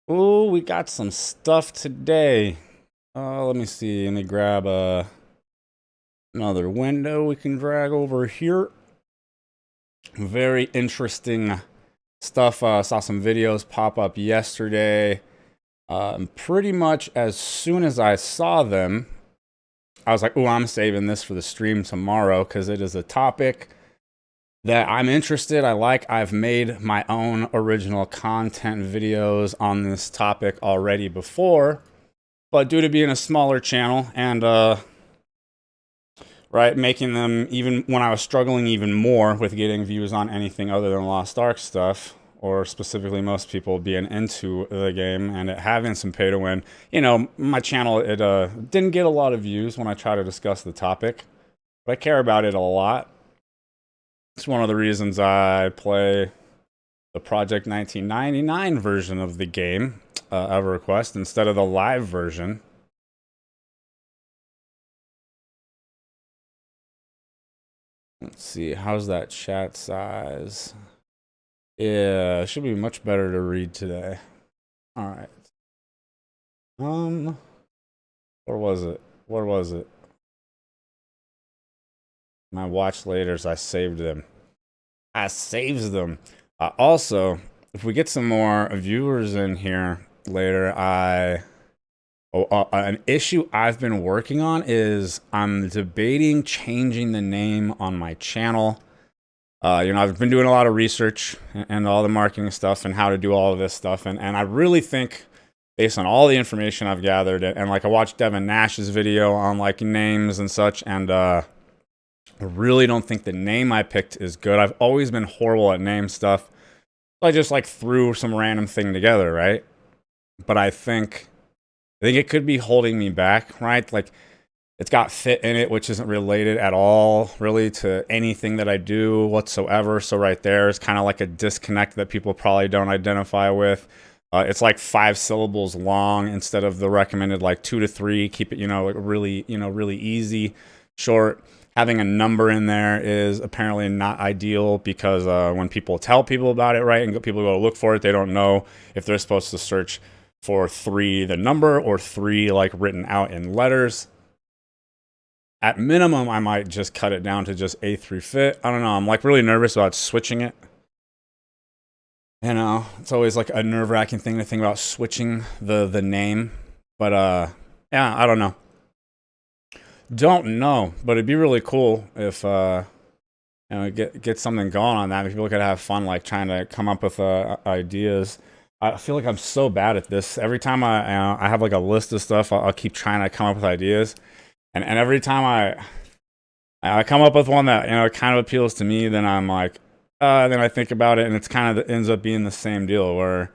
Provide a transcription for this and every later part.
Oh, we got some stuff today. Let me see. Let me grab another window we can drag over here. Very interesting stuff. Saw some videos pop up yesterday. Pretty much as soon as I saw them, I was like, oh, I'm saving this for the stream tomorrow because it is a topic that I'm interested. I've made my own original content videos on this topic already before, but due to being a smaller channel and right, making them even when I was struggling even more with getting views on anything other than Lost Ark stuff, or specifically most people being into the game and it having some pay to win, my channel, it didn't get a lot of views when I try to discuss the topic, but I care about it a lot. It's one of the reasons I play the Project 1999 version of the game, EverQuest, instead of the live version. Let's see, how's that chat size? Yeah, it should be much better to read today. All right. Where was it? Where was it? My watch laters, I saved them. I saves them. Also, if we get some more viewers in here later, an issue I've been working on is I'm debating changing the name on my channel. I've been doing a lot of research and all the marketing stuff and how to do all of this stuff. And I really think, based on all the information I've gathered, and like I watched Devin Nash's video on like names and such, and I really don't think the name I picked is good. I've always been horrible at name stuff. I just like threw some random thing together, right? But I think it could be holding me back, right? Like, it's got fit in it, which isn't related at all, really, to anything that I do whatsoever. So right there is kind of like a disconnect that people probably don't identify with. It's like 5 syllables long instead of the recommended like 2 to 3. Keep it, like really easy, short. Having a number in there is apparently not ideal because when people tell people about it, right, and people go to look for it, they don't know if they're supposed to search for 3, the number, or 3 like written out in letters. At minimum, I might just cut it down to just A through fit. I don't know. I'm like really nervous about switching it. It's always like a nerve-wracking thing to think about switching the name. But yeah, I don't know. Don't know, but it'd be really cool if get something going on that. If people could have fun, like trying to come up with ideas. I feel like I'm so bad at this. Every time I have like a list of stuff, I'll keep trying to come up with ideas. And every time I come up with one that kind of appeals to me, then I'm like, then I think about it, and it's kind of ends up being the same deal where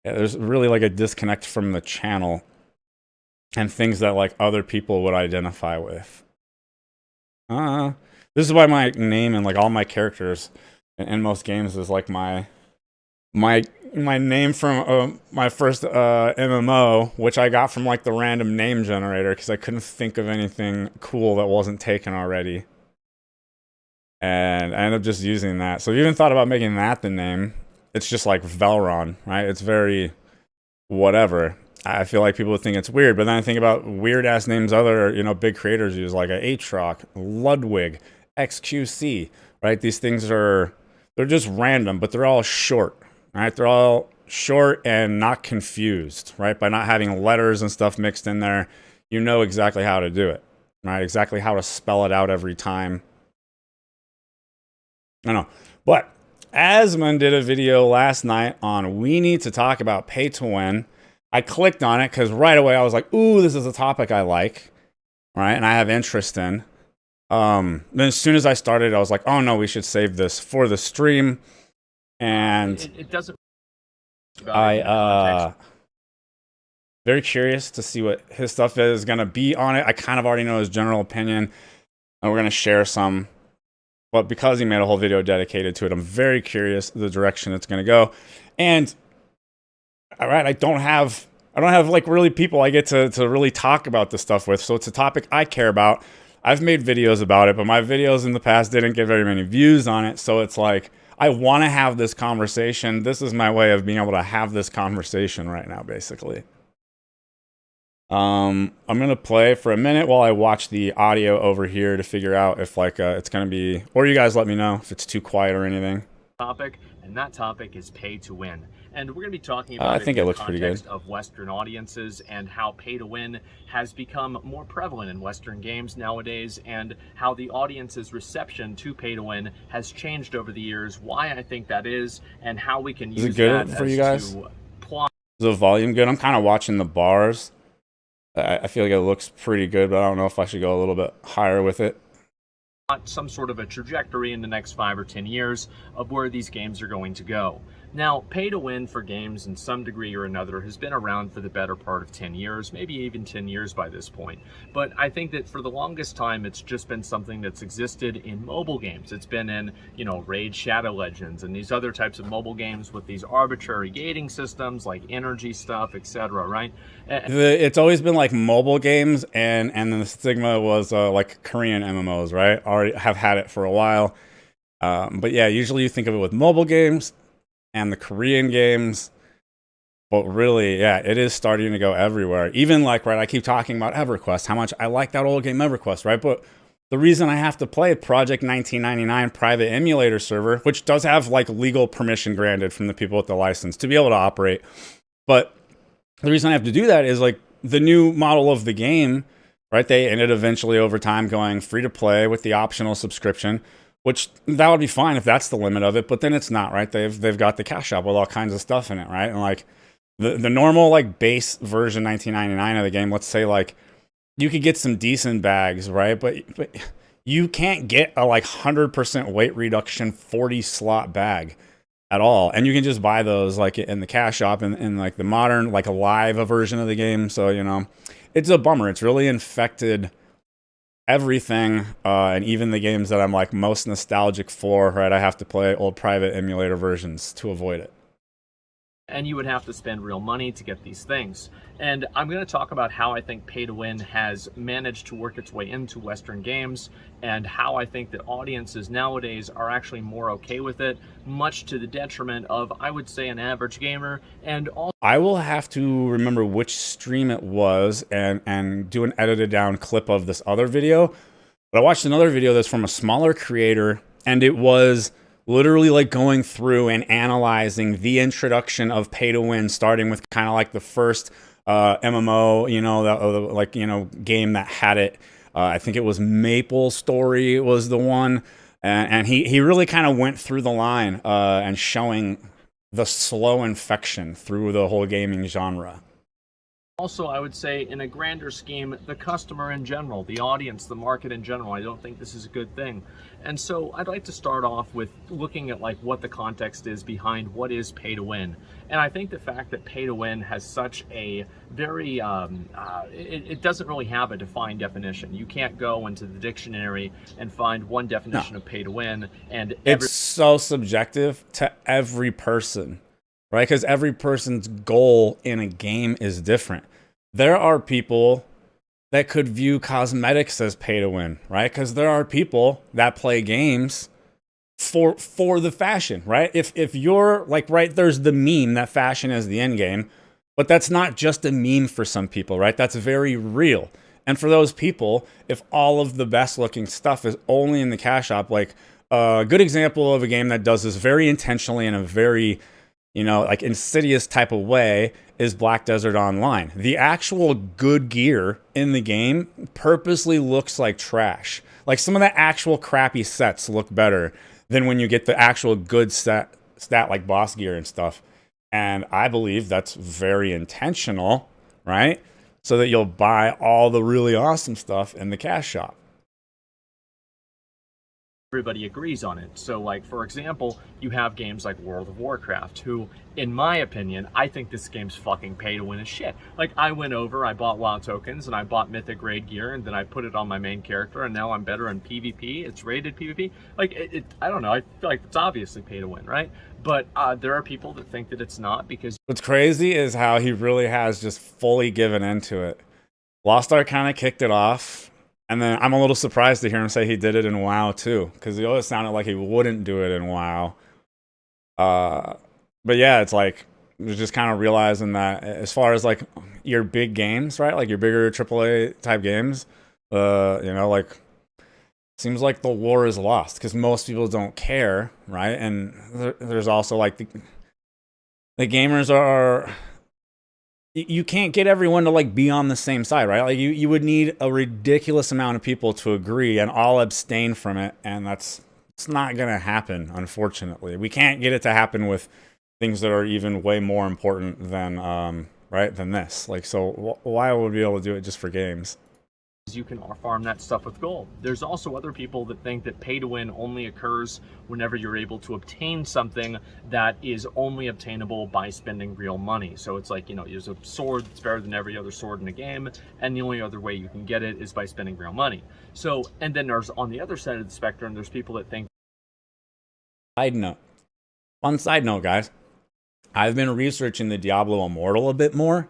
there's really like a disconnect from the channel and things that like other people would identify with. This is why my name and like all my characters in most games is like my name from my first MMO, which I got from like the random name generator because I couldn't think of anything cool that wasn't taken already. And I ended up just using that. So if you even thought about making that the name, it's just like Velron, right? It's very whatever. I feel like people would think it's weird, but then I think about weird ass names other, big creators use, like a Aatrox, Ludwig, XQC, right? These things they're just random, but they're all short. Right, they're all short and not confused, right? By not having letters and stuff mixed in there, you know exactly how to do it, right? Exactly how to spell it out every time. I know, but Asmund did a video last night on we need to talk about pay to win. I clicked on it because right away I was like, ooh, this is a topic I like, right? And I have interest in. Then as soon as I started, I was like, oh no, we should save this for the stream. And it doesn't. Very curious to see what his stuff is gonna be on it. I kind of already know his general opinion, and we're gonna share some. But because he made a whole video dedicated to it, I'm very curious the direction it's gonna go. And all right, I don't have like really people I get to really talk about this stuff with. So it's a topic I care about. I've made videos about it, but my videos in the past didn't get very many views on it. So it's like I want to have this conversation. This is my way of being able to have this conversation right now, basically. I'm gonna play for a minute while I watch the audio over here to figure out if like it's gonna be, or you guys let me know if it's too quiet or anything. Topic, and that topic is pay to win. And we're going to be talking about I think it looks pretty good. Of Western audiences and how pay to win has become more prevalent in Western games nowadays, and how the audience's reception to pay to win has changed over the years. Why I think that is, and how we can use that for you guys. to plot. Is the volume good? I'm kind of watching the bars. I feel like it looks pretty good, but I don't know if I should go a little bit higher with it. Some sort of a trajectory in the next 5 or 10 years of where these games are going to go. Now, pay to win for games in some degree or another has been around for the better part of 10 years, maybe even 10 years by this point. But I think that for the longest time, it's just been something that's existed in mobile games. It's been in, you know, Raid Shadow Legends and these other types of mobile games with these arbitrary gating systems like energy stuff, etc., right? It's always been like mobile games, and then the stigma was like Korean MMOs, right? Already have had it for a while. But yeah, usually you think of it with mobile games and the Korean games, but really, yeah, it is starting to go everywhere. Even like, right, I keep talking about EverQuest, how much I like that old game EverQuest, right? But the reason I have to play Project 1999 private emulator server, which does have like legal permission granted from the people with the license to be able to operate. But the reason I have to do that is like the new model of the game, right? They ended eventually over time going free to play with the optional subscription, which that would be fine if that's the limit of it, but then it's not, right? They've got the cash shop with all kinds of stuff in it, right? And like the normal like base version 1999 of the game, let's say like you could get some decent bags, right? But you can't get a like 100% weight reduction 40 slot bag at all, and you can just buy those like in the cash shop in like the modern like a live version of the game. So you know, it's a bummer. It's really infected everything, and even the games that I'm like most nostalgic for, right? I have to play old private emulator versions to avoid it. And you would have to spend real money to get these things. And I'm going to talk about how I think pay to win has managed to work its way into Western games, and how I think that audiences nowadays are actually more okay with it, much to the detriment of, I would say, an average gamer. And also, I will have to remember which stream it was and do an edited down clip of this other video. But I watched another video that's from a smaller creator, and it was literally like going through and analyzing the introduction of pay to win, starting with kind of like the first MMO, you know, like, you know, game that had it. I think it was Maple Story was the one. And he really kind of went through the line and showing the slow infection through the whole gaming genre. Also, I would say in a grander scheme, the customer in general, the audience, the market in general, I don't think this is a good thing. And so I'd like to start off with looking at like what the context is behind what is pay to win. And I think the fact that pay to win has such a very, it doesn't really have a defined definition. You can't go into the dictionary and find one definition of pay to win. And it's so subjective to every person, right? Because every person's goal in a game is different. There are people that could view cosmetics as pay to win, right? Because there are people that play games for the fashion, right? If you're like, right, there's the meme that fashion is the end game, but that's not just a meme for some people, right? That's very real. And for those people, if all of the best looking stuff is only in the cash shop, like a good example of a game that does this very intentionally in a very, you know, like insidious type of way is Black Desert Online. The actual good gear in the game purposely looks like trash. Like some of the actual crappy sets look better than when you get the actual good stat like boss gear and stuff. And I believe that's very intentional, right? So that you'll buy all the really awesome stuff in the cash shop. Everybody agrees on it. So like, for example, you have games like World of Warcraft, who, in my opinion, I think this game's fucking pay to win as shit. Like, I went over, I bought WoW tokens, and I bought mythic raid gear, and then I put it on my main character, and now I'm better in PvP. It's rated PvP. Like, I don't know, I feel like it's obviously pay to win, right? But there are people that think that it's not, because what's crazy is how he really has just fully given into it. Lost Ark kind of kicked it off. And then I'm a little surprised to hear him say he did it in WoW too, because it always sounded like he wouldn't do it in WoW. But yeah, it's like just kind of realizing that as far as like your big games, right? Like your bigger AAA type games, you know, like seems like the war is lost because most people don't care, right? And there's also like the gamers are, you can't get everyone to like be on the same side, right? Like you would need a ridiculous amount of people to agree and all abstain from it, and it's not gonna happen, unfortunately. We can't get it to happen with things that are even way more important than right than this. Like, so why would we be able to do it just for games? You can farm that stuff with gold. There's also other people that think that pay to win only occurs whenever you're able to obtain something that is only obtainable by spending real money. So it's like, you know, there's a sword that's better than every other sword in the game, and the only other way you can get it is by spending real money. So, and then there's on the other side of the spectrum, there's people that think. Side note. Fun side note, guys. I've been researching the Diablo Immortal a bit more.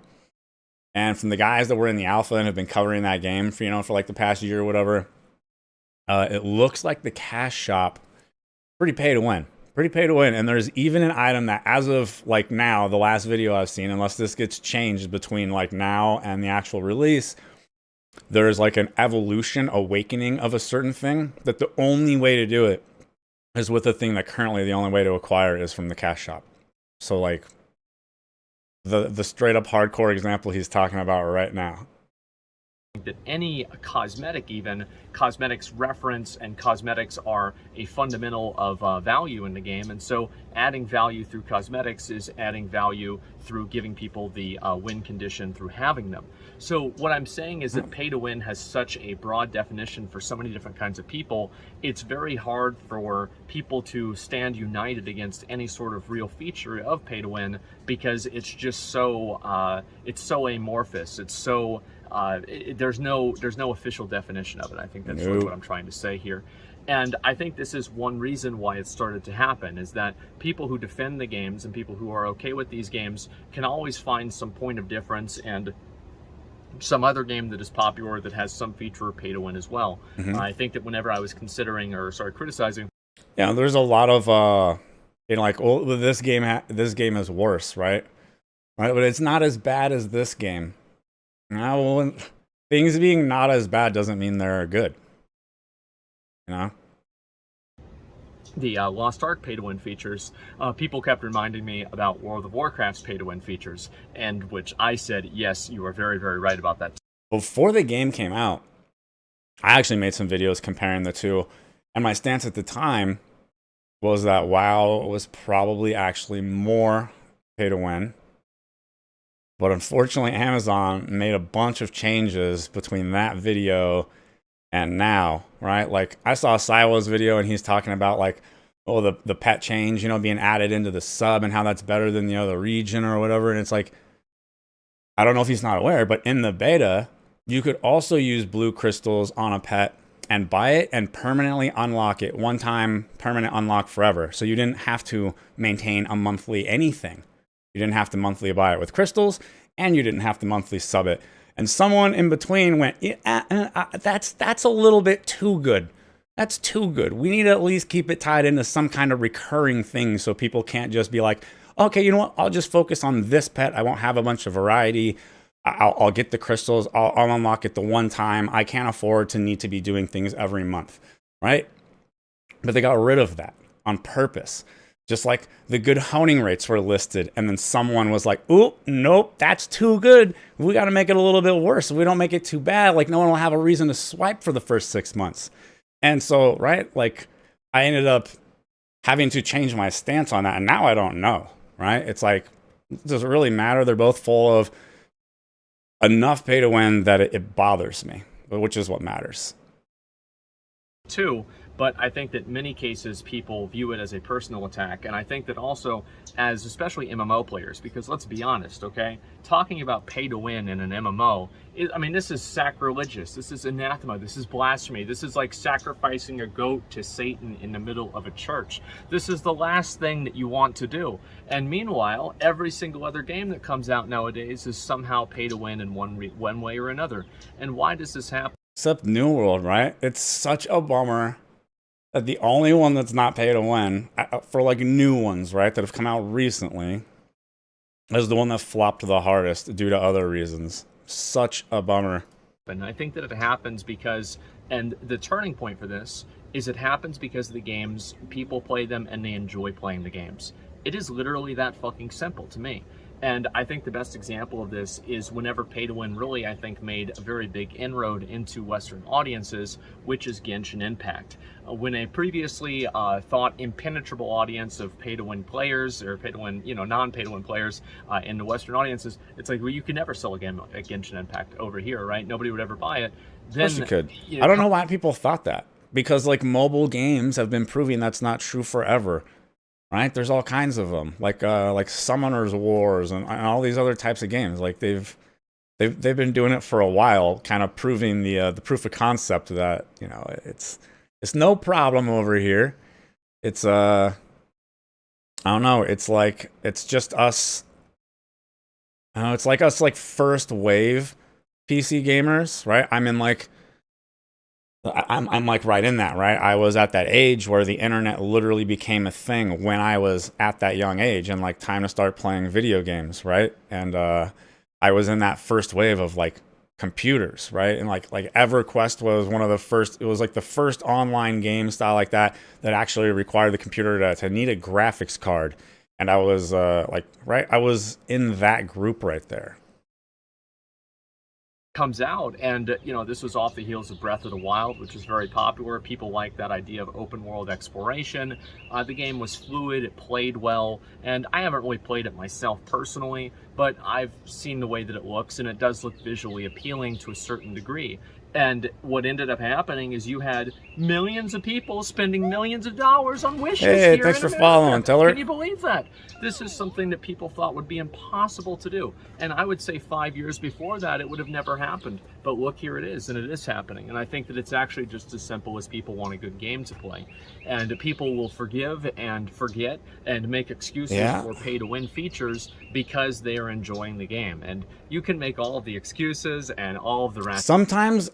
And from the guys that were in the alpha and have been covering that game for, you know, for like the past year or whatever, it looks like the cash shop, pretty pay to win. Pretty pay to win. And there's even an item that as of like now, the last video I've seen, unless this gets changed between like now and the actual release, there's like an evolution, awakening of a certain thing that the only way to do it is with a thing that currently the only way to acquire is from the cash shop. So like the straight up hardcore example he's talking about right now. That any cosmetic, even cosmetics reference and cosmetics are a fundamental of value in the game, and so adding value through cosmetics is adding value through giving people the win condition through having them. So what I'm saying is that pay to win has such a broad definition for so many different kinds of people. It's very hard for people to stand united against any sort of real feature of pay to win because it's just so it's so amorphous. It's so there's no official definition of it. I think that's sort of what I'm trying to say here. And I think this is one reason why it started to happen, is that people who defend the games and people who are okay with these games can always find some point of difference and some other game that is popular that has some feature of pay to win as well. I think that whenever I was considering or criticizing, yeah, there's a lot of you know, like, oh, this game is worse, right? But it's not as bad as this game. Now, well, things being not as bad doesn't mean they're good. You know? The Lost Ark pay-to-win features, people kept reminding me about World of Warcraft's pay-to-win features, and which I said, yes, you are very, very right about that. Before the game came out, I actually made some videos comparing the two, and my stance at the time was that WoW was probably actually more pay-to-win. But unfortunately, Amazon made a bunch of changes between that video and now, right? Like, I saw Silo's video and he's talking about like, oh, the pet change, you know, being added into the sub and how that's better than, you know, the region or whatever. And it's like, I don't know if he's not aware, but in the beta, you could also use blue crystals on a pet and buy it and permanently unlock it. One time, permanent unlock forever. So you didn't have to maintain a monthly anything. You didn't have to monthly buy it with crystals, and you didn't have to monthly sub it. And someone in between went, that's a little bit too good. That's too good. We need to at least keep it tied into some kind of recurring thing so people can't just be like, okay, you know what? I'll just focus on this pet. I won't have a bunch of variety. I'll get the crystals. I'll unlock it the one time. I can't afford to need to be doing things every month, right? But they got rid of that on purpose. Just like the good honing rates were listed, and then someone was like, "Ooh, nope, that's too good. We got to make it a little bit worse. If we don't make it too bad, like no one will have a reason to swipe for the first 6 months." And so, right, like I ended up having to change my stance on that, and now I don't know, right? It's like, does it really matter? They're both full of enough pay to win that it bothers me, which is what matters. Too, but I think that many cases people view it as a personal attack, and I think that also as especially MMO players, because let's be honest, okay, talking about pay to win in an MMO, I mean, this is sacrilegious, this is anathema, this is blasphemy, this is like sacrificing a goat to Satan in the middle of a church. This is the last thing that you want to do. And meanwhile, every single other game that comes out nowadays is somehow pay to win in one way or another. And why does this happen? Except New World, right? It's such a bummer The only one that's not pay to win for like new ones, right, that have come out recently, is the one that flopped the hardest due to other reasons. Such a bummer. And I think that it happens because, and the turning point for this is it happens because of the games, people play them and they enjoy playing the games. It is literally that fucking simple to me. And I think the best example of this is whenever Pay to Win really, I think, made a very big inroad into Western audiences, which is Genshin Impact. When a previously thought impenetrable audience of Pay to Win players, or Pay to Win, non-Pay to Win players in the Western audiences, it's like, well, you can never sell a game at Genshin Impact over here, right? Nobody would ever buy it. Then, of course you could. I don't know why people thought that. Because like mobile games have been proving that's not true forever. Right? There's all kinds of them, like Summoners Wars and all these other types of games. Like they've been doing it for a while, kind of proving the proof of concept that it's no problem over here. It's I don't know. It's like it's just us. It's like us, like first wave PC gamers, right? I'm like right in that, right? I was at that age where the internet literally became a thing when I was at that young age and like time to start playing video games, right? And I was in that first wave of like computers, right? And like EverQuest was one of the first, it was like the first online game style like that actually required the computer to need a graphics card. And I was I was in that group right there. Comes out, and this was off the heels of Breath of the Wild, which is very popular. People like that idea of open world exploration. The game was fluid, it played well, and I haven't really played it myself personally, but I've seen the way that it looks, and it does look visually appealing to a certain degree. And what ended up happening is you had millions of people spending millions of dollars on wishes. Hey, here thanks in for America. following, Teller. Can you believe that? This is something that people thought would be impossible to do. And I would say 5 years before that, it would have never happened. But look, here it is, and it is happening. And I think that it's actually just as simple as people want a good game to play. And people will forgive and forget and make excuses for pay-to-win features because they are enjoying the game. And you can make all of the excuses and all of the sometimes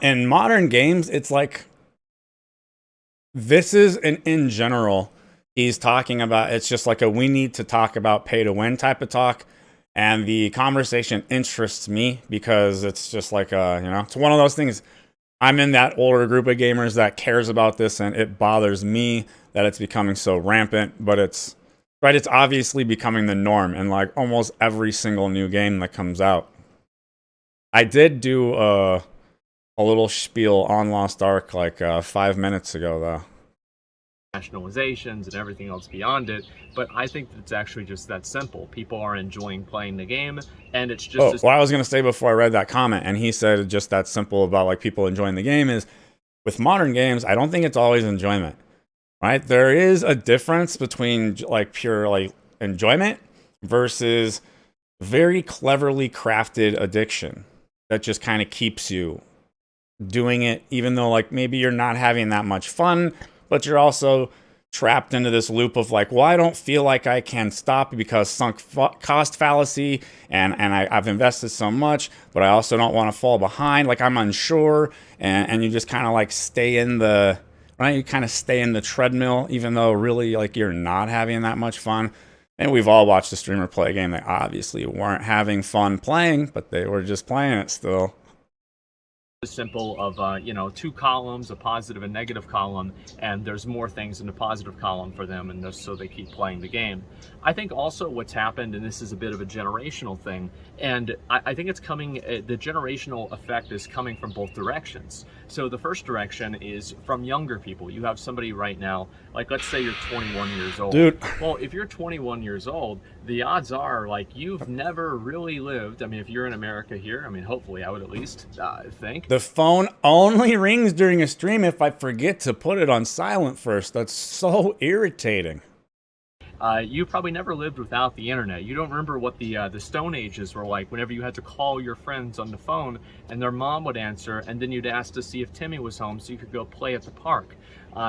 in modern games, it's like this is in general, he's talking about, it's just like we need to talk about pay to win type of talk. And the conversation interests me because it's just like, it's one of those things. I'm in that older group of gamers that cares about this, and it bothers me that it's becoming so rampant, but it's obviously becoming the norm in like almost every single new game that comes out. I did do a little spiel on Lost Ark like 5 minutes ago, though. Nationalizations and everything else beyond it, but I think that it's actually just that simple. People are enjoying playing the game, and it's just what I was going to say before I read that comment, and he said just that simple about like people enjoying the game, is with modern games, I don't think it's always enjoyment, right? There is a difference between like pure like enjoyment versus very cleverly crafted addiction that just kind of keeps you doing it, even though like maybe you're not having that much fun, but you're also trapped into this loop of like, well, I don't feel like I can stop because sunk cost fallacy, and I've invested so much, but I also don't want to fall behind. Like I'm unsure, and you just kind of like stay in the, right? You kind of stay in the treadmill, even though really like you're not having that much fun. And we've all watched a streamer play a game they obviously weren't having fun playing, but they were just playing it still. Simple of two columns, a positive and negative column, and there's more things in the positive column for them, and so they keep playing the game. I think also what's happened, and this is a bit of a generational thing, and I think it's coming, the generational effect is coming from both directions. So the first direction is from younger people. You have somebody right now, like let's say you're 21 years old. Dude. Well, if you're 21 years old, the odds are like you've never really lived. I mean, if you're in America here, I mean, hopefully I would at least think. The phone only rings during a stream if I forget to put it on silent first. That's so irritating. You probably never lived without the internet. You don't remember what the Stone Ages were like whenever you had to call your friends on the phone and their mom would answer, and then you'd ask to see if Timmy was home so you could go play at the park.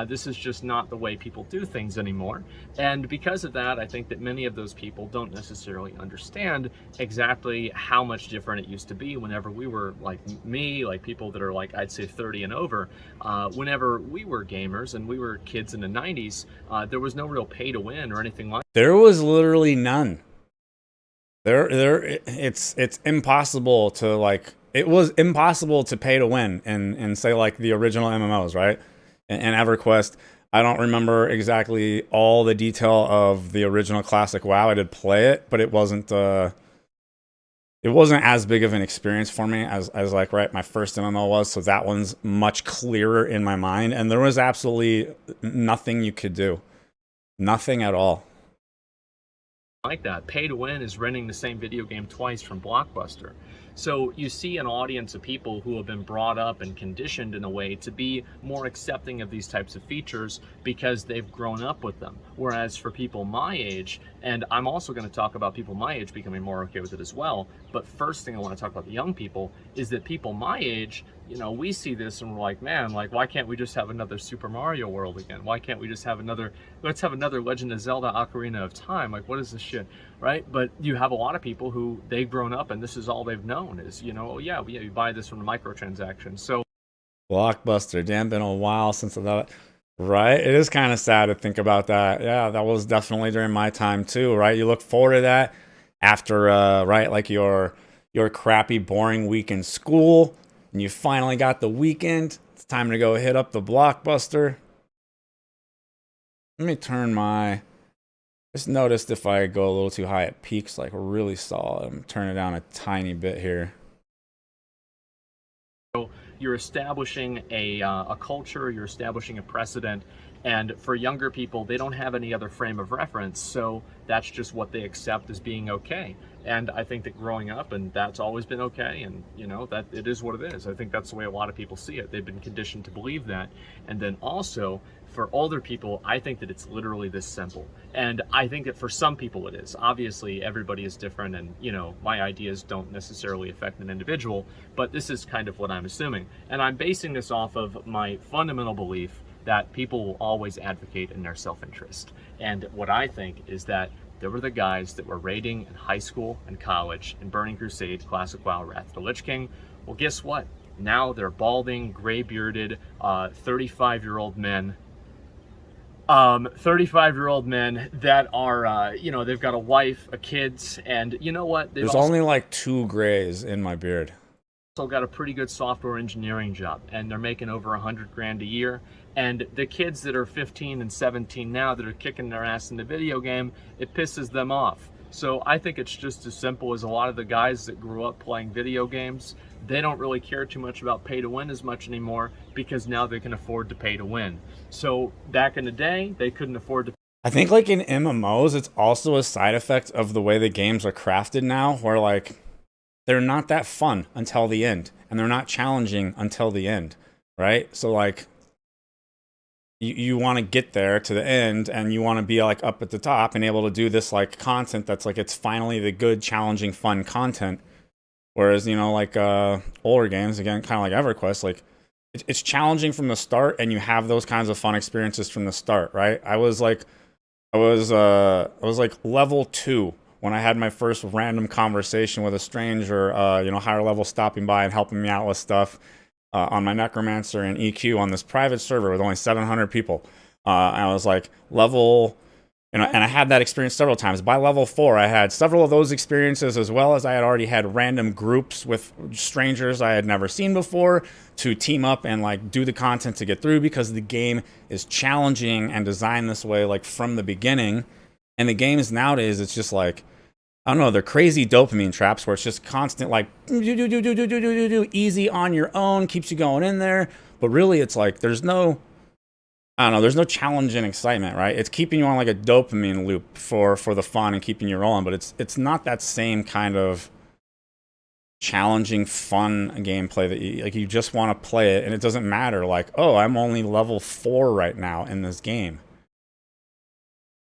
This is just not the way people do things anymore. And because of that, I think that many of those people don't necessarily understand exactly how much different it used to be whenever we were, like me, like people that are like, I'd say 30 and over. Whenever we were gamers and we were kids in the 90s, there was no real pay to win or anything like that. There was literally none. It's impossible to like, it was impossible to pay to win and say like the original MMOs, right? And EverQuest, I don't remember exactly all the detail of the original classic WoW. I did play it, but it wasn't as big of an experience for me as like, right, my first MMO was. So that one's much clearer in my mind. And there was absolutely nothing you could do. Nothing at all. Like that. Pay to win is renting the same video game twice from Blockbuster. So you see an audience of people who have been brought up and conditioned in a way to be more accepting of these types of features because they've grown up with them. Whereas for people my age, and I'm also going to talk about people my age becoming more okay with it as well, but first thing I want to talk about the young people is that people my age, you know, we see this and we're like, man, like, why can't we just have another Super Mario World again? Why can't we just have another, let's have another Legend of Zelda Ocarina of Time? Like, what is this shit, right? But you have a lot of people who they've grown up and this is all they've known is, you know, oh yeah, you buy this from the microtransactions. So Blockbuster, damn, been a while since that. Right? It is kind of sad to think about that. Yeah, that was definitely during my time too, right? You look forward to that after, right, like your crappy, boring week in school, and you finally got the weekend. It's time to go hit up the Blockbuster. Let me turn my... Just noticed if I go a little too high, it peaks like really solid. I'm turning it down a tiny bit here. You're establishing a culture, you're establishing a precedent, and for younger people, they don't have any other frame of reference, so that's just what they accept as being okay. And I think that growing up, and that's always been okay, and you know, that it is what it is. I think that's the way a lot of people see it. They've been conditioned to believe that. And then also, for older people, I think that it's literally this simple. And I think that for some people it is. Obviously, everybody is different and, you know, my ideas don't necessarily affect an individual, but this is kind of what I'm assuming. And I'm basing this off of my fundamental belief that people will always advocate in their self-interest. And what I think is that there were the guys that were raiding in high school and college in Burning Crusade, Classic WoW, Wrath of the Lich King. Well, guess what? Now they're balding, gray-bearded, 35-year-old men 35-year-old men that are, you know, they've got a wife, a kids, and you know what? There's only like 2 grays in my beard. Also got a pretty good software engineering job, and they're making over $100 grand a year. And the kids that are 15 and 17 now that are kicking their ass in the video game, it pisses them off. So I think it's just as simple as a lot of the guys that grew up playing video games, they don't really care too much about pay to win as much anymore because now they can afford to pay to win. So back in the day, they couldn't afford to. I think like in MMOs, it's also a side effect of the way the games are crafted now, where like they're not that fun until the end, and they're not challenging until the end, right? So like you want to get there to the end, and you want to be like up at the top and able to do this like content that's like it's finally the good, challenging, fun content. Whereas, you know, like older games, again, kind of like EverQuest, like it's challenging from the start, and you have those kinds of fun experiences from the start, right? I was like level 2 when I had my first random conversation with a stranger, you know, higher level, stopping by and helping me out with stuff on my Necromancer and EQ on this private server with only 700 people. And I was like level, you know, and I had that experience several times. By level 4, I had several of those experiences, as well as I had already had random groups with strangers I had never seen before to team up and like do the content to get through, because the game is challenging and designed this way, like from the beginning. And the games nowadays, it's just like, I don't know, they're crazy dopamine traps where it's just constant, like, easy on your own, keeps you going in there. But really, it's like, there's no, I don't know, there's no challenge and excitement, right? It's keeping you on like a dopamine loop for the fun and keeping you rolling, but it's not that same kind of challenging, fun gameplay that you just want to play it, and it doesn't matter, like, oh, I'm only level 4 right now in this game.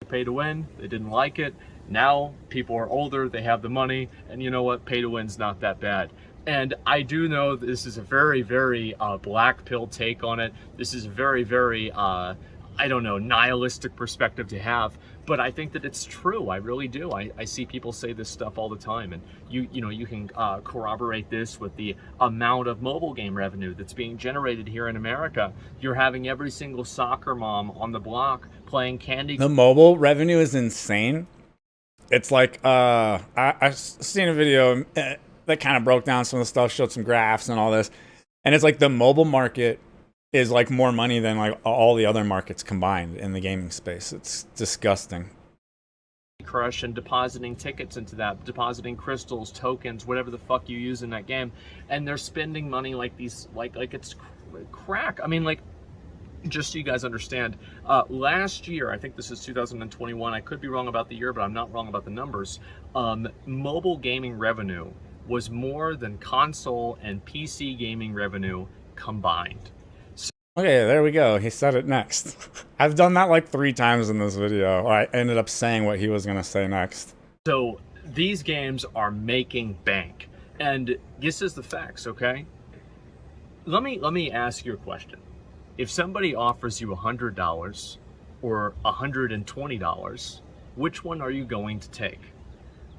Pay to win, they didn't like it, Now people are older, they have the money, and you know what? Pay to win's not that bad. And I do know this is a very, very black pill take on it. This is a very, very, I don't know, nihilistic perspective to have. But I think that it's true. I really do. I see people say this stuff all the time, and you know you can corroborate this with the amount of mobile game revenue that's being generated here in America. You're having every single soccer mom on the block playing Candy. The mobile revenue is insane. It's like I seen a video that kind of broke down some of the stuff, showed some graphs and all this, and it's like the mobile market is like more money than like all the other markets combined in the gaming space. It's disgusting. Crush and depositing tickets into that, depositing crystals, tokens, whatever the fuck you use in that game, and they're spending money like these, like it's crack. I mean, like, just so you guys understand, last year, I think this is 2021, I could be wrong about the year, but I'm not wrong about the numbers, mobile gaming revenue was more than console and PC gaming revenue combined. Okay, there we go. He said it next. I've done that like 3 times in this video. I ended up saying what he was going to say next. So these games are making bank. And this is the facts, okay? Let me ask you a question. If somebody offers you $100 or $120, which one are you going to take?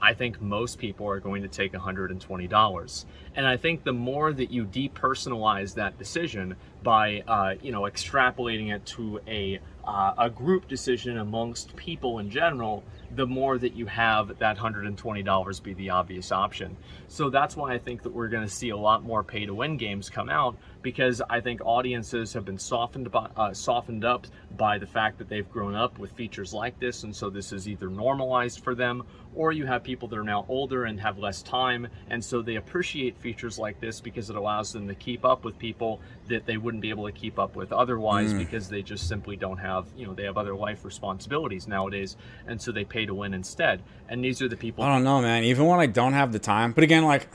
I think most people are going to take $120. And I think the more that you depersonalize that decision by, you know, extrapolating it to a group decision amongst people in general, the more that you have that $120 be the obvious option. So that's why I think that we're going to see a lot more pay-to-win games come out, because I think audiences have been softened up by the fact that they've grown up with features like this, and so this is either normalized for them, or you have people that are now older and have less time, and so they appreciate features like this because it allows them to keep up with people that they wouldn't be able to keep up with otherwise, because they just simply don't have, you know, they have other life responsibilities nowadays, and so they pay to win instead. And these are the people. I don't know, man. Even when I don't have the time, but again, like,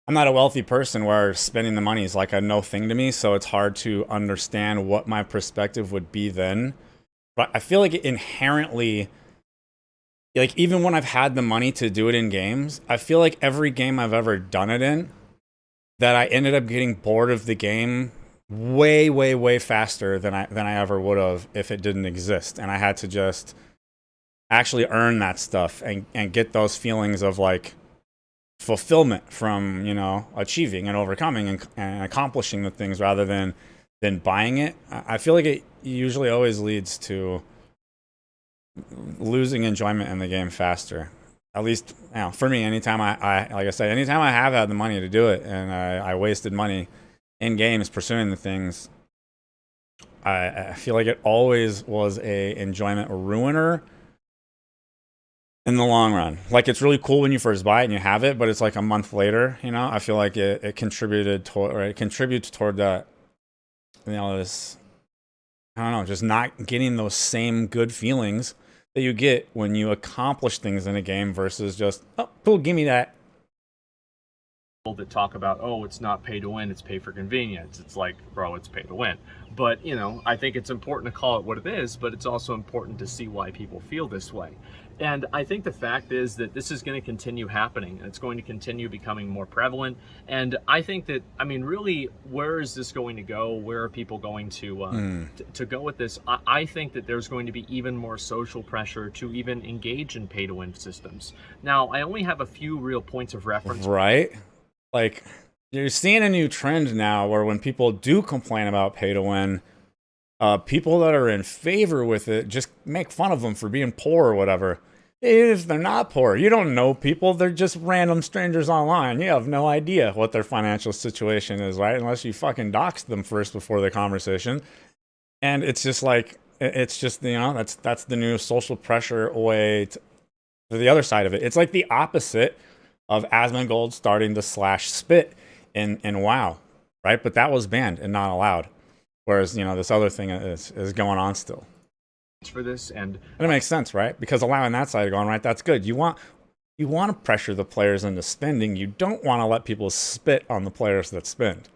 I'm not a wealthy person where spending the money is like a no thing to me, so it's hard to understand what my perspective would be then. But I feel like inherently, like, even when I've had the money to do it in games, I feel like every game I've ever done it in, that I ended up getting bored of the game way, way, way faster than I ever would have if it didn't exist. And I had to just actually earn that stuff and get those feelings of like fulfillment from, you know, achieving and overcoming and accomplishing the things rather than buying it. I feel like it usually always leads to losing enjoyment in the game faster. At least, you know, for me, anytime I like I said, anytime I have had the money to do it and I wasted money in games pursuing the things, I feel like it always was a enjoyment ruiner in the long run. Like, it's really cool when you first buy it and you have it, but it's like a month later, you know, I feel like it contributed toward, or it contributes toward that, you know, this, I don't know, just not getting those same good feelings that you get when you accomplish things in a game versus just, oh, cool, give me that. That talk about, oh, it's not pay to win, it's pay for convenience. It's like, bro, it's pay to win. But, you know, I think it's important to call it what it is, but it's also important to see why people feel this way. And I think the fact is that this is going to continue happening, and it's going to continue becoming more prevalent. And I think that, I mean, really, where is this going to go? Where are people going to go with this? I think that there's going to be even more social pressure to even engage in pay-to-win systems. Now, I only have a few real points of reference. Right? Like, you're seeing a new trend now where when people do complain about pay-to-win, people that are in favor with it just make fun of them for being poor or whatever. Even if they're not poor, you don't know people. They're just random strangers online. You have no idea what their financial situation is, right? Unless you fucking dox them first before the conversation. And it's just like, it's just, you know, that's the new social pressure way to the other side of it. It's like the opposite of Asmongold starting to slash spit in WoW, right? But that was banned and not allowed. Whereas, you know, this other thing is going on still. For this, and it makes sense, right? Because allowing that side going, right, that's good. You want to pressure the players into spending. You don't want to let people spit on the players that spend.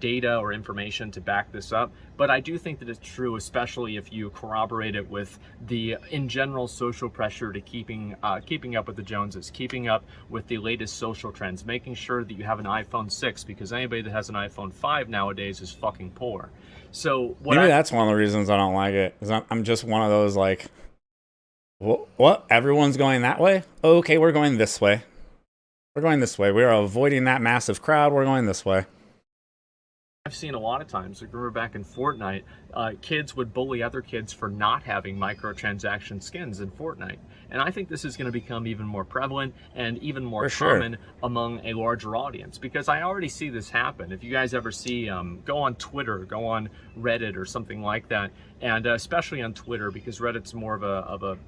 data or information to back this up, but I do think that it's true, especially if you corroborate it with the, in general, social pressure to keeping up with the Joneses, keeping up with the latest social trends, making sure that you have an iPhone 6, because anybody that has an iPhone 5 nowadays is fucking poor. So maybe that's one of the reasons I don't like it, is I'm just one of those like, what? Everyone's going that way? Okay, we're going this way. We're going this way. We're avoiding that massive crowd. We're going this way. I've seen a lot of times, like remember back in Fortnite, kids would bully other kids for not having microtransaction skins in Fortnite. And I think this is going to become even more prevalent and even more common among a larger audience, because I already see this happen. If you guys ever see, go on Twitter, go on Reddit or something like that, and especially on Twitter, because Reddit's more of a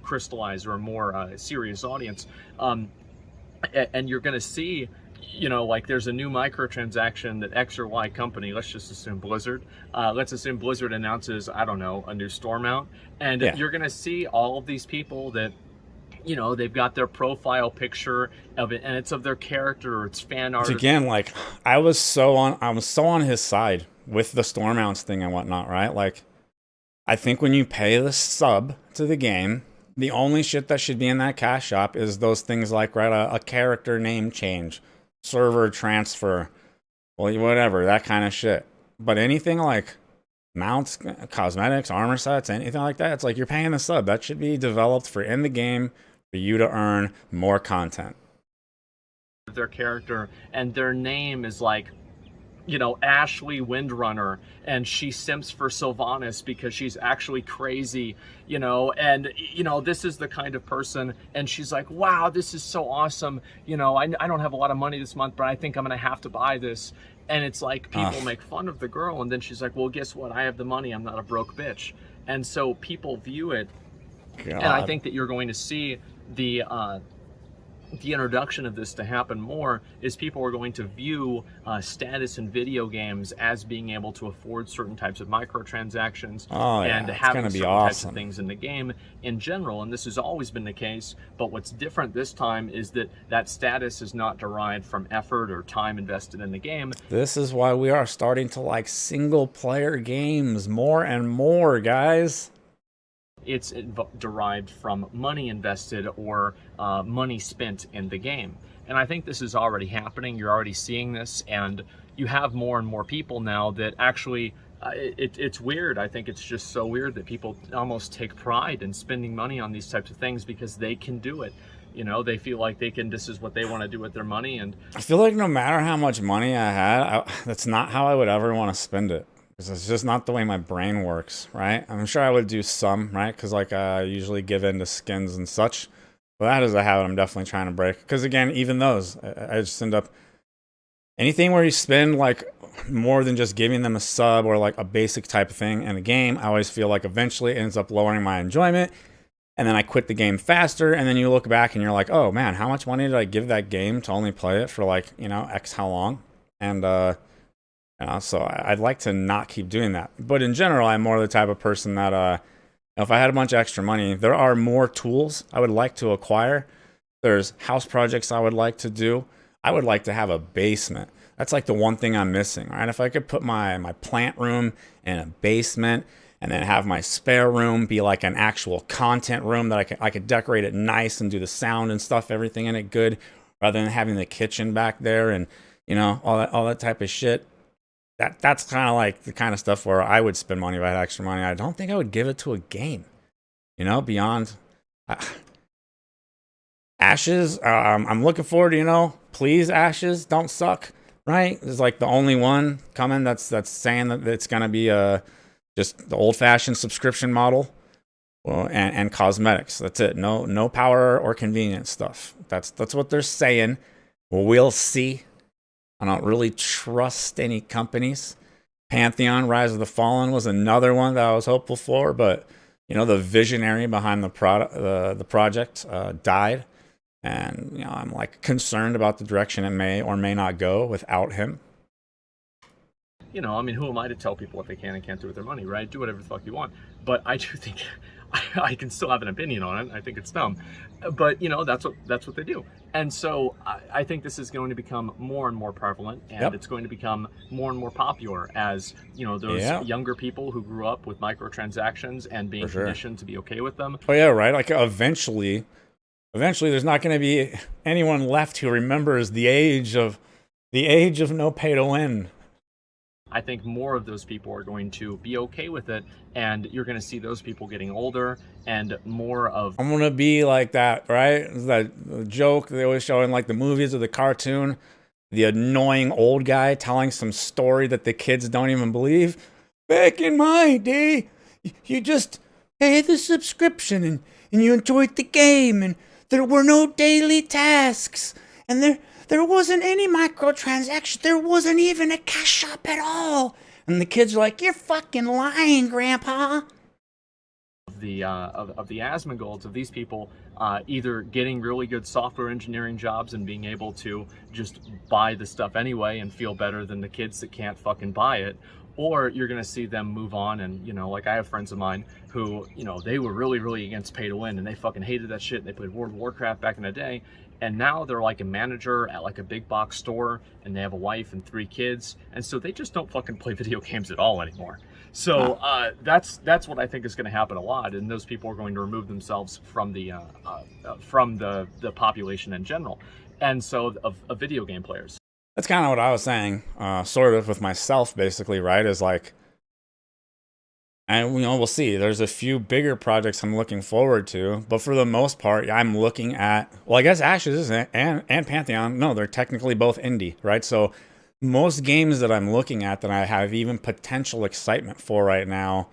crystallized or a more serious audience, and you're going to see, you know, like there's a new microtransaction that X or Y company, let's just assume Blizzard, let's assume Blizzard announces, I don't know, a new store mount, and you're going to see all of these people that, you know, they've got their profile picture of it and it's of their character or it's fan art. Again, like I was so on his side with the store mounts thing and whatnot, right? Like I think when you pay the sub to the game, the only shit that should be in that cash shop is those things like, right, a character name change, server transfer, well, whatever, that kind of shit. But anything like mounts, cosmetics, armor sets, anything like that, it's like you're paying the sub. That should be developed for in the game for you to earn more content. Their character and their name is like, you know, Ashley Windrunner, and she simps for Sylvanas because she's actually crazy, you know, and, you know, this is the kind of person, and she's like, wow, this is so awesome, you know, I don't have a lot of money this month, but I think I'm gonna have to buy this. And it's like people make fun of the girl, and then she's like, well, guess what, I have the money, I'm not a broke bitch. And so people view it. God. And I think that you're going to see the introduction of this to happen more, is people are going to view status in video games as being able to afford certain types of microtransactions and having certain types of things in the game in general. And this has always been the case, but what's different this time is that that status is not derived from effort or time invested in the game. This is why we are starting to like single player games more and more, guys. It's derived from money invested or money spent in the game. And I think this is already happening. You're already seeing this, and you have more and more people now that actually, it's weird. I think it's just so weird that people almost take pride in spending money on these types of things because they can do it. You know, they feel like they can, this is what they want to do with their money. And I feel like no matter how much money I had, that's not how I would ever want to spend it. It's just not the way my brain works, right? I'm sure I would do some, right? Because like I usually give in to skins and such. But that is a habit I'm definitely trying to break. Because again, even those, I just end up, anything where you spend like more than just giving them a sub or like a basic type of thing in the game, I always feel like eventually it ends up lowering my enjoyment. And then I quit the game faster. And then you look back and you're like, oh man, how much money did I give that game to only play it for like, you know, X how long? And, so I'd like to not keep doing that. But in general, I'm more the type of person that if I had a bunch of extra money, there are more tools I would like to acquire. There's house projects I would like to do. I would like to have a basement. That's like the one thing I'm missing, right? If I could put my plant room in a basement and then have my spare room be like an actual content room that I could decorate it nice and do the sound and stuff, everything in it good, rather than having the kitchen back there and, you know, all that type of shit. That's kind of like the kind of stuff where I would spend money if I had extra money. I don't think I would give it to a game, you know, beyond Ashes. I'm looking forward to, you know, please Ashes don't suck, right? It's like the only one coming that's saying that it's going to be just the old fashioned subscription model, well, and cosmetics. That's it. No power or convenience stuff. That's what they're saying. We'll see. I don't really trust any companies. Pantheon, Rise of the Fallen was another one that I was hopeful for, but you know, the visionary behind the project died, and you know, I'm like concerned about the direction it may or may not go without him. You know, I mean, who am I to tell people what they can and can't do with their money, right? Do whatever the fuck you want. But I do think I can still have an opinion on it. I think it's dumb, but you know, that's what they do. And so I think this is going to become more and more prevalent, and Yep. it's going to become more and more popular as, you know, those Yeah, younger people who grew up with microtransactions and being for sure. conditioned to be okay with them. Oh yeah, right. Like eventually there's not going to be anyone left who remembers the age of no pay to win. I think more of those people are going to be okay with it, and you're going to see those people getting older and more of I'm gonna be like that, right? It's that joke they always show in like the movies or the cartoon, the annoying old guy telling some story that the kids don't even believe. Back in my day, you just pay the subscription and you enjoyed the game and there were no daily tasks and there wasn't any microtransactions. There wasn't even a cash shop at all. And the kids are like, "You're fucking lying, Grandpa." of the Asmongold, of these people either getting really good software engineering jobs and being able to just buy the stuff anyway and feel better than the kids that can't fucking buy it, or you're going to see them move on. And you know, like I have friends of mine who, you know, they were really against pay to win and they fucking hated that shit. They played World of Warcraft back in the day, and now they're like a manager at like a big box store and they have a wife and 3 kids, and so they just don't fucking play video games at all anymore. So that's what I think is going to happen a lot, and those people are going to remove themselves from the population in general, and so of video game players. That's kind of what I was saying, sort of with myself, basically, right? Is like, and you know, we'll see. There's a few bigger projects I'm looking forward to, but for the most part, I'm looking at, well, I guess Ashes and Pantheon. No, they're technically both indie, right? So most games that I'm looking at that I have even potential excitement for right now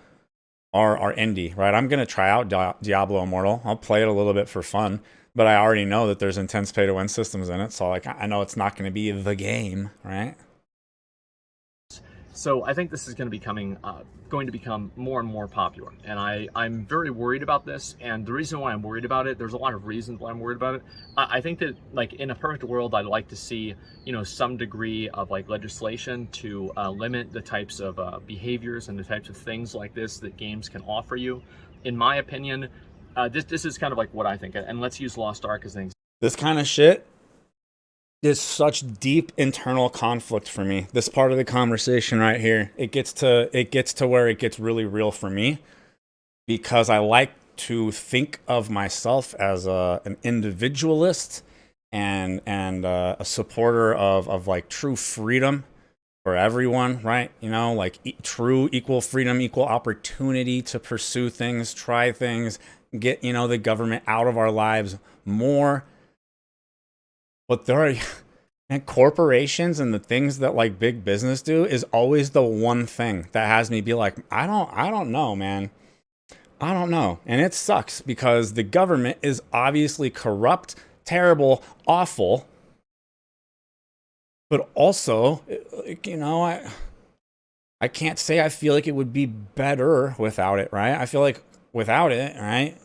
are indie, right? I'm gonna try out Diablo Immortal. I'll play it a little bit for fun, but I already know that there's intense pay to win systems in it, so like I know it's not gonna be the game, right? So I think this is going to become more and more popular, and I'm very worried about this. And the reason why I'm worried about it, there's a lot of reasons why I'm worried about it. I think that, like, in a perfect world, I'd like to see, you know, some degree of like legislation to limit the types of behaviors and the types of things like this that games can offer you. In my opinion, this is kind of like what I think. And let's use Lost Ark as an example. This kind of shit is such deep internal conflict for me. This part of the conversation right here, it gets to where it gets really real for me, because I like to think of myself as an individualist and a supporter of like true freedom for everyone, right? You know, like true equal freedom, equal opportunity to pursue things, try things, get, you know, the government out of our lives more. But there are, and corporations and the things that like big business do is always the one thing that has me be like, I don't know, man. I don't know. And it sucks because the government is obviously corrupt, terrible, awful. But also, you know, I can't say I feel like it would be better without it, right? I feel like without it, right?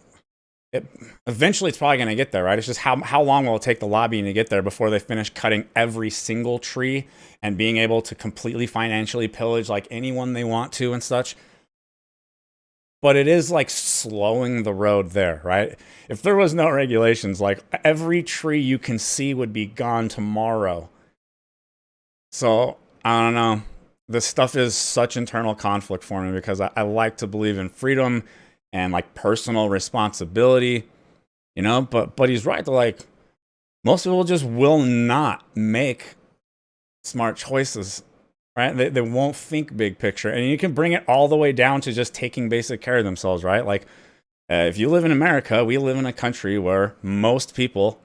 Eventually it's probably going to get there, right? It's just how long will it take the lobbying to get there before they finish cutting every single tree and being able to completely financially pillage like anyone they want to and such. But it is like slowing the road there, right? If there was no regulations, like every tree you can see would be gone tomorrow. So I don't know. This stuff is such internal conflict for me because I like to believe in freedom and like personal responsibility, you know, but he's right. They're like, most people just will not make smart choices, right? They won't think big picture. And you can bring it all the way down to just taking basic care of themselves, right? Like if you live in America, we live in a country where most people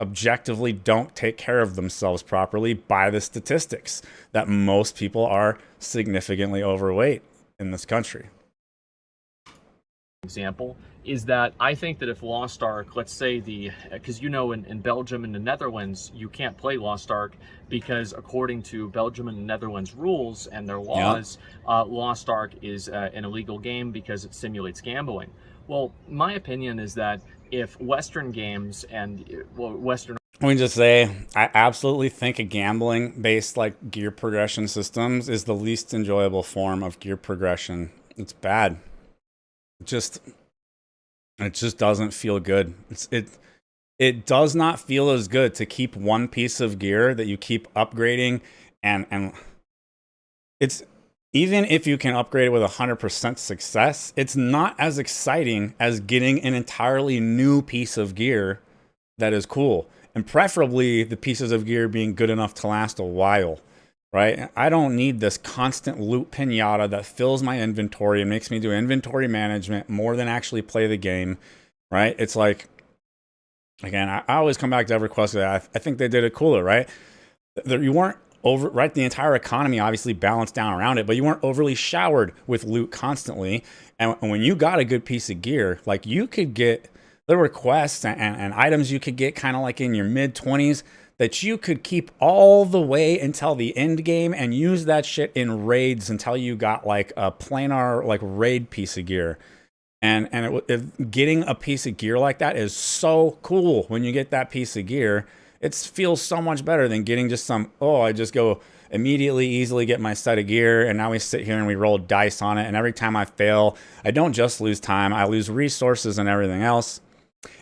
objectively don't take care of themselves properly by the statistics that most people are significantly overweight in this country. Example is that I think that if Lost Ark, let's say because you know in Belgium and the Netherlands you can't play Lost Ark because according to Belgium and the Netherlands rules and their laws, Lost Ark is an illegal game because it simulates gambling. Well, my opinion is that if Western games and Western, let me just say, I absolutely think a gambling-based like gear progression systems is the least enjoyable form of gear progression. It's bad. Just It just doesn't feel good. It does not feel as good to keep one piece of gear that you keep upgrading, and it's, even if you can upgrade it with 100% success, it's not as exciting as getting an entirely new piece of gear that is cool, and preferably the pieces of gear being good enough to last a while, right? I don't need this constant loot pinata that fills my inventory and makes me do inventory management more than actually play the game, right? It's like, again, I always come back to EverQuest. I think they did it cooler, right? You weren't over, right? The entire economy obviously balanced down around it, but you weren't overly showered with loot constantly. And when you got a good piece of gear, like, you could get, there were quests and items you could get kind of like in your mid 20s that you could keep all the way until the end game and use that shit in raids until you got like a planar like raid piece of gear. And getting a piece of gear like that is so cool. When you get that piece of gear, it feels so much better than getting just some, oh, I just go immediately easily get my set of gear, and now we sit here and we roll dice on it, and every time I fail, I don't just lose time, I lose resources and everything else.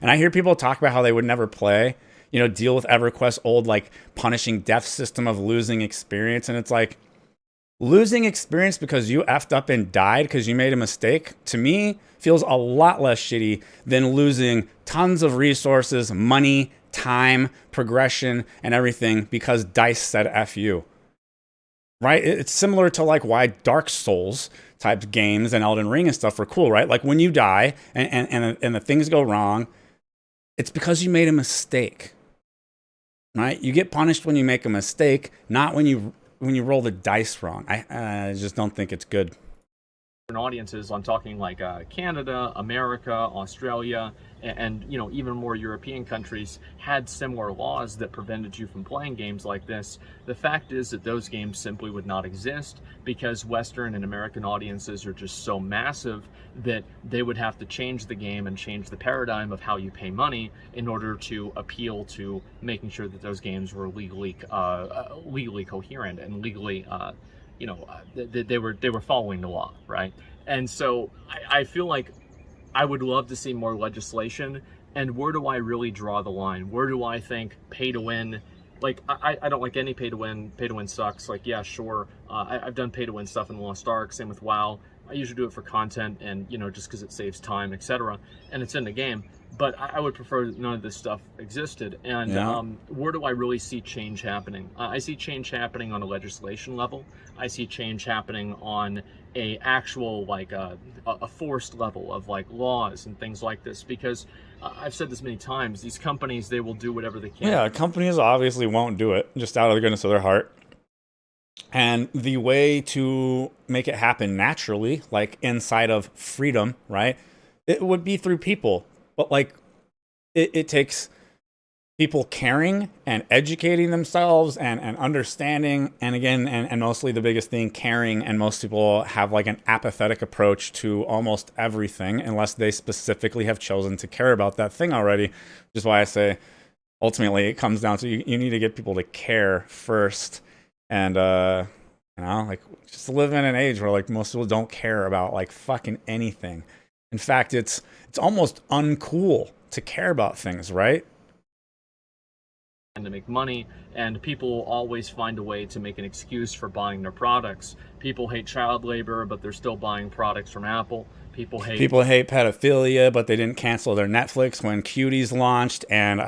And I hear people talk about how they would never play, deal with EverQuest's old like punishing death system of losing experience, and it's like, losing experience because you effed up and died because you made a mistake, to me, feels a lot less shitty than losing tons of resources, money, time, progression, and everything because dice said F you. Right? It's similar to like why Dark Souls type games and Elden Ring and stuff are cool, right? Like when you die and the things go wrong, it's because you made a mistake. Right? You get punished when you make a mistake, not when you roll the dice wrong. I just don't think it's good. Audiences, I'm talking like Canada, America, Australia, and even more European countries had similar laws that prevented you from playing games like this. The fact is that those games simply would not exist because Western and American audiences are just so massive that they would have to change the game and change the paradigm of how you pay money in order to appeal to making sure that those games were legally coherent and legally they were following the law, right? And so I feel like I would love to see more legislation. And where do I really draw the line? Where do I think pay to win? Like, I don't like any pay to win. Pay to win sucks. Like, yeah, sure. I've done pay to win stuff in Lost Ark. Same with WoW. I usually do it for content and just because it saves time, etc. And it's in the game. But I would prefer that none of this stuff existed. And Yeah. Where do I really see change happening? I see change happening on a legislation level. I see change happening on a actual like a forced level of like laws and things like this. Because I've said this many times, these companies, they will do whatever they can. Yeah, companies obviously won't do it just out of the goodness of their heart. And the way to make it happen naturally, like inside of freedom, right? It would be through people. But like, it takes people caring and educating themselves and understanding. And again, and mostly the biggest thing, caring. And most people have like an apathetic approach to almost everything unless they specifically have chosen to care about that thing already. Which is why I say, ultimately, it comes down to you need to get people to care first. And, like, just live in an age where like most people don't care about like fucking anything. In fact, it's almost uncool to care about things, right? And to make money, and people always find a way to make an excuse for buying their products. People hate child labor, but they're still buying products from Apple. People hate pedophilia, but they didn't cancel their Netflix when Cuties launched. And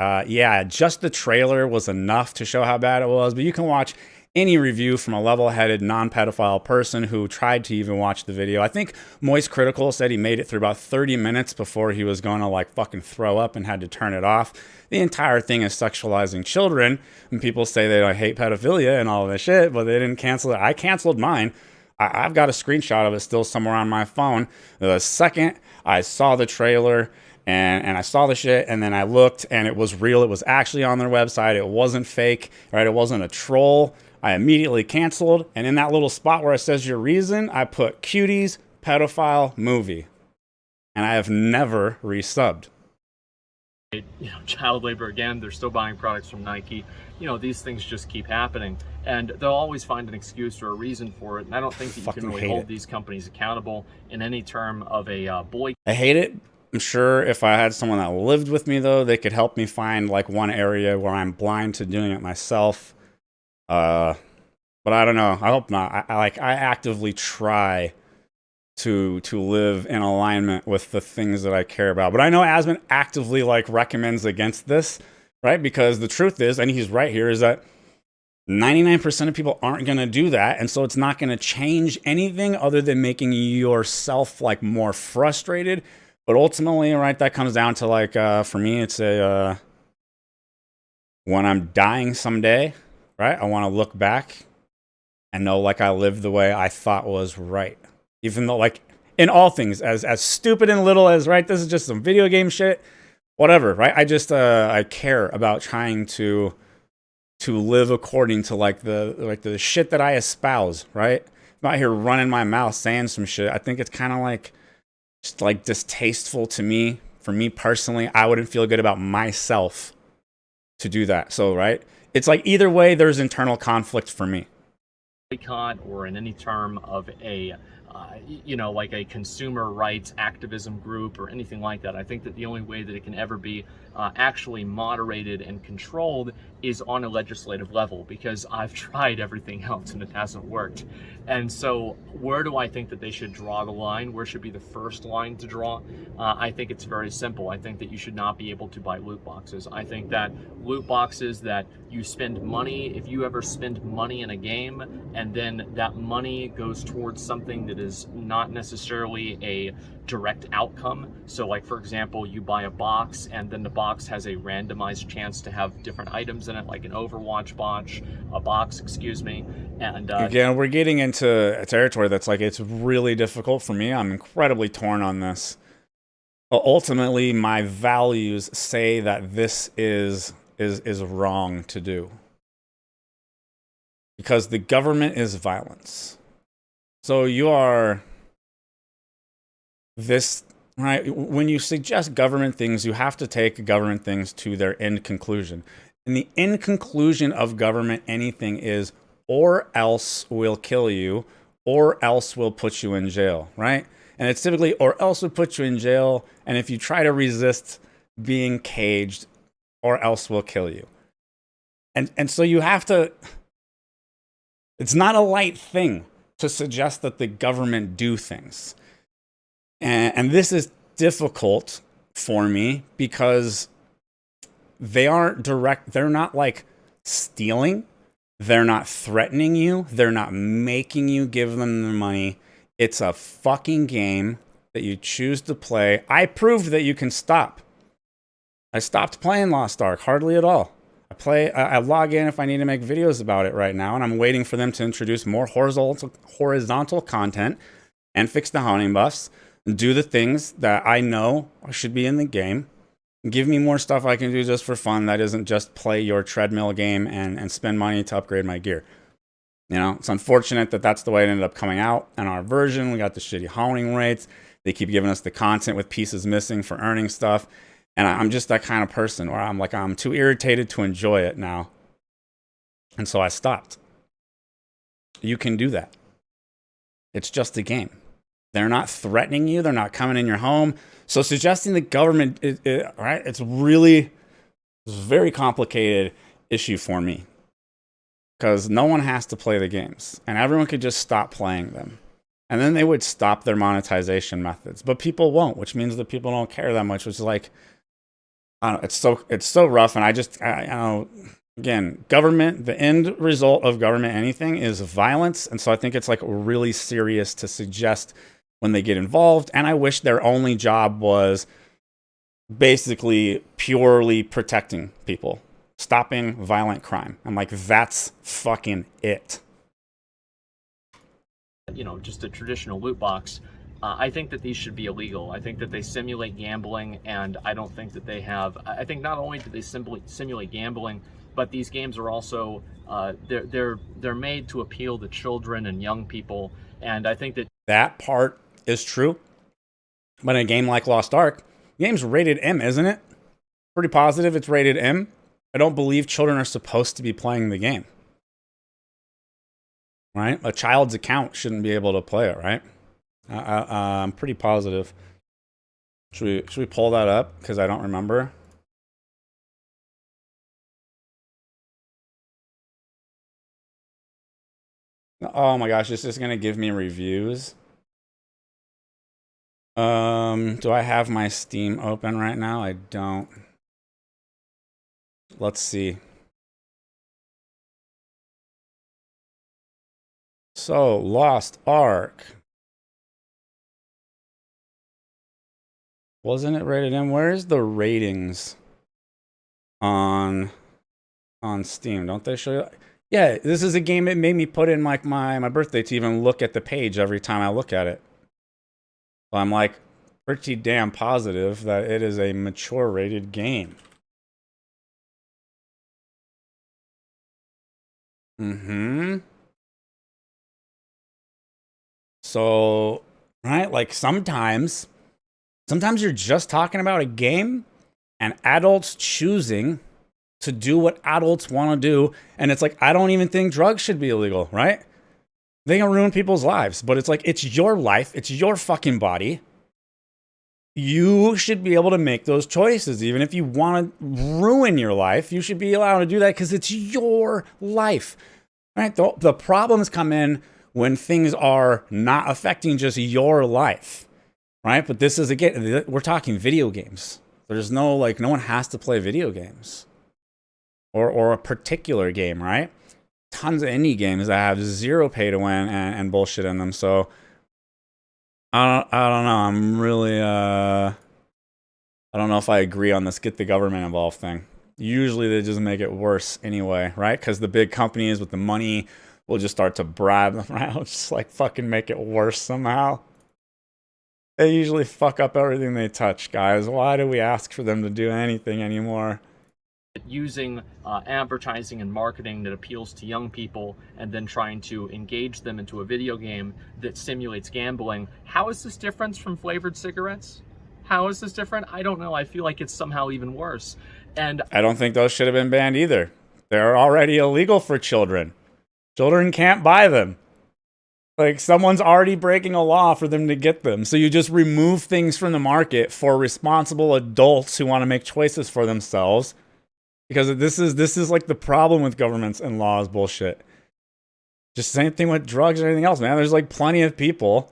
just the trailer was enough to show how bad it was. But you can watch any review from a level-headed, non-pedophile person who tried to even watch the video. I think Moist Critical said he made it through about 30 minutes before he was going to like fucking throw up and had to turn it off. The entire thing is sexualizing children, and people say they don't hate pedophilia and all of this shit, but they didn't cancel it. I canceled mine. I've got a screenshot of it still somewhere on my phone. The second I saw the trailer and I saw the shit, and then I looked, and it was real. It was actually on their website. It wasn't fake, right? It wasn't a troll. I immediately canceled, and in that little spot where it says your reason, I put Cuties, pedophile, movie. And I have never resubbed. Child labor again. They're still buying products from Nike. These things just keep happening, and they'll always find an excuse or a reason for it. And I don't think that you can really hold these companies accountable in any term of a boycott. I hate it I'm sure if I had someone that lived with me, though, they could help me find like one area where I'm blind to doing it myself. But I don't know. I hope not. I actively try to live in alignment with the things that I care about. But I know Asmon actively like recommends against this, right? Because the truth is, and he's right here, is that 99% of people aren't going to do that, and so it's not going to change anything other than making yourself like more frustrated. But ultimately, right, that comes down to like for me, it's a when I'm dying someday, right, I want to look back and know like I lived the way I thought was right. Even though, like, in all things, as stupid and little as, right, this is just some video game shit, whatever, right? I just I care about trying to live according to like the shit that I espouse, right? I'm out here running my mouth saying some shit. I think it's kind of like just like distasteful to me. For me personally, I wouldn't feel good about myself to do that. So, right? It's like either way, there's internal conflict for me. Boycott or in any term of a like a consumer rights activism group or anything like that. I think that the only way that it can ever be actually moderated and controlled is on a legislative level, because I've tried everything else and it hasn't worked. And so where do I think that they should draw the line? Where should be the first line to draw? I think it's very simple. I think that you should not be able to buy loot boxes. I think that loot boxes that you spend money, if you ever spend money in a game and then that money goes towards something that is not necessarily a direct outcome. So like, for example, you buy a box and then the box has a randomized chance to have different items in it, like an Overwatch box, excuse me. And again, we're getting into a territory that's like, it's really difficult for me. I'm incredibly torn on this. But ultimately, my values say that this is wrong to do. Because the government is violence. So you are this, right? When you suggest government things, you have to take government things to their end conclusion. And the end conclusion of government anything is, or else we'll kill you, or else we'll put you in jail, right? And it's typically, or else we'll put you in jail, and if you try to resist being caged, or else we'll kill you. And so you have to, it's not a light thing to suggest that the government do things. And this is difficult for me because they aren't direct, they're not like stealing, they're not threatening you, they're not making you give them the money. It's a fucking game that you choose to play. I proved that you can stop. I stopped playing Lost Ark, hardly at all. I log in if I need to make videos about it right now, and I'm waiting for them to introduce more horizontal content and fix the honing buffs, do the things that I know should be in the game, give me more stuff I can do just for fun that isn't just play your treadmill game and spend money to upgrade my gear. You know, it's unfortunate that that's the way it ended up coming out in our version. We got the shitty honing rates. They keep giving us the content with pieces missing for earning stuff. And I'm just that kind of person where I'm too irritated to enjoy it now. And so I stopped. You can do that. It's just a game. They're not threatening you. They're not coming in your home. So suggesting the government, right? It's a very complicated issue for me. Because no one has to play the games. And everyone could just stop playing them. And then they would stop their monetization methods. But people won't, which means that people don't care that much, which is like, I don't know, it's so rough. And I know, again, government, the end result of government anything is violence. And so I think it's like really serious to suggest when they get involved. And I wish their only job was basically purely protecting people, stopping violent crime. I'm like, that's fucking it. You know, just a traditional loot box. I think that these should be illegal. I think that they simulate gambling, and I don't think that they have. I think not only do they simulate gambling, but these games are also they're made to appeal to children and young people. And I think that part is true. But in a game like Lost Ark, the game's rated M, isn't it? Pretty positive it's rated M. I don't believe children are supposed to be playing the game. Right? A child's account shouldn't be able to play it, right? I'm pretty positive. Should we pull that up? Because I don't remember. Oh my gosh, it's just gonna give me reviews. Do I have my Steam open right now? I don't. Let's see. So, Lost Ark. Wasn't it rated M? Where's the ratings on Steam? Don't they show you? Yeah, this is a game that made me put in like my birthday to even look at the page every time I look at it. So I'm like pretty damn positive that it is a mature rated game. Mm-hmm. So, right, like sometimes you're just talking about a game and adults choosing to do what adults want to do. And it's like, I don't even think drugs should be illegal, right? They can ruin people's lives, but it's like, it's your life. It's your fucking body. You should be able to make those choices. Even if you want to ruin your life, you should be allowed to do that because it's your life, right? The problems come in when things are not affecting just your life, right? But this is, again, we're talking video games. There's no, like, no one has to play video games or a particular game, right? Tons of indie games that have zero pay to win and bullshit in them. So I don't know. I'm really, I don't know if I agree on this get the government involved thing. Usually they just make it worse anyway, right? Because the big companies with the money will just start to bribe them, right? It'll just like fucking make it worse somehow. They usually fuck up everything they touch, guys. Why do we ask for them to do anything anymore? Using advertising and marketing that appeals to young people and then trying to engage them into a video game that simulates gambling. How is this different from flavored cigarettes? How is this different? I don't know. I feel like it's somehow even worse. And I don't think those should have been banned either. They're already illegal for children. Children can't buy them. Like, someone's already breaking a law for them to get them. So you just remove things from the market for responsible adults who want to make choices for themselves. Because this is like the problem with governments and laws bullshit. Just same thing with drugs and everything else, man. There's like plenty of people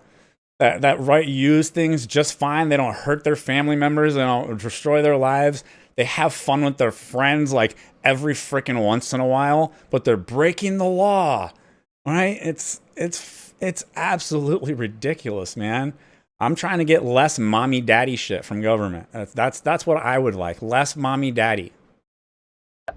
that use things just fine. They don't hurt their family members. They don't destroy their lives. They have fun with their friends like every freaking once in a while, but they're breaking the law, right? It's absolutely ridiculous, man. I'm trying to get less mommy daddy shit from government. That's what I would like. Less mommy daddy.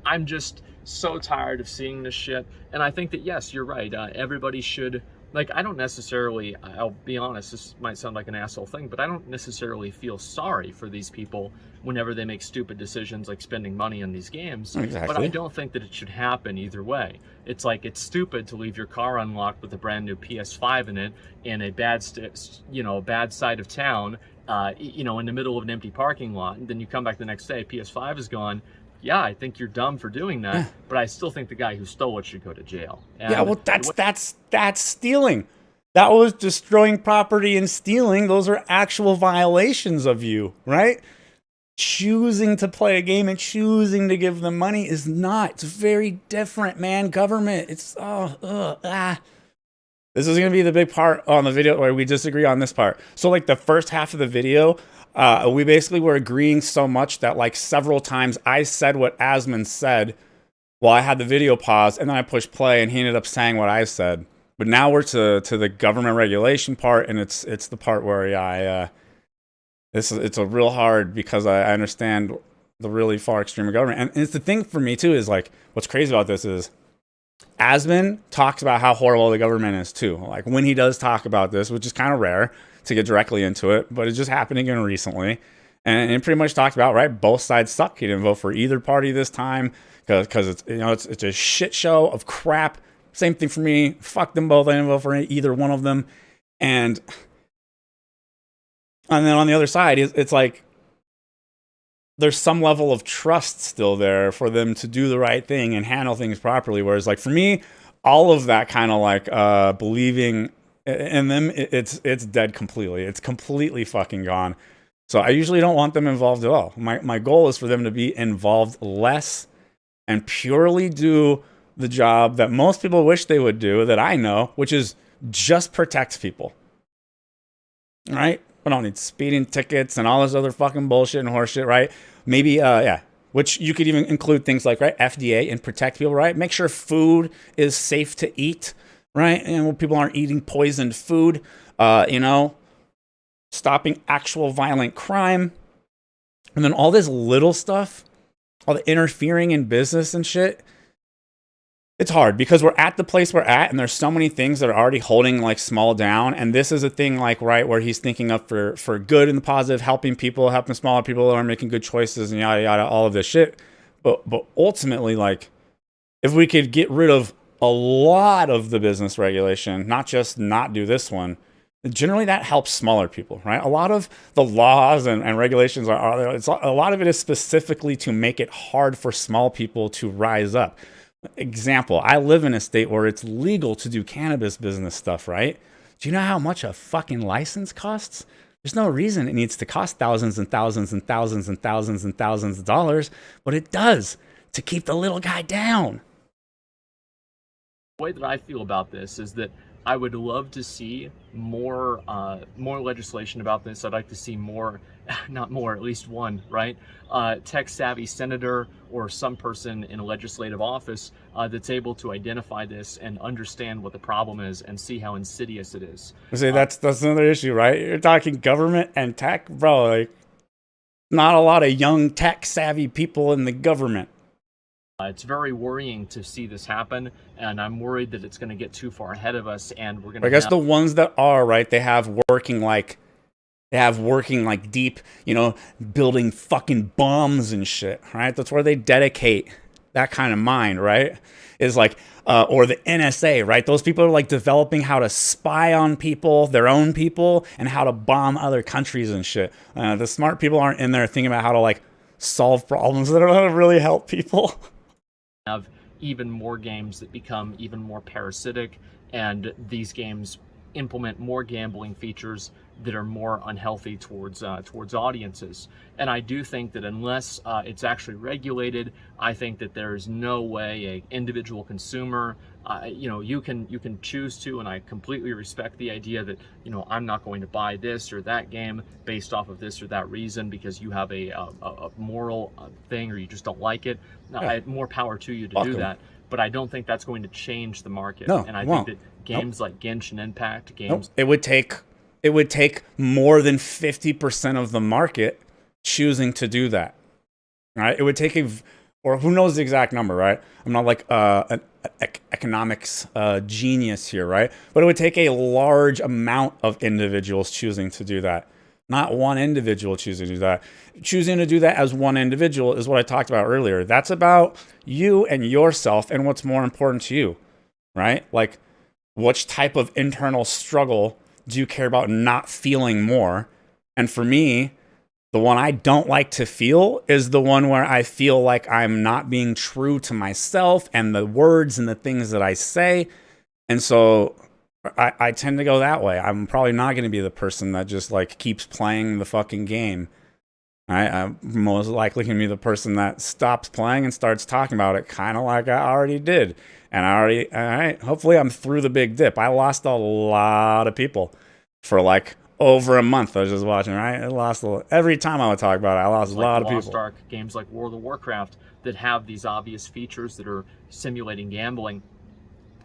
I'm just so tired of seeing this shit. And I think that, yes, you're right. Everybody should, like, I don't necessarily, I'll be honest, this might sound like an asshole thing, but I don't necessarily feel sorry for these people whenever they make stupid decisions like spending money on these games. Exactly. But I don't think that it should happen either way. It's like, it's stupid to leave your car unlocked with a brand new PS5 in it in a bad side of town, in the middle of an empty parking lot. And then you come back the next day, PS5 is gone. Yeah, I think you're dumb for doing that, but I still think the guy who stole it should go to jail. And yeah, well, that's stealing. That was destroying property and stealing. Those are actual violations of you, right? Choosing to play a game and choosing to give them money is not. It's very different, man. Government, it's, This is going to be the big part on the video where we disagree on this part. So, like, the first half of the video, we basically were agreeing so much that like several times I said what Asmund said while I had the video paused, and then I pushed play and he ended up saying what I said. But now we're to the government regulation part, and it's the part where it's a real hard because I understand the really far extreme of government. And it's the thing for me too is like what's crazy about this is Asmund talks about how horrible the government is too. Like when he does talk about this, which is kind of rare to get directly into it, but it just happened again recently. And it pretty much talked about, right, both sides suck. He didn't vote for either party this time because it's a shit show of crap. Same thing for me. Fuck them both. I didn't vote for either one of them. And then on the other side, it's like there's some level of trust still there for them to do the right thing and handle things properly. Whereas like for me, all of that kind of like believing in them, it's dead completely. It's completely fucking gone. So I usually don't want them involved at all. My goal is for them to be involved less and purely do the job that most people wish they would do, that I know, which is just protect people. All right? We don't need speeding tickets and all this other fucking bullshit and horseshit, right? Maybe, yeah. Which you could even include things like, right, FDA and protect people, right? Make sure food is safe to eat, right? And people aren't eating poisoned food, you know, stopping actual violent crime. And then all this little stuff, all the interfering in business and shit, it's hard because we're at the place we're at and there's so many things that are already holding like small down. And this is a thing like, right, where he's thinking up for good and the positive, helping people, helping smaller people that are making good choices and yada, yada, all of this shit. But ultimately, like, if we could get rid of a lot of the business regulation, not just not do this one, generally that helps smaller people, right? A lot of the laws and regulations a lot of it is specifically to make it hard for small people to rise up. Example, I live in a state where it's legal to do cannabis business stuff, right? Do you know how much a fucking license costs? There's no reason it needs to cost thousands and thousands and thousands and thousands and thousands of dollars, but it does to keep the little guy down. The way that I feel about this is that I would love to see more legislation about this. I'd like to see more, not more, at least one, right? Tech-savvy senator or some person in a legislative office that's able to identify this and understand what the problem is and see how insidious it is. See, that's another issue, right? You're talking government and tech, bro. Like, not a lot of young tech-savvy people in the government. It's very worrying to see this happen, and I'm worried that it's going to get too far ahead of us, and we're going to. I guess the ones that are, right, they have working like deep, you know, building fucking bombs and shit, right? That's where they dedicate that kind of mind, right? Is like, or the NSA, right? Those people are like developing how to spy on people, their own people, and how to bomb other countries and shit. The smart people aren't in there thinking about how to like solve problems that are really help people. Have even more games that become even more parasitic, and these games implement more gambling features that are more unhealthy towards audiences. And I do think that unless it's actually regulated, I think that there is no way an individual consumer, you know, you can choose to, and I completely respect the idea that, you know, I'm not going to buy this or that game based off of this or that reason because you have a moral thing or you just don't like it. More power to you to do that. But I don't think that's going to change the market. No, and I think that games like Genshin Impact, games... It would take more than 50% of the market choosing to do that, right? It would take or who knows the exact number, right? I'm not like an economics genius here, right? But it would take a large amount of individuals choosing to do that. Not one individual choosing to do that. Choosing to do that as one individual is what I talked about earlier. That's about you and yourself and what's more important to you, right? Like, which type of internal struggle do you care about not feeling more? And for me, the one I don't like to feel is the one where I feel like I'm not being true to myself and the words and the things that I say. And so I tend to go that way. I'm probably not going to be the person that just like keeps playing the fucking game. I'm most likely going to be the person that stops playing and starts talking about it, kind of like I already did. And all right, hopefully I'm through the big dip. I lost a lot of people for like over a month. I was just watching, right? Every time I would talk about it, I lost a lot of people. Lost Ark, games like World of Warcraft that have these obvious features that are simulating gambling.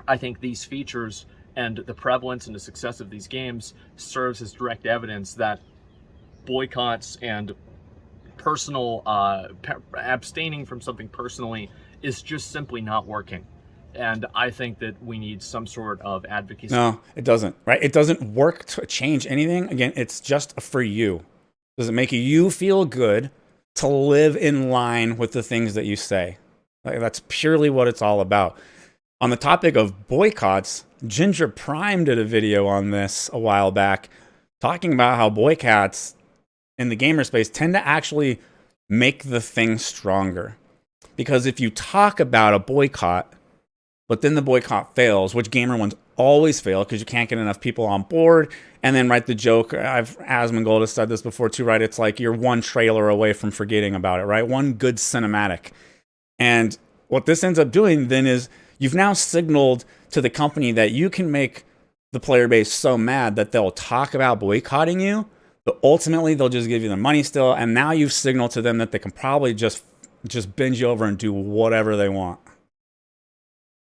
I think these features and the prevalence and the success of these games serves as direct evidence that boycotts and personal abstaining from something personally is just simply not working. And I think that we need some sort of advocacy. No, it doesn't, right? It doesn't work to change anything. Again, it's just for you. Does it make you feel good to live in line with the things that you say? Like, that's purely what it's all about. On the topic of boycotts, Ginger Prime did a video on this a while back, talking about how boycotts in the gamer space tend to actually make the thing stronger. Because if you talk about a boycott, but then the boycott fails, which gamer ones always fail because you can't get enough people on board. And then, right, the joke, Asmongold has said this before too, right? It's like you're one trailer away from forgetting about it, right? One good cinematic. And what this ends up doing then is you've now signaled to the company that you can make the player base so mad that they'll talk about boycotting you, but ultimately they'll just give you the money still. And now you've signaled to them that they can probably just bend you over and do whatever they want.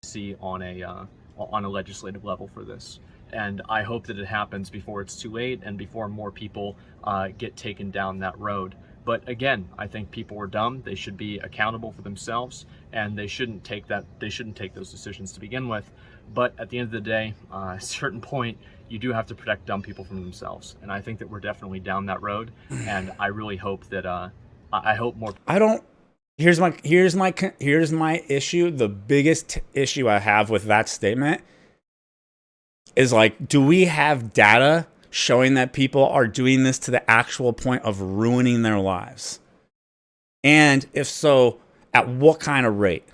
See on a legislative level for this, and I hope that it happens before it's too late and before more people get taken down that road. But again, I think people are dumb. They should be accountable for themselves, and they shouldn't take those decisions to begin with. But at the end of the day, at a certain point, you do have to protect dumb people from themselves, and I think that we're definitely down that road. And I really hope that I hope more. Here's my issue. The biggest issue I have with that statement is, like, do we have data showing that people are doing this to the actual point of ruining their lives? And if so, at what kind of rate?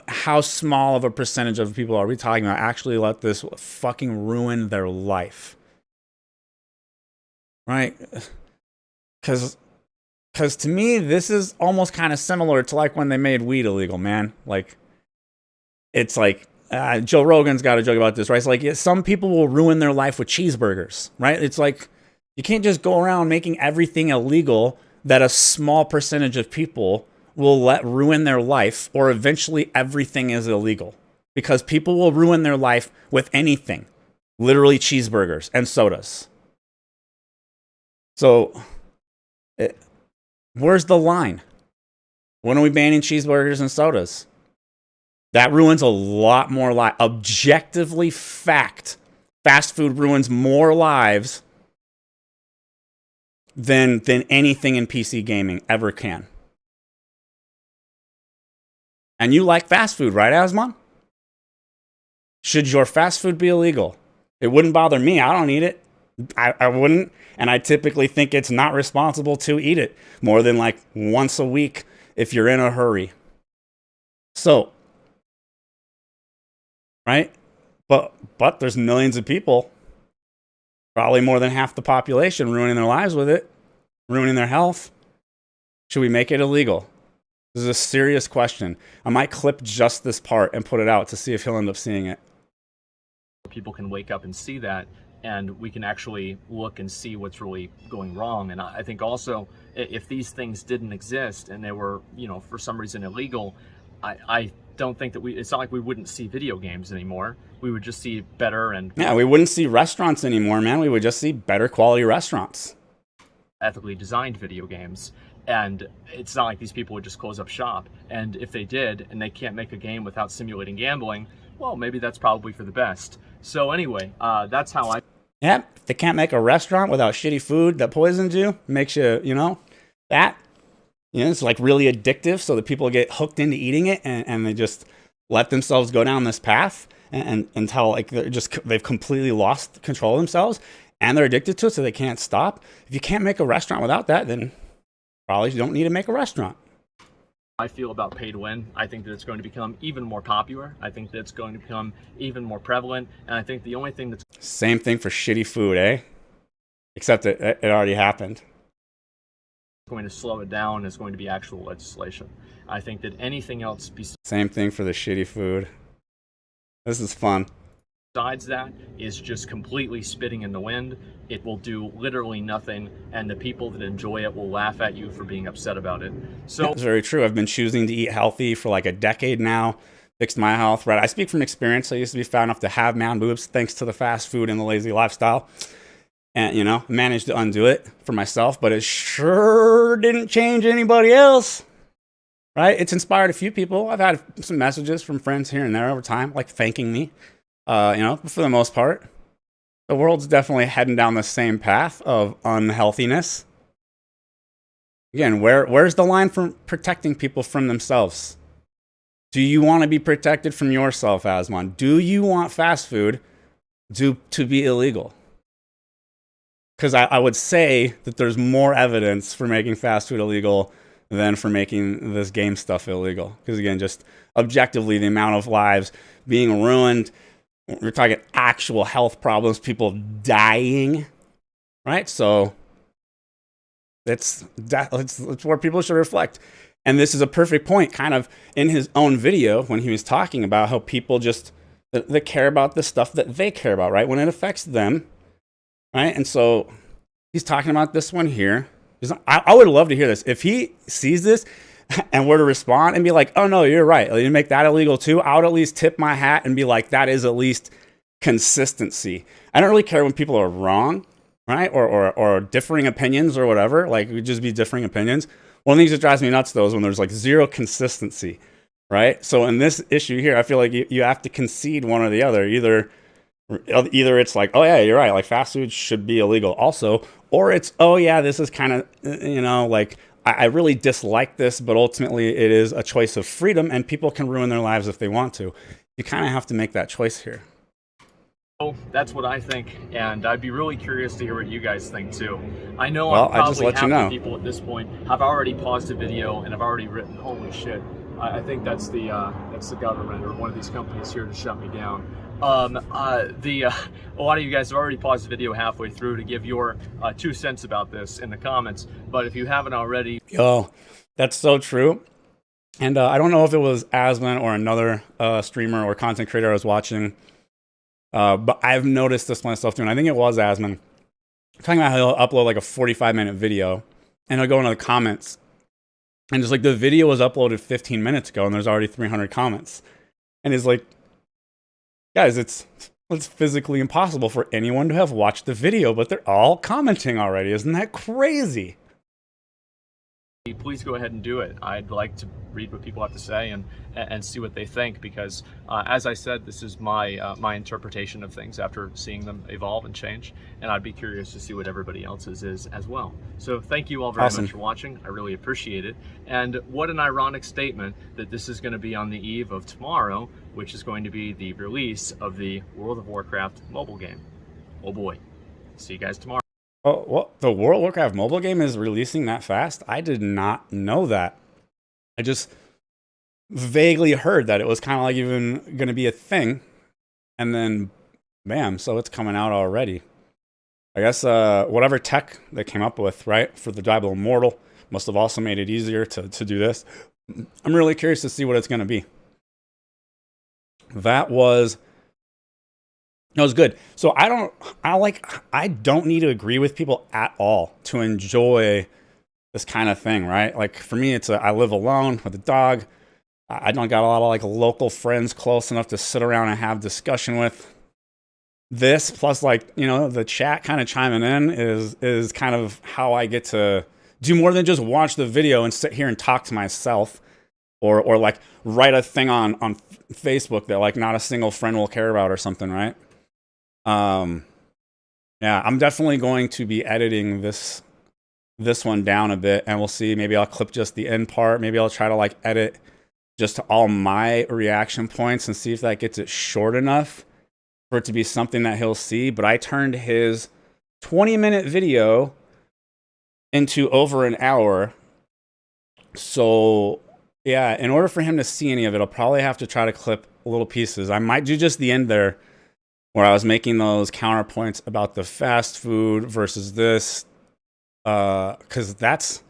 How small of a percentage of people are we talking about actually let this fucking ruin their life? Right? Because to me, this is almost kind of similar to like when they made weed illegal, man. Like, it's like, Joe Rogan's got a joke about this, right? It's like, some people will ruin their life with cheeseburgers, right? It's like, you can't just go around making everything illegal that a small percentage of people will let ruin their life, or eventually everything is illegal. Because people will ruin their life with anything, literally cheeseburgers and sodas. So, where's the line? When are we banning cheeseburgers and sodas? That ruins a lot more lives. Objectively, fact, fast food ruins more lives than anything in PC gaming ever can. And you like fast food, right, Asmon? Should your fast food be illegal? It wouldn't bother me. I don't eat it. I wouldn't. And I typically think it's not responsible to eat it more than like once a week if you're in a hurry. So, right? But there's millions of people, probably more than half the population, ruining their lives with it, ruining their health. Should we make it illegal? This is a serious question. I might clip just this part and put it out to see if he'll end up seeing it. People can wake up and see that, and we can actually look and see what's really going wrong. And I think also, if these things didn't exist and they were, for some reason illegal, I don't think that it's not like we wouldn't see video games anymore. We would just see better and... Yeah, we wouldn't see restaurants anymore, man. We would just see better quality restaurants. Ethically designed video games. And it's not like these people would just close up shop. And if they did, and they can't make a game without simulating gambling, well, maybe that's probably for the best. So anyway, that's how I... Yeah, if they can't make a restaurant without shitty food that poisons you, makes you, it's like really addictive, so that people get hooked into eating it, and they just let themselves go down this path and until like they've completely lost control of themselves, and they're addicted to it, so they can't stop. If you can't make a restaurant without that, then probably you don't need to make a restaurant. I feel about pay to win. I think that it's going to become even more popular. I think that it's going to become even more prevalent. And I think the only thing that's... Same thing for shitty food, eh? Except it already happened. Going to slow it down is going to be actual legislation. I think that anything else... Same thing for the shitty food. This is fun. Besides that is just completely spitting in the wind. It will do literally nothing, and the people that enjoy it will laugh at you for being upset about it. So that's very true. I've been choosing to eat healthy for like a decade now. Fixed my health, right? I speak from experience. I used to be fat enough to have man boobs thanks to the fast food and the lazy lifestyle. And, managed to undo it for myself, but it sure didn't change anybody else. Right? It's inspired a few people. I've had some messages from friends here and there over time, like thanking me. But for the most part, the world's definitely heading down the same path of unhealthiness. Again, where's the line from protecting people from themselves? Do you want to be protected from yourself, Asmon? Do you want fast food to be illegal? Because I would say that there's more evidence for making fast food illegal than for making this game stuff illegal. Because again, just objectively, the amount of lives being ruined, we're talking actual health problems, people dying, right? So that's where people should reflect. And this is a perfect point, kind of in his own video when he was talking about how people just they care about the stuff that they care about, right? When it affects them, right? And so he's talking about this one here. I would love to hear this. If he sees this and were to respond and be like, oh no, you're right, you make that illegal too, I would at least tip my hat and be like, that is at least consistency. I don't really care when people are wrong, right? Or differing opinions or whatever. Like, it would just be differing opinions. One of the things that drives me nuts though is when there's like zero consistency, right? So in this issue here, I feel like you have to concede one or the other. Either it's like, oh yeah, you're right, like fast food should be illegal also, or it's, oh yeah, this is kind of, like, I really dislike this, but ultimately it is a choice of freedom and people can ruin their lives if they want to. You kind of have to make that choice here. Oh, that's what I think, and I'd be really curious to hear what you guys think too. I know I'm probably half the people at this point have already paused the video and have already written, holy shit, I think that's the government or one of these companies here to shut me down. A lot of you guys have already paused the video halfway through to give your 2 cents about this in the comments, but if you haven't already... Yo, that's so true. And I don't know if it was Asman or another streamer or content creator I was watching, but I've noticed this myself too, and I think it was Asman, talking about how he'll upload like a 45-minute video, and he'll go into the comments, and it's like the video was uploaded 15 minutes ago, and there's already 300 comments. And he's like, guys, it's physically impossible for anyone to have watched the video, but they're all commenting already. Isn't that crazy? Please go ahead and do it. I'd like to read what people have to say and see what they think, because as I said, this is my interpretation of things after seeing them evolve and change, and I'd be curious to see what everybody else's is as well. So thank you all very much for watching. I really appreciate it. And what an ironic statement that this is going to be on the eve of tomorrow, which is going to be the release of the World of Warcraft mobile game. Oh boy. See you guys tomorrow. Oh, what? The World of Warcraft mobile game is releasing that fast? I did not know that. I just vaguely heard that it was kind of like even going to be a thing. And then, bam, so it's coming out already. I guess whatever tech they came up with, right, for the Diablo Immortal must have also made it easier to do this. I'm really curious to see what it's going to be. That was good. So I don't need to agree with people at all to enjoy this kind of thing, right? Like for me, I live alone with a dog. I don't got a lot of like local friends close enough to sit around and have discussion with. This plus like, the chat kind of chiming in is kind of how I get to do more than just watch the video and sit here and talk to myself or like write a thing on Facebook that like not a single friend will care about or something, right? Yeah, I'm definitely going to be editing this one down a bit, and we'll see. Maybe I'll clip just the end part. Maybe I'll try to like edit just to all my reaction points and see if that gets it short enough for it to be something that he'll see. But I turned his 20-minute video into over an hour. So yeah, in order for him to see any of it, I'll probably have to try to clip little pieces. I might do just the end there, where I was making those counterpoints about the fast food versus this, because that's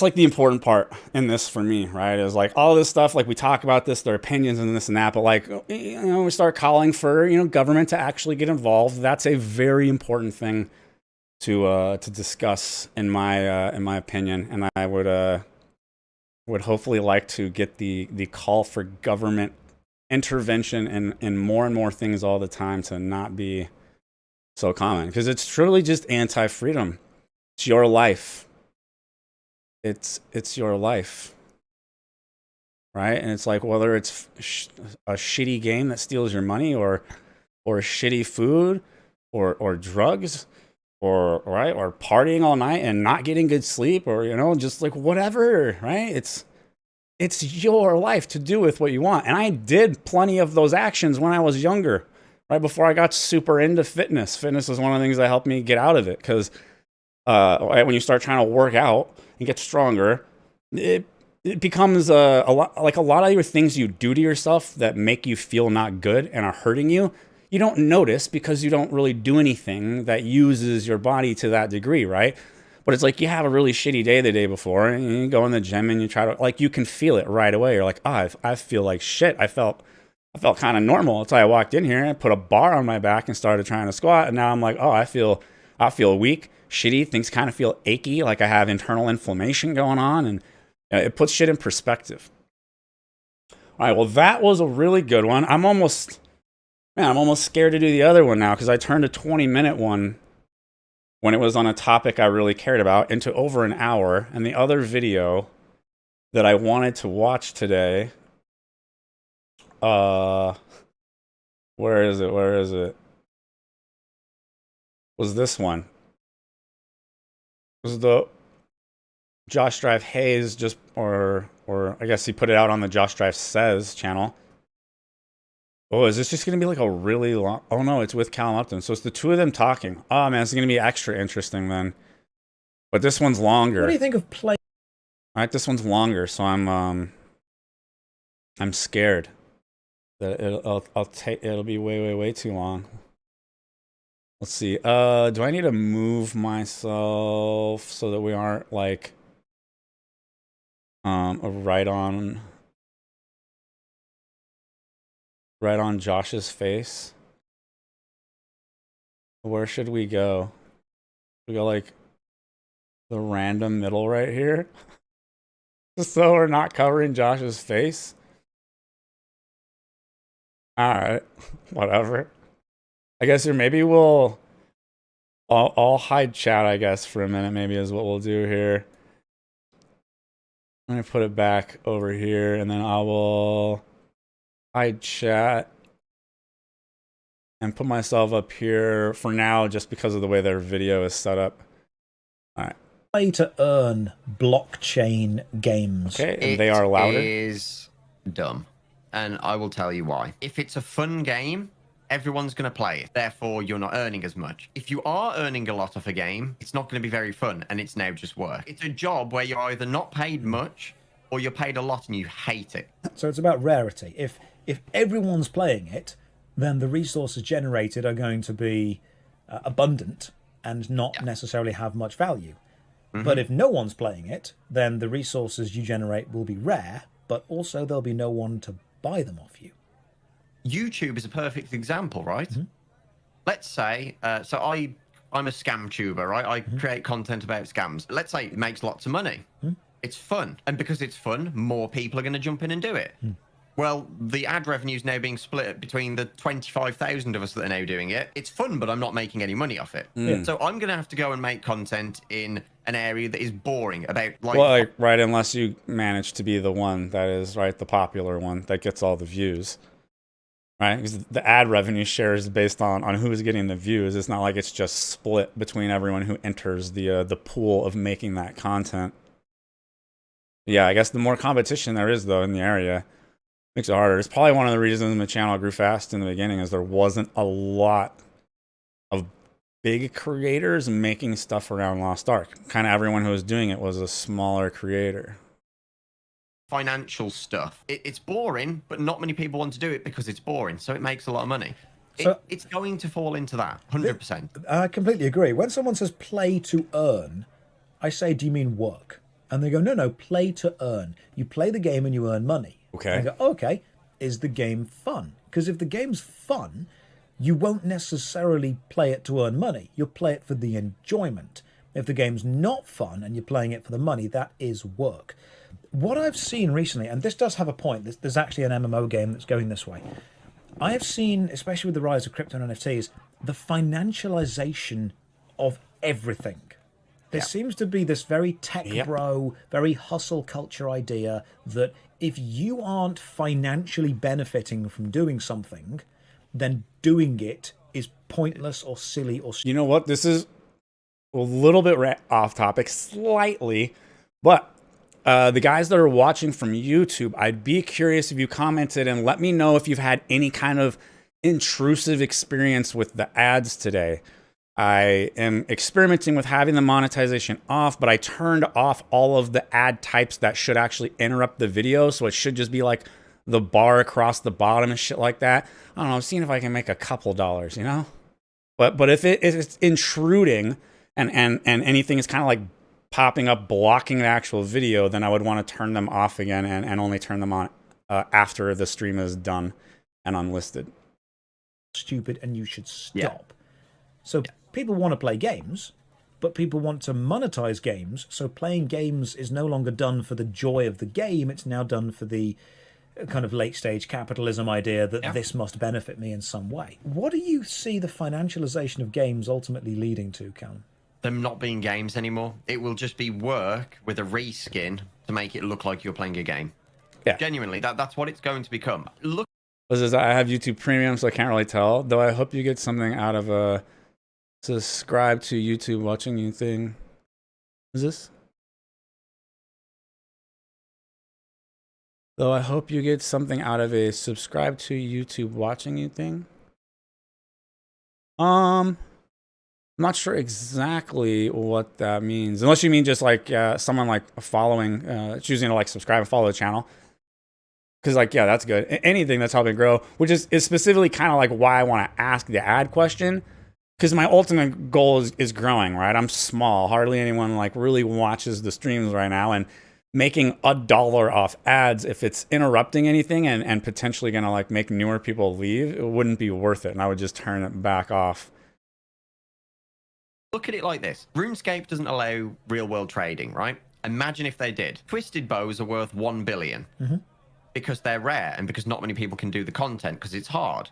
like the important part in this for me, right? Is like all this stuff, like we talk about this, their opinions and this and that, but like, we start calling for, government to actually get involved. That's a very important thing to discuss in my opinion, and I would hopefully like to get the call for government intervention in more and more things all the time to not be so common, because it's truly just anti-freedom. It's your life. It's your life, right? And it's like, whether it's a shitty game that steals your money or shitty food or drugs or partying all night and not getting good sleep or just like whatever, right? It's your life to do with what you want. And I did plenty of those actions when I was younger, right before I got super into fitness. Fitness is one of the things that helped me get out of it, because when you start trying to work out and get stronger, it becomes a lot like a lot of your things you do to yourself that make you feel not good and are hurting you. You don't notice because you don't really do anything that uses your body to that degree, right? But it's like you have a really shitty day the day before, and you go in the gym and you try to, like, you can feel it right away. You're like, oh, I feel like shit. I felt kind of normal until I walked in here and I put a bar on my back and started trying to squat, and now I'm like, oh, I feel weak, shitty. Things kind of feel achy, like I have internal inflammation going on, and it puts shit in perspective. All right, well, that was a really good one. I'm almost scared to do the other one now because I turned a 20-minute one when it was on a topic I really cared about into over an hour. And the other video that I wanted to watch today, where is it? Was this one. It was the Josh Drive Hayes, or I guess he put it out on the Josh Drive Says channel. Oh, is this just going to be like a really long... Oh, no, it's with Callum Upton. So it's the two of them talking. Oh, man, it's going to be extra interesting then. But this one's longer. What do you think of play? All right, this one's longer, so I'm scared that it'll be way too long. Let's see. Do I need to move myself so that we aren't like right on Josh's face? Where should we go? We go like the random middle right here, so we're not covering Josh's face. All right, whatever. I guess here maybe I'll hide chat, I guess, for a minute. Maybe is what we'll do here. I'm gonna put it back over here, and then I will hide chat and put myself up here for now, just because of the way their video is set up. All right. Play to earn blockchain games. Okay, and they are louder. It is dumb, and I will tell you why. If it's a fun game, everyone's going to play it. Therefore, you're not earning as much. If you are earning a lot of a game, it's not going to be very fun, and it's now just work. It's a job where you're either not paid much or you're paid a lot and you hate it. So it's about rarity. If everyone's playing it, then the resources generated are going to be abundant and not necessarily have much value. But if no one's playing it, then the resources you generate will be rare, but also there'll be no one to buy them off you. YouTube is a perfect example, right? Let's say, I'm a scam tuber, right? I create content about scams. Let's say it makes lots of money. It's fun. And because it's fun, more people are going to jump in and do it. Well, the ad revenue is now being split between the 25,000 of us that are now doing it. It's fun, but I'm not making any money off it. So I'm going to have to go and make content in an area that is boring about right, unless you manage to be the one that is the popular one that gets all the views. Right? Because the ad revenue share is based on who's getting the views. It's not like it's just split between everyone who enters the pool of making that content. Yeah, I guess the more competition there is, though, in the area, makes it harder. It's probably one of the reasons the channel grew fast in the beginning, is there wasn't a lot of big creators making stuff around Lost Ark. Kind of everyone who was doing it was a smaller creator. Financial stuff. It's boring, but not many people want to do it because it's boring, so it makes a lot of money. It's going to fall into that, 100%. I completely agree. When someone says play to earn, I say, do you mean work? And they go, no, play to earn. You play the game and you earn money. Okay. And I go, okay, is the game fun? Because if the game's fun, you won't necessarily play it to earn money. You'll play it for the enjoyment. If the game's not fun and you're playing it for the money, that is work. What I've seen recently, and this does have a point, there's actually an MMO game that's going this way. I have seen, especially with the rise of crypto and NFTs, the financialization of everything. There seems to be this very tech bro, very hustle culture idea that if you aren't financially benefiting from doing something, then doing it is pointless or silly or... You know what? This is a little bit off topic, slightly, but the guys that are watching from YouTube, I'd be curious if you commented and let me know if you've had any kind of intrusive experience with the ads today. I am experimenting with having the monetization off, but I turned off all of the ad types that should actually interrupt the video. So it should just be like the bar across the bottom and shit like that. I don't know. I'm seeing if I can make a couple dollars, you know? But if it's intruding and anything is kind of like popping up, blocking the actual video, then I would want to turn them off again and only turn them on after the stream is done and unlisted. Stupid, and you should stop. So people want to play games, but people want to monetize games. So playing games is no longer done for the joy of the game. It's now done for the kind of late stage capitalism idea that this must benefit me in some way. What do you see the financialization of games ultimately leading to, Callum? Them not being games anymore. It will just be work with a reskin to make it look like you're playing a game. Yeah. Genuinely, that's what it's going to become. Look. This is, I have YouTube Premium, so I can't really tell. Though I hope you get something out of a subscribe to YouTube watching you thing. Is this? Though I hope you get something out of a subscribe to YouTube watching you thing. I'm not sure exactly what that means. Unless you mean just like someone like following, choosing to like subscribe and follow the channel. Because like, yeah, that's good. Anything that's helping grow, which is specifically kind of like why I want to ask the ad question. Because my ultimate goal is growing, right? I'm small. Hardly anyone like really watches the streams right now. And making $1 off ads, if it's interrupting anything and potentially going to like make newer people leave, it wouldn't be worth it. And I would just turn it back off. Look at it like this. RuneScape doesn't allow real world trading, right? Imagine if they did. Twisted bows are worth 1 billion because they're rare and because not many people can do the content because it's hard.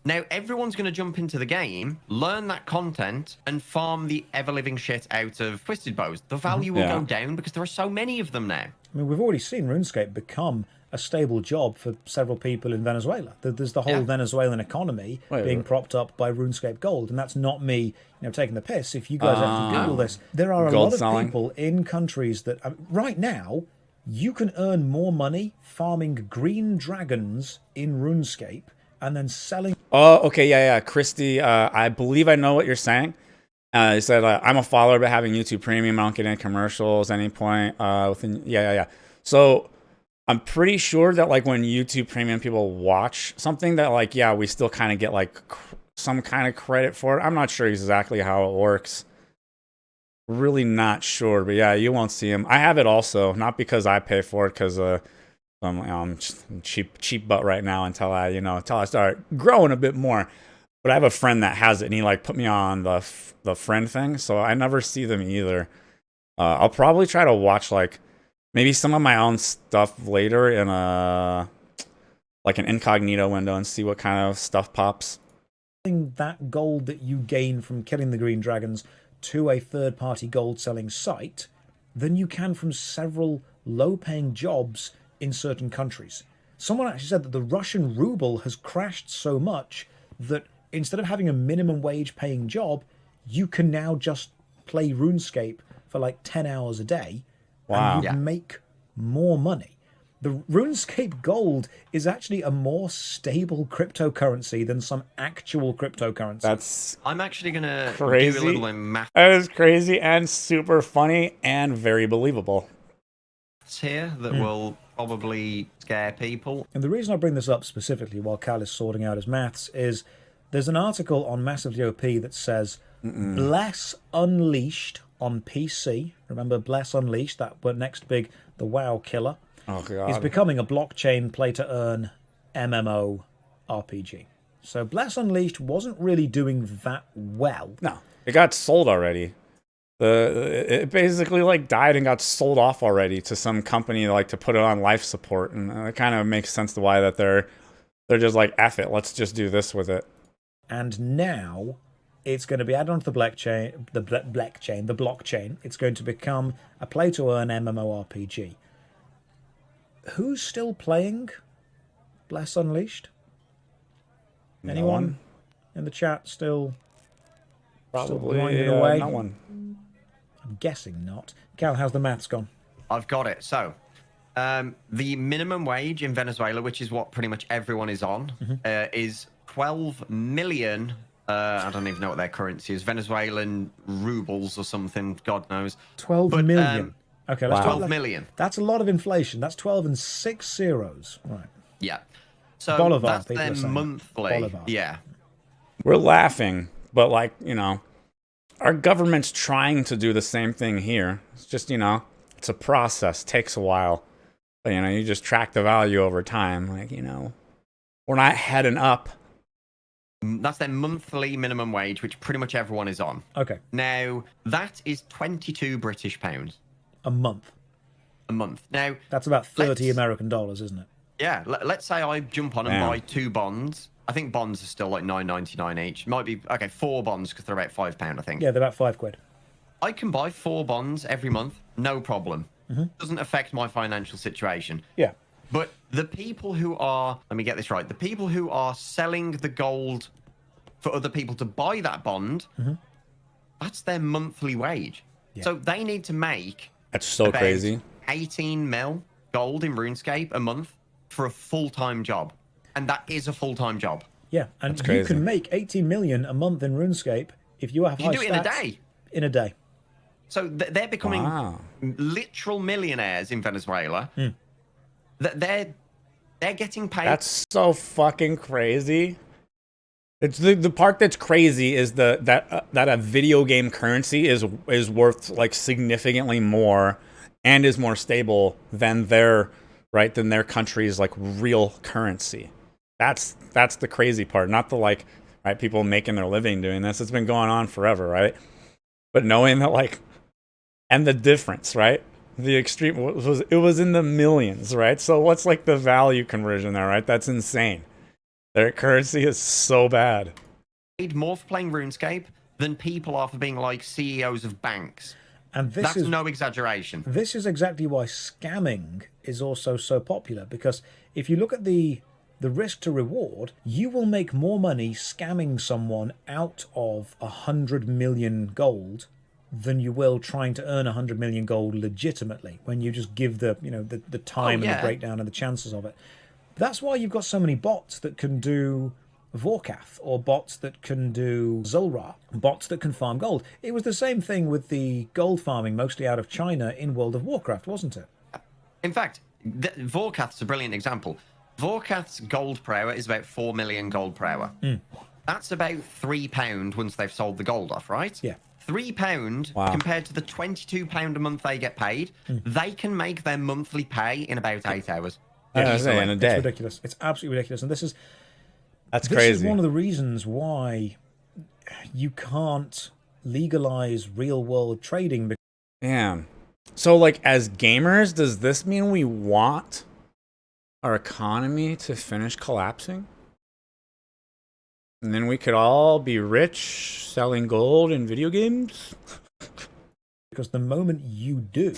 Now, everyone's going to jump into the game, learn that content, and farm the ever-living shit out of twisted bows. The value will go down because there are so many of them now. I mean, we've already seen RuneScape become a stable job for several people in Venezuela. There's the whole Venezuelan economy being propped up by RuneScape Gold, and that's not me, taking the piss. If you guys actually Google this, there are a lot of people in countries that right now you can earn more money farming green dragons in RuneScape and then selling. Oh, okay, yeah. Christy, I believe I know what you're saying. He said, I'm a follower, but having YouTube Premium, I don't get any commercials at any point. Yeah. So I'm pretty sure that like when YouTube Premium people watch something that like, we still kind of get like some kind of credit for it. I'm not sure exactly how it works. Really not sure, but yeah, you won't see them. I have it also, not because I pay for it, because I'm cheap butt right now until I start growing a bit more. But I have a friend that has it, and he like put me on the friend thing, so I never see them either. I'll probably try to watch like maybe some of my own stuff later in like an incognito window and see what kind of stuff pops. That gold that you gain from killing the green dragons to a third-party gold selling site than you can from several low-paying jobs in certain countries. Someone actually said that the Russian ruble has crashed so much that instead of having a minimum wage paying job, you can now just play RuneScape for like 10 hours a day and you make more money. The RuneScape Gold is actually a more stable cryptocurrency than some actual cryptocurrency. I'm actually going to do a little math. That is crazy and super funny and very believable. Here that will probably scare people. And the reason I bring this up specifically while Cal is sorting out his maths is there's an article on Massively OP that says Bless Unleashed on PC. Remember Bless Unleashed, that next big, the WoW killer. Oh, God. Is becoming a blockchain play-to-earn MMO RPG. So Bless Unleashed wasn't really doing that well. No, it got sold already. It basically like died and got sold off already to some company like to put it on life support, and it kind of makes sense to why that they're just like, F it, let's just do this with it. And now it's going to be added onto the blockchain. It's going to become a play-to-earn MMORPG. Who's still playing Bless Unleashed? Anyone in the chat still grinding away? No one. I'm guessing not. Cal, how's the maths gone? I've got it. So, the minimum wage in Venezuela, which is what pretty much everyone is on, is 12 million I don't even know what their currency is. Venezuelan rubles or something. God knows. 12 But, million. Okay, let's Wow. 12 million. That's a lot of inflation. That's 12 and 6 zeros. Right. Yeah. So Bolivar, that's people their are saying. monthly. Bolivar. Yeah. We're laughing, but like, you know, our government's trying to do the same thing here. It's just, you know, it's a process, takes a while. But, you know, you just track the value over time. Like, you know, we're not heading up. That's their monthly minimum wage, which pretty much everyone is on. Okay. Now, that is 22 British pounds A month. a month. Now, That's about 30 let's- American dollars, isn't it? yeah, let's say I jump on and Damn. buy 2 bonds. I think bonds are still like $9.99 each. Might be, okay, 4 bonds because they're about £5, I think. Yeah, they're about £5. I can buy 4 bonds every month, no problem. Doesn't affect my financial situation. Yeah. But the people who are, let me get this right, the people who are selling the gold for other people to buy that bond, that's their monthly wage. Yeah. So they need to make That's so about crazy. 18 mil gold in RuneScape a month for a full-time job. And that is a full-time job. Yeah, and That's you crazy. can make 18 million a month in RuneScape if you have You high can do it in a stats day. In a day. So they're becoming Wow. literal millionaires in Venezuela. They're getting paid. That's so fucking crazy. It's the part that's crazy is that a video game currency is worth like significantly more and is more stable than their country's like real currency. That's the crazy part, not the like right people making their living doing this. It's been going on forever, right? But knowing that like and the difference, right? The extreme it was in the millions, right? So what's like the value conversion there, right? That's insane. Their currency is so bad. Paid more for playing RuneScape than people are for being like CEOs of banks. And this That's is no exaggeration. This is exactly why scamming is also so popular, because if you look at the risk to reward, you will make more money scamming someone out of 100 million gold than you will trying to earn 100 million gold legitimately when you just give the time and yeah. the breakdown and the chances of it. That's why you've got so many bots that can do Vorkath, or bots that can do Zulrah, bots that can farm gold. It was the same thing with the gold farming, mostly out of China in World of Warcraft, wasn't it? In fact, Vorkath's a brilliant example. Vorkath's gold per hour is about 4 million gold per hour. That's about £3 once they've sold the gold off, right? Yeah. £3 Wow. compared to the £22 a month they get paid, they can make their monthly pay in about 8 hours. I was saying, in a It's day. ridiculous. It's absolutely ridiculous. And this is Crazy. one of the reasons why you can't legalize real world trading. Damn. So, like, as gamers, does this mean we want our economy to finish collapsing? And then we could all be rich selling gold in video games? Because the moment you do,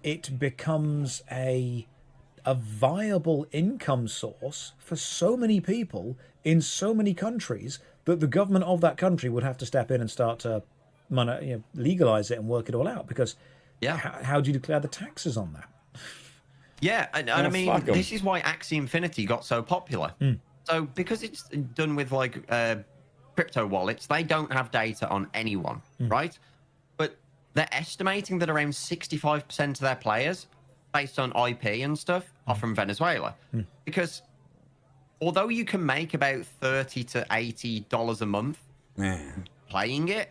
it becomes a viable income source for so many people in so many countries that the government of that country would have to step in and start to legalize it and work it all out. Because Yeah. how do you declare the taxes on that? Yeah, and I mean, fuck 'em. this is why Axie Infinity got so popular. So, because it's done with like crypto wallets, they don't have data on anyone, right? But they're estimating that around 65% of their players, based on IP and stuff, are from Venezuela. Because although you can make about $30 to $80 a month Man, playing it,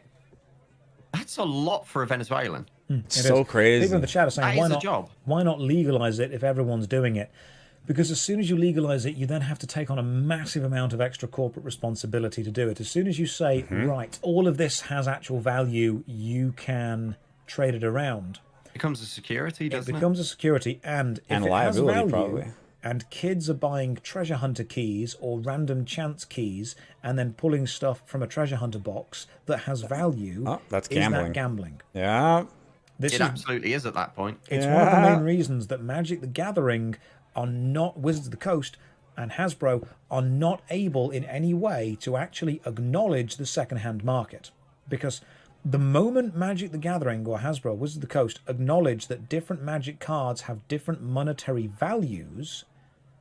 that's a lot for a Venezuelan. it's It so is. crazy. People in the chat are saying, That why is a not? job. Why not legalize it if everyone's doing it? Because as soon as you legalize it, you then have to take on a massive amount of extra corporate responsibility to do it. As soon as you say, right, all of this has actual value, you can trade it around. Becomes a security, It doesn't it? becomes a security, and if And it has liability, value, probably. and kids are buying treasure hunter keys or random chance keys and then pulling stuff from a treasure hunter box that has value, Oh, that's is gambling. that gambling? Yeah. This It is absolutely is at that point. It's one of the Yeah. main reasons that Magic the Gathering are not, Wizards of the Coast and Hasbro are not able in any way to actually acknowledge the second-hand market. Because the moment Magic the Gathering or Hasbro or Wizards of the Coast acknowledge that different Magic cards have different monetary values,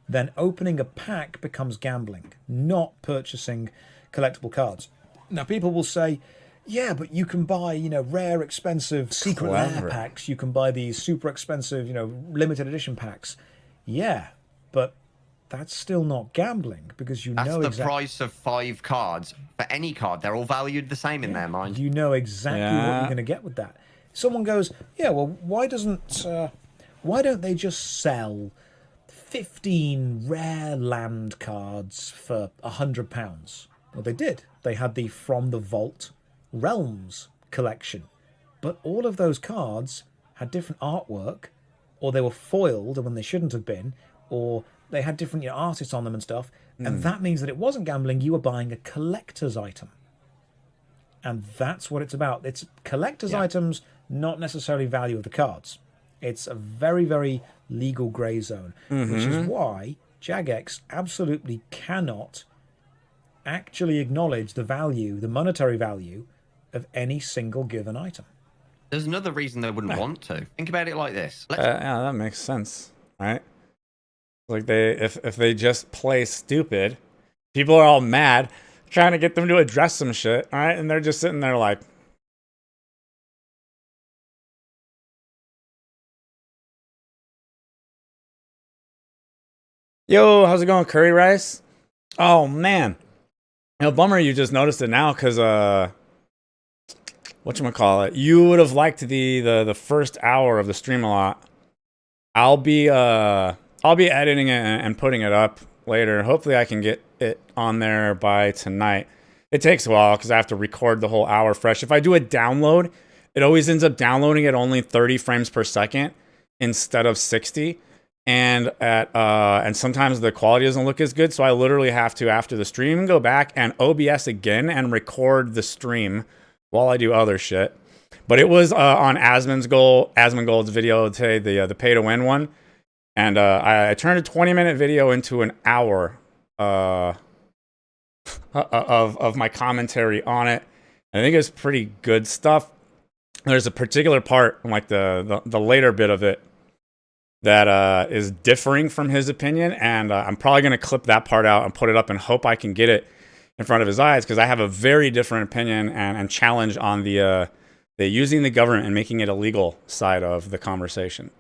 then opening a pack becomes gambling, not purchasing collectible cards. Now, people will say, yeah, but you can buy, rare, expensive secret rare packs. You can buy these super expensive, limited edition packs. Yeah, but that's still not gambling because That's the price of 5 cards for any card. They're all valued the same in their mind. You know exactly what you're going to get with that. Someone goes, yeah, well, why don't they just sell 15 rare land cards for £100? Well, they did. They had the From the Vault Realms collection. But all of those cards had different artwork, or they were foiled when they shouldn't have been, or they had different artists on them and stuff. And that means that it wasn't gambling. You were buying a collector's item. And that's what it's about. It's collector's items, not necessarily value of the cards. It's a very, very legal grey zone, which is why Jagex absolutely cannot actually acknowledge the value, the monetary value of any single given item. There's another reason they wouldn't want to. Think about it like this. Yeah, that makes sense, right? Like if they just play stupid, people are all mad, trying to get them to address some shit, all right? And they're just sitting there like, yo, how's it going, Curry Rice? Oh, man. Bummer you just noticed it now, because, whatchamacallit, you would have liked the first hour of the stream a lot. I'll be editing it and putting it up later. Hopefully I can get it on there by tonight. It takes a while, because I have to record the whole hour fresh. If I do a download, it always ends up downloading at only 30 frames per second instead of 60. And sometimes the quality doesn't look as good, so I literally have to, after the stream, go back and OBS again and record the stream while I do other shit. But it was on Asmund Gold's video today, the pay to win one, and I turned a 20-minute video into an hour of my commentary on it. I think it's pretty good stuff. There's a particular part, like the later bit of it, that is differing from his opinion, and I'm probably going to clip that part out and put it up and hope I can get it in front of his eyes, because I have a very different opinion and challenge on the using the government and making it illegal side of the conversation.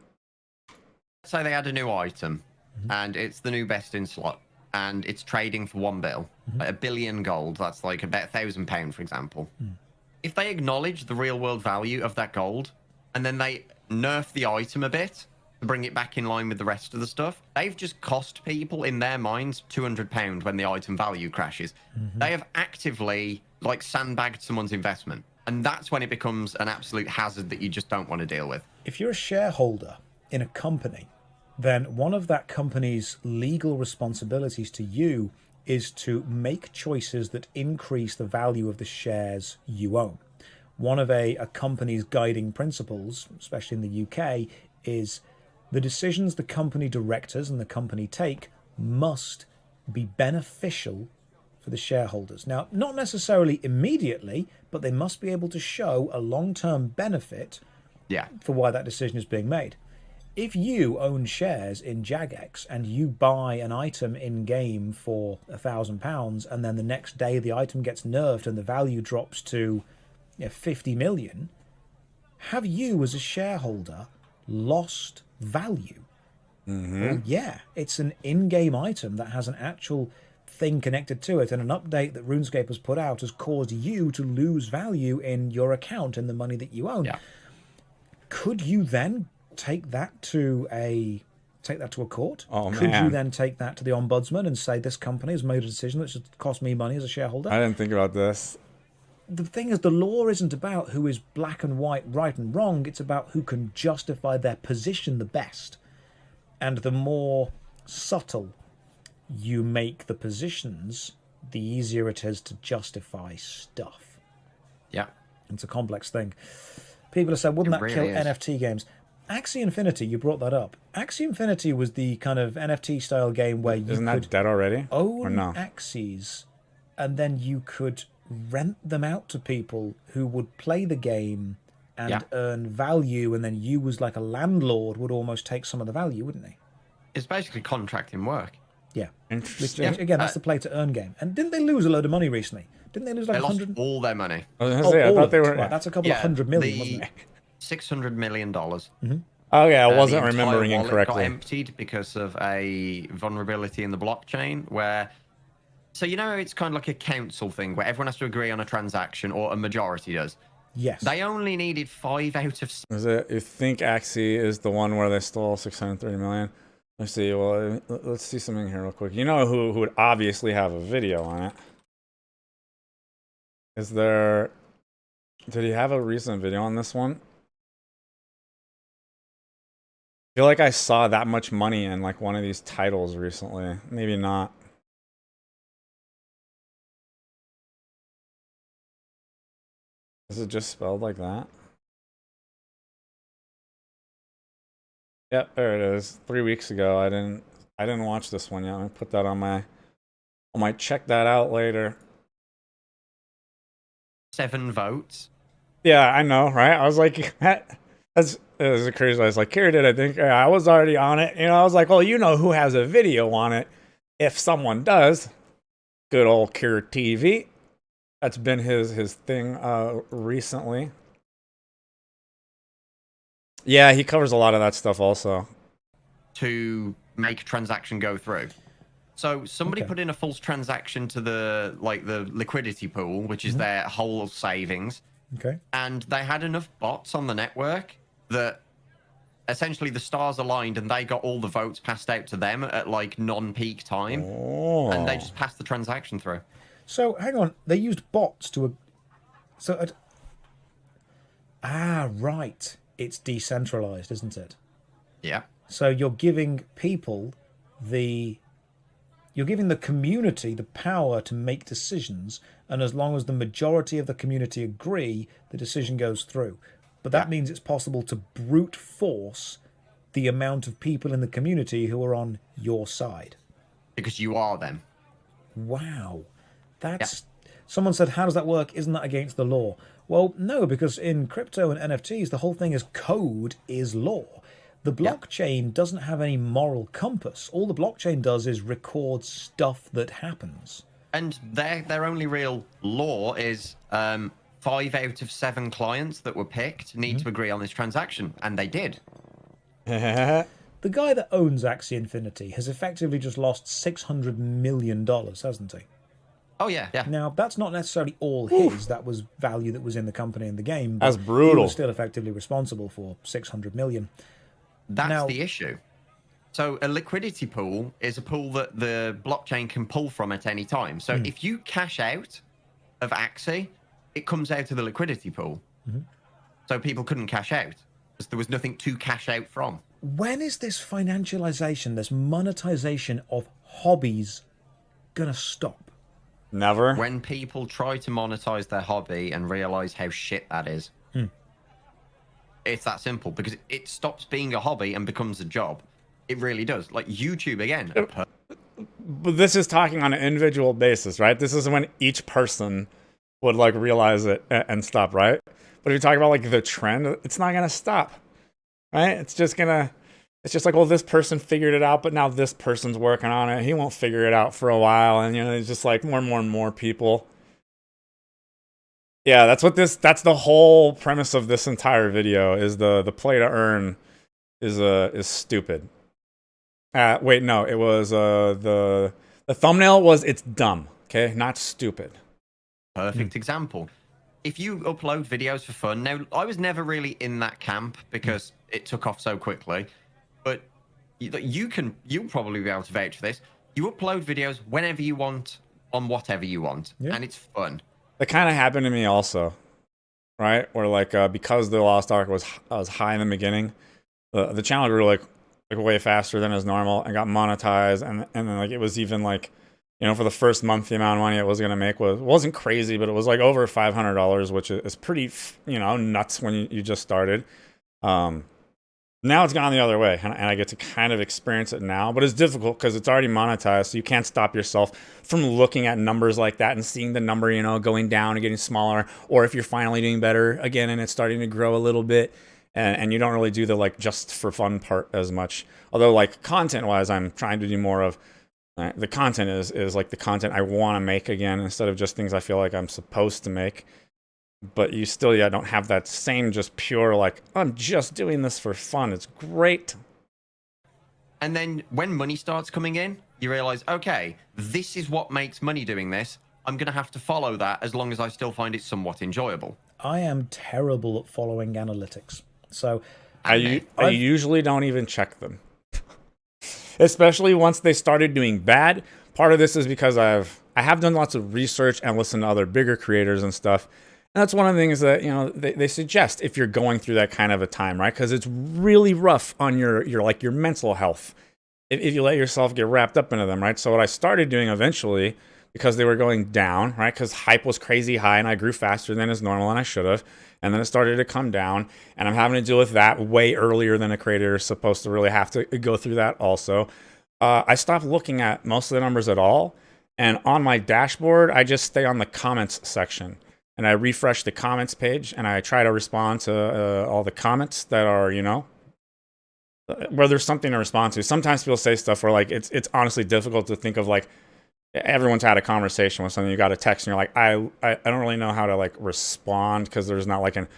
Say they had a new item, and it's the new best in slot, and it's trading for 1 bill, like $1 billion gold. That's like about £1,000, for example. If they acknowledge the real world value of that gold, and then they nerf the item a bit, bring it back in line with the rest of the stuff, they've just cost people in their minds £200 when the item value crashes. They have actively sandbagged someone's investment, and that's when it becomes an absolute hazard that you just don't want to deal with. If you're a shareholder in a company, then one of that company's legal responsibilities to you is to make choices that increase the value of the shares you own. One of a company's guiding principles, especially in the UK, is the decisions the company directors and the company take must be beneficial for the shareholders. Now, not necessarily immediately, but they must be able to show a long-term benefit for why that decision is being made. If you own shares in Jagex and you buy an item in-game for £1,000 and then the next day the item gets nerfed and the value drops to 50 million, have you as a shareholder lost value? Well, yeah, it's an in-game item that has an actual thing connected to it, and an update that RuneScape has put out has caused you to lose value in your account and the money that you own. Could you then take that to a court? Could you then take that to the ombudsman and say this company has made a decision that should cost me money as a shareholder? I didn't think about this. The thing is, the law isn't about who is black and white, right and wrong. It's about who can justify their position the best. And the more subtle you make the positions, the easier it is to justify stuff. Yeah. It's a complex thing. People have said, wouldn't that kill NFT games? Axie Infinity, you brought that up. Axie Infinity was the kind of NFT-style game where you Isn't that dead already? own Axies, and then you could rent them out to people who would play the game and earn value, and then you as like a landlord would almost take some of the value, wouldn't they? It's basically contracting work. Yeah. Interesting. Again, that's the play to earn game. And didn't they lose a load of money recently? Didn't they lose like They lost 100? all their money. I was gonna say, I all thought of they it. were. Right, that's a couple of $100 million, wasn't it? $600 million. Oh yeah, I The wasn't entire remembering wallet incorrectly. got emptied because of a vulnerability in the blockchain where. So you know it's kind of like a council thing where everyone has to agree on a transaction, or a majority does. Yes. They only needed 5 out of. Is it? You think Axie is the one where they stole 630 million? Let's see. Well, let's see something here real quick. You know who would obviously have a video on it? Is there? Did he have a recent video on this one? I feel like I saw that much money in like one of these titles recently. Maybe not. Is it just spelled like that? Yep, there it is. 3 weeks ago. I didn't watch this one yet. I put that on my. I might check that out later. 7 votes. Yeah, I know, right? I was like, that's it was crazy. I was like, Kira did, I think. Yeah, I was already on it. You know, I was like, well, you know who has a video on it? If someone does, good old Kira TV. That's been his thing recently. Yeah, he covers a lot of that stuff also. To make a transaction go through. So somebody put in a false transaction to the liquidity pool, which is their whole savings. Okay. And they had enough bots on the network that essentially the stars aligned and they got all the votes passed out to them at like non-peak time. Oh. And they just passed the transaction through. So hang on, they used bots to. Right. It's decentralized, isn't it? Yeah. So you're giving people you're giving the community the power to make decisions, and as long as the majority of the community agree, the decision goes through. But that means it's possible to brute force the amount of people in the community who are on your side. Because you are them. Wow. That's someone said, how does that work? Isn't that against the law? Well, no, because in crypto and NFTs, the whole thing is code is law. The blockchain doesn't have any moral compass. All the blockchain does is record stuff that happens. And their only real law is 5 out of 7 clients that were picked need to agree on this transaction, and they did. The guy that owns Axie Infinity has effectively just lost $600 million, hasn't he? Oh, yeah. Now, that's not necessarily all his. That was value that was in the company and the game. That's brutal. He was still effectively responsible for $600 million. That's the issue. So a liquidity pool is a pool that the blockchain can pull from at any time. So if you cash out of Axie, it comes out of the liquidity pool. So people couldn't cash out because there was nothing to cash out from. When is this financialization, this monetization of hobbies going to stop? Never. When people try to monetize their hobby and realize how shit that is. It's that simple, because it stops being a hobby and becomes a job. It really does. Like YouTube, again. But this is talking on an individual basis, right? This is when each person would like realize it and stop, right? But if you talk about like the trend, it's not going to stop, right? It's just like, well, this person figured it out, but now this person's working on it. He won't figure it out for a while. And, you know, it's just like more and more people. Yeah, that's the whole premise of this entire video is the play to earn is stupid. Wait, no, it was the thumbnail was it's dumb, okay? Not stupid. Perfect example. If you upload videos for fun, now I was never really in that camp because it took off so quickly, but you'll probably be able to vouch for this. You upload videos whenever you want on whatever you want, and it's fun. That kind of happened to me also, right? Where like because the Lost Ark was high in the beginning, the channel grew like way faster than is normal and got monetized, and then like it was even like, you know, for the first month the amount of money it was gonna make wasn't crazy, but it was like over $500, which is pretty, you know, nuts when you just started. Now it's gone the other way, and I get to kind of experience it now, but it's difficult because it's already monetized, so you can't stop yourself from looking at numbers like that and seeing the number, you know, going down and getting smaller, or if you're finally doing better again and it's starting to grow a little bit, and you don't really do the like just for fun part as much. Although like content-wise, I'm trying to do more of Right? The content is like the content I want to make again, instead of just things I feel like I'm supposed to make. But you still, yeah, don't have that same just pure, like, I'm just doing this for fun. It's great. And then when money starts coming in, you realize, okay, this is what makes money doing this. I'm going to have to follow that as long as I still find it somewhat enjoyable. I am terrible at following analytics. So I usually don't even check them. Especially once they started doing bad. Part of this is because I have done lots of research and listened to other bigger creators and stuff. And that's one of the things that, you know, they suggest if you're going through that kind of a time, right? Because it's really rough on your mental health if you let yourself get wrapped up into them, right? So what I started doing eventually, because they were going down, right? Because hype was crazy high and I grew faster than is normal and I should have. And then it started to come down, and I'm having to deal with that way earlier than a creator is supposed to really have to go through that also. I stopped looking at most of the numbers at all. And on my dashboard, I just stay on the comments section. And I refresh the comments page, and I try to respond to all the comments that are, you know, where there's something to respond to. Sometimes people say stuff where, like, it's honestly difficult to think of, like, everyone's had a conversation with something, you got a text, and you're like, I don't really know how to, like, respond, because there's not, like, there's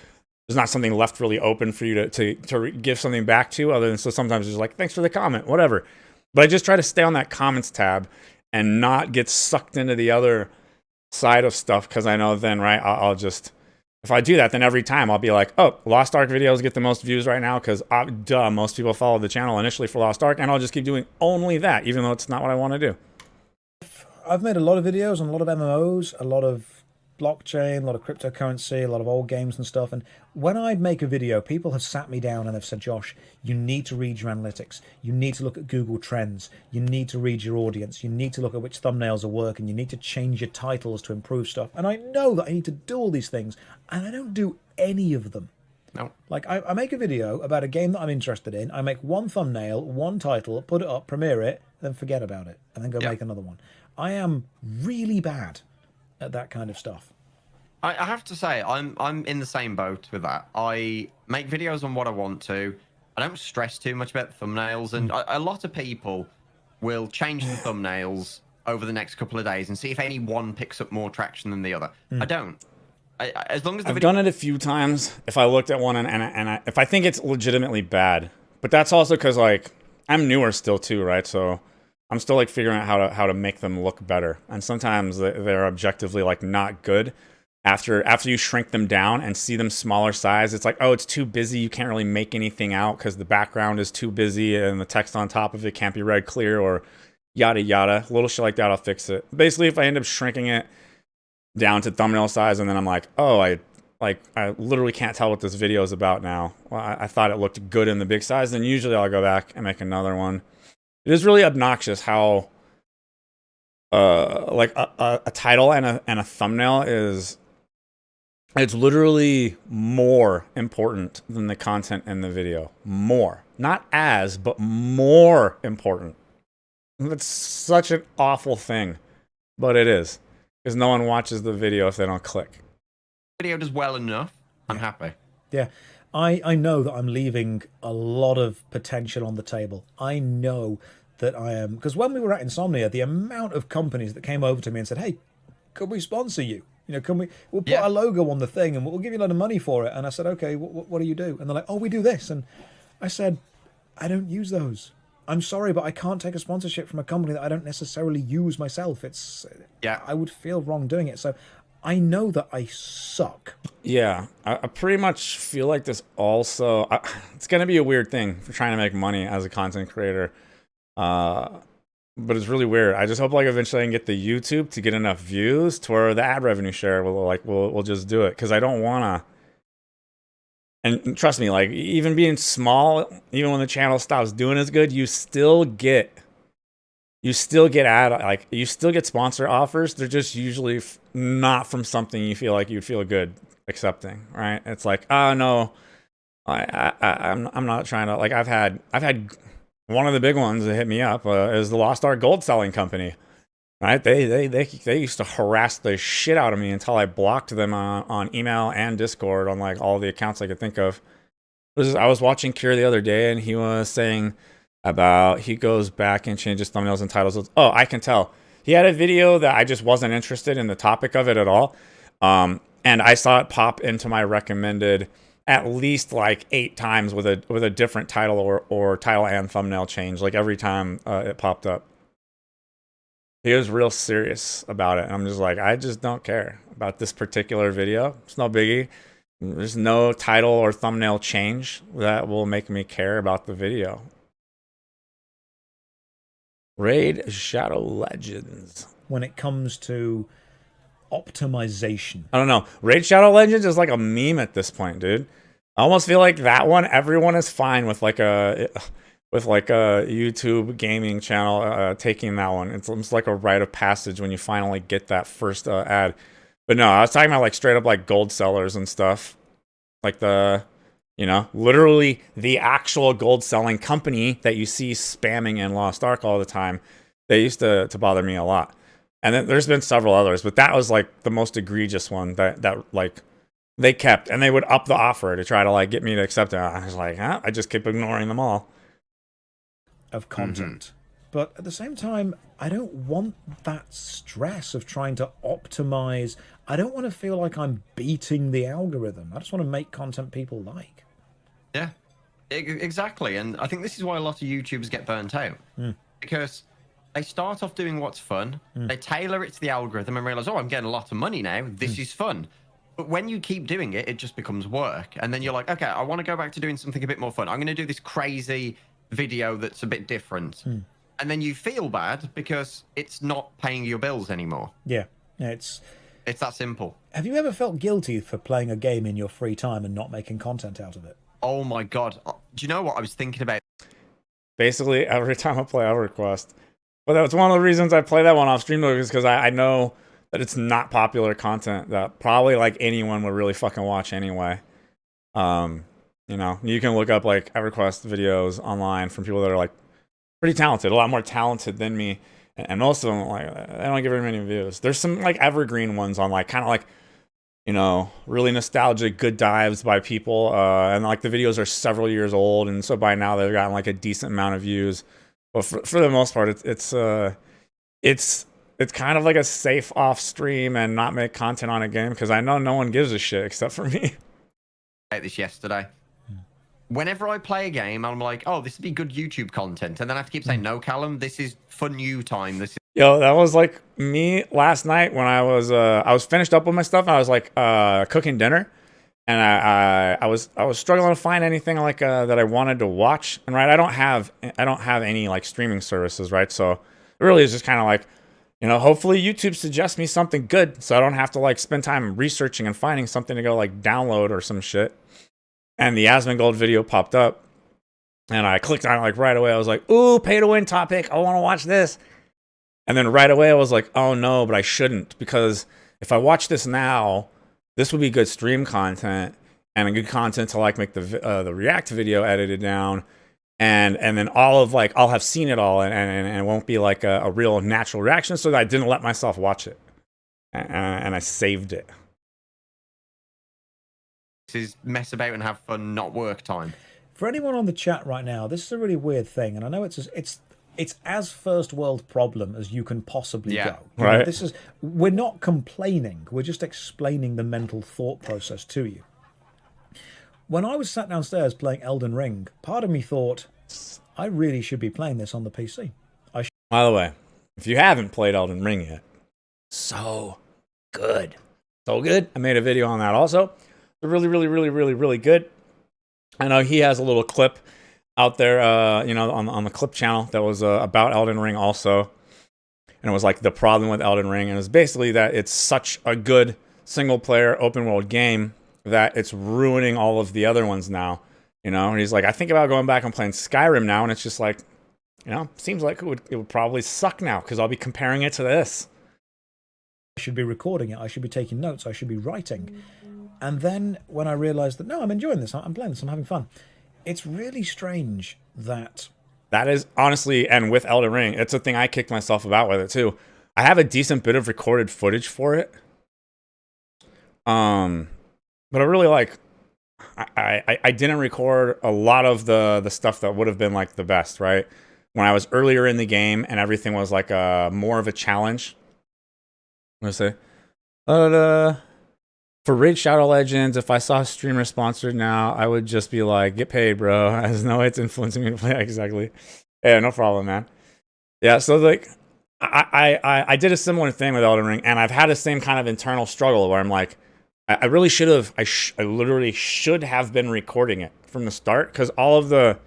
not something left really open for you to give something back to, other than, so sometimes it's just like, thanks for the comment, whatever. But I just try to stay on that comments tab and not get sucked into the other side of stuff, because I know then, right, I'll just, if I do that, then every time I'll be like, oh, Lost Ark videos get the most views right now because duh, most people followed the channel initially for Lost Ark, and I'll just keep doing only that, even though it's not what I want to do. I've made a lot of videos on a lot of MMOs, a lot of blockchain, a lot of cryptocurrency, a lot of old games and stuff. And when I make a video, people have sat me down and they've said, Josh, you need to read your analytics. You need to look at Google Trends. You need to read your audience. You need to look at which thumbnails are working. You need to change your titles to improve stuff. And I know that I need to do all these things, and I don't do any of them. No. Like, I make a video about a game that I'm interested in. I make one thumbnail, one title, put it up, premiere it, then forget about it, and then go make another one. I am really bad at that kind of stuff. I have to say, I'm in the same boat with that. I make videos on what I want to. I don't stress too much about the thumbnails, and a lot of people will change the thumbnails over the next couple of days and see if any one picks up more traction than the other. I don't. As long as I've done it a few times. If I looked at one and if I think it's legitimately bad, but that's also because, like, I'm newer still too, right? So I'm still, like, figuring out how to make them look better, and sometimes they're objectively, like, not good. After you shrink them down and see them smaller size, it's like, oh, it's too busy. You can't really make anything out because the background is too busy and the text on top of it can't be read clear, or yada yada. Little shit like that, I'll fix it. Basically, if I end up shrinking it down to thumbnail size, and then I'm like, oh, I literally can't tell what this video is about now. Well, I thought it looked good in the big size. Then usually I'll go back and make another one. It is really obnoxious how like a title and a thumbnail is, it's literally more important than the content in the video. More. Not as, but more important. That's such an awful thing, but it is. Because no one watches the video if they don't click. Video does well enough, I'm happy. Yeah. I know that I'm leaving a lot of potential on the table. I know that I am, because when we were at Insomnia, the amount of companies that came over to me and said, hey, could we sponsor you? You know, we'll put our logo on the thing and we'll give you a lot of money for it. And I said, okay, what do you do? And they're like, oh, we do this. And I said, I don't use those. I'm sorry, but I can't take a sponsorship from a company that I don't necessarily use myself. I would feel wrong doing it. So I know that I suck. Yeah, I pretty much feel like this also, it's going to be a weird thing for trying to make money as a content creator. But it's really weird. I just hope, like, eventually I can get the YouTube to get enough views to where the ad revenue share we'll just do it. Because I don't want to. And trust me, like, even being small, even when the channel stops doing as good, you still get sponsor offers. They're just usually not from something you feel like you'd feel good accepting, right? It's like, oh no, I'm not trying to, like, I've had one of the big ones that hit me up is the Lost Ark gold selling company, right? They used to harass the shit out of me until I blocked them on email and Discord on, like, all the accounts I could think of. I was watching Cure the other day, and he was saying about he goes back and changes thumbnails and titles. Oh, I can tell. He had a video that I just wasn't interested in the topic of it at all. And I saw it pop into my recommended at least like 8 times with a different title or title and thumbnail change, like every time it popped up. He was real serious about it. And I'm just like, I just don't care about this particular video. It's no biggie. There's no title or thumbnail change that will make me care about the video. Raid Shadow Legends. When it comes to optimization, I don't know. Raid Shadow Legends is like a meme at this point, dude. I almost feel like that one, everyone is fine with like a YouTube gaming channel taking that one. It's almost like a rite of passage when you finally get that first ad. But no, I was talking about like straight up like gold sellers and stuff. Like literally the actual gold selling company that you see spamming in Lost Ark all the time. They used to bother me a lot. And then there's been several others, but that was like the most egregious one that like they kept, and they would up the offer to try to like get me to accept it. I was like, I just keep ignoring them all. Of content. But at the same time, I don't want that stress of trying to optimize. I don't want to feel like I'm beating the algorithm. I just want to make content people like. Yeah, exactly. And I think this is why a lot of YouTubers get burnt out. Because they start off doing what's fun. They tailor it to the algorithm and realize, oh, I'm getting a lot of money now. This is fun. But when you keep doing it, it just becomes work. And then you're like, okay, I want to go back to doing something a bit more fun. I'm going to do this crazy video that's a bit different. And then you feel bad because it's not paying your bills anymore. Yeah, it's that simple. Have you ever felt guilty for playing a game in your free time and not making content out of it? Oh my God. Do you know what I was thinking about? Basically, every time I play EverQuest. But that's one of the reasons I play that one off stream, though, is because I know that it's not popular content that probably like anyone would really fucking watch anyway. You can look up like EverQuest videos online from people that are like pretty talented, a lot more talented than me, and most of them like they don't get very many views. There's some like evergreen ones on like kind of like really nostalgic good dives by people, and like the videos are several years old, and so by now they've gotten like a decent amount of views. But for the most part, it's kind of like a safe off stream and not make content on a game because I know no one gives a shit except for me. This yesterday. Whenever I play a game, I'm like, oh, this would be good YouTube content. And then I have to keep saying, no, Callum, this is fun you time. This is... Yo, that was like me last night when I was finished up with my stuff. And I was like cooking dinner. And I was struggling to find anything like that I wanted to watch. And right, I don't have any like streaming services, right? So it really is just kind of like, hopefully YouTube suggests me something good so I don't have to like spend time researching and finding something to go like download or some shit. And the Asmongold video popped up and I clicked on it like right away. I was like, ooh, pay to win topic. I want to watch this. And then right away I was like, oh no, but I shouldn't, because if I watch this now, this would be good stream content and a good content to like make the React video edited down. And then I'll have seen it all and it won't be like a real natural reaction. So that I didn't let myself watch it and I saved it. This is mess about and have fun, not work time. For anyone on the chat right now, this is a really weird thing. And I know it's as first world problem as you can possibly go. Right. We're not complaining. We're just explaining the mental thought process to you. When I was sat downstairs playing Elden Ring, part of me thought, I really should be playing this on the PC. By the way, if you haven't played Elden Ring yet, so good. So good. I made a video on that also. Really, really, really, really, really good. I know he has a little clip out there, on the clip channel that was about Elden Ring also. And it was like the problem with Elden Ring. And it was basically that it's such a good single-player open-world game that it's ruining all of the other ones now, And he's like, I think about going back and playing Skyrim now, and it's just like, seems like it would probably suck now because I'll be comparing it to this. I should be recording it. I should be taking notes. I should be writing. And then when I realized that, no, I'm enjoying this. I'm playing this. I'm having fun. It's really strange that is honestly, and with Elden Ring, it's a thing I kicked myself about with it too. I have a decent bit of recorded footage for it. But I really like I didn't record a lot of the stuff that would have been like the best, right? When I was earlier in the game and everything was like more of a challenge. I'm gonna say, for Raid Shadow Legends, if I saw a streamer sponsored now, I would just be like, get paid, bro. As no, it's influencing me to play. Exactly. Yeah, no problem, man. Yeah, so like, I did a similar thing with Elden Ring, and I've had the same kind of internal struggle where I'm like, I really should have, I literally should have been recording it from the start, because all of the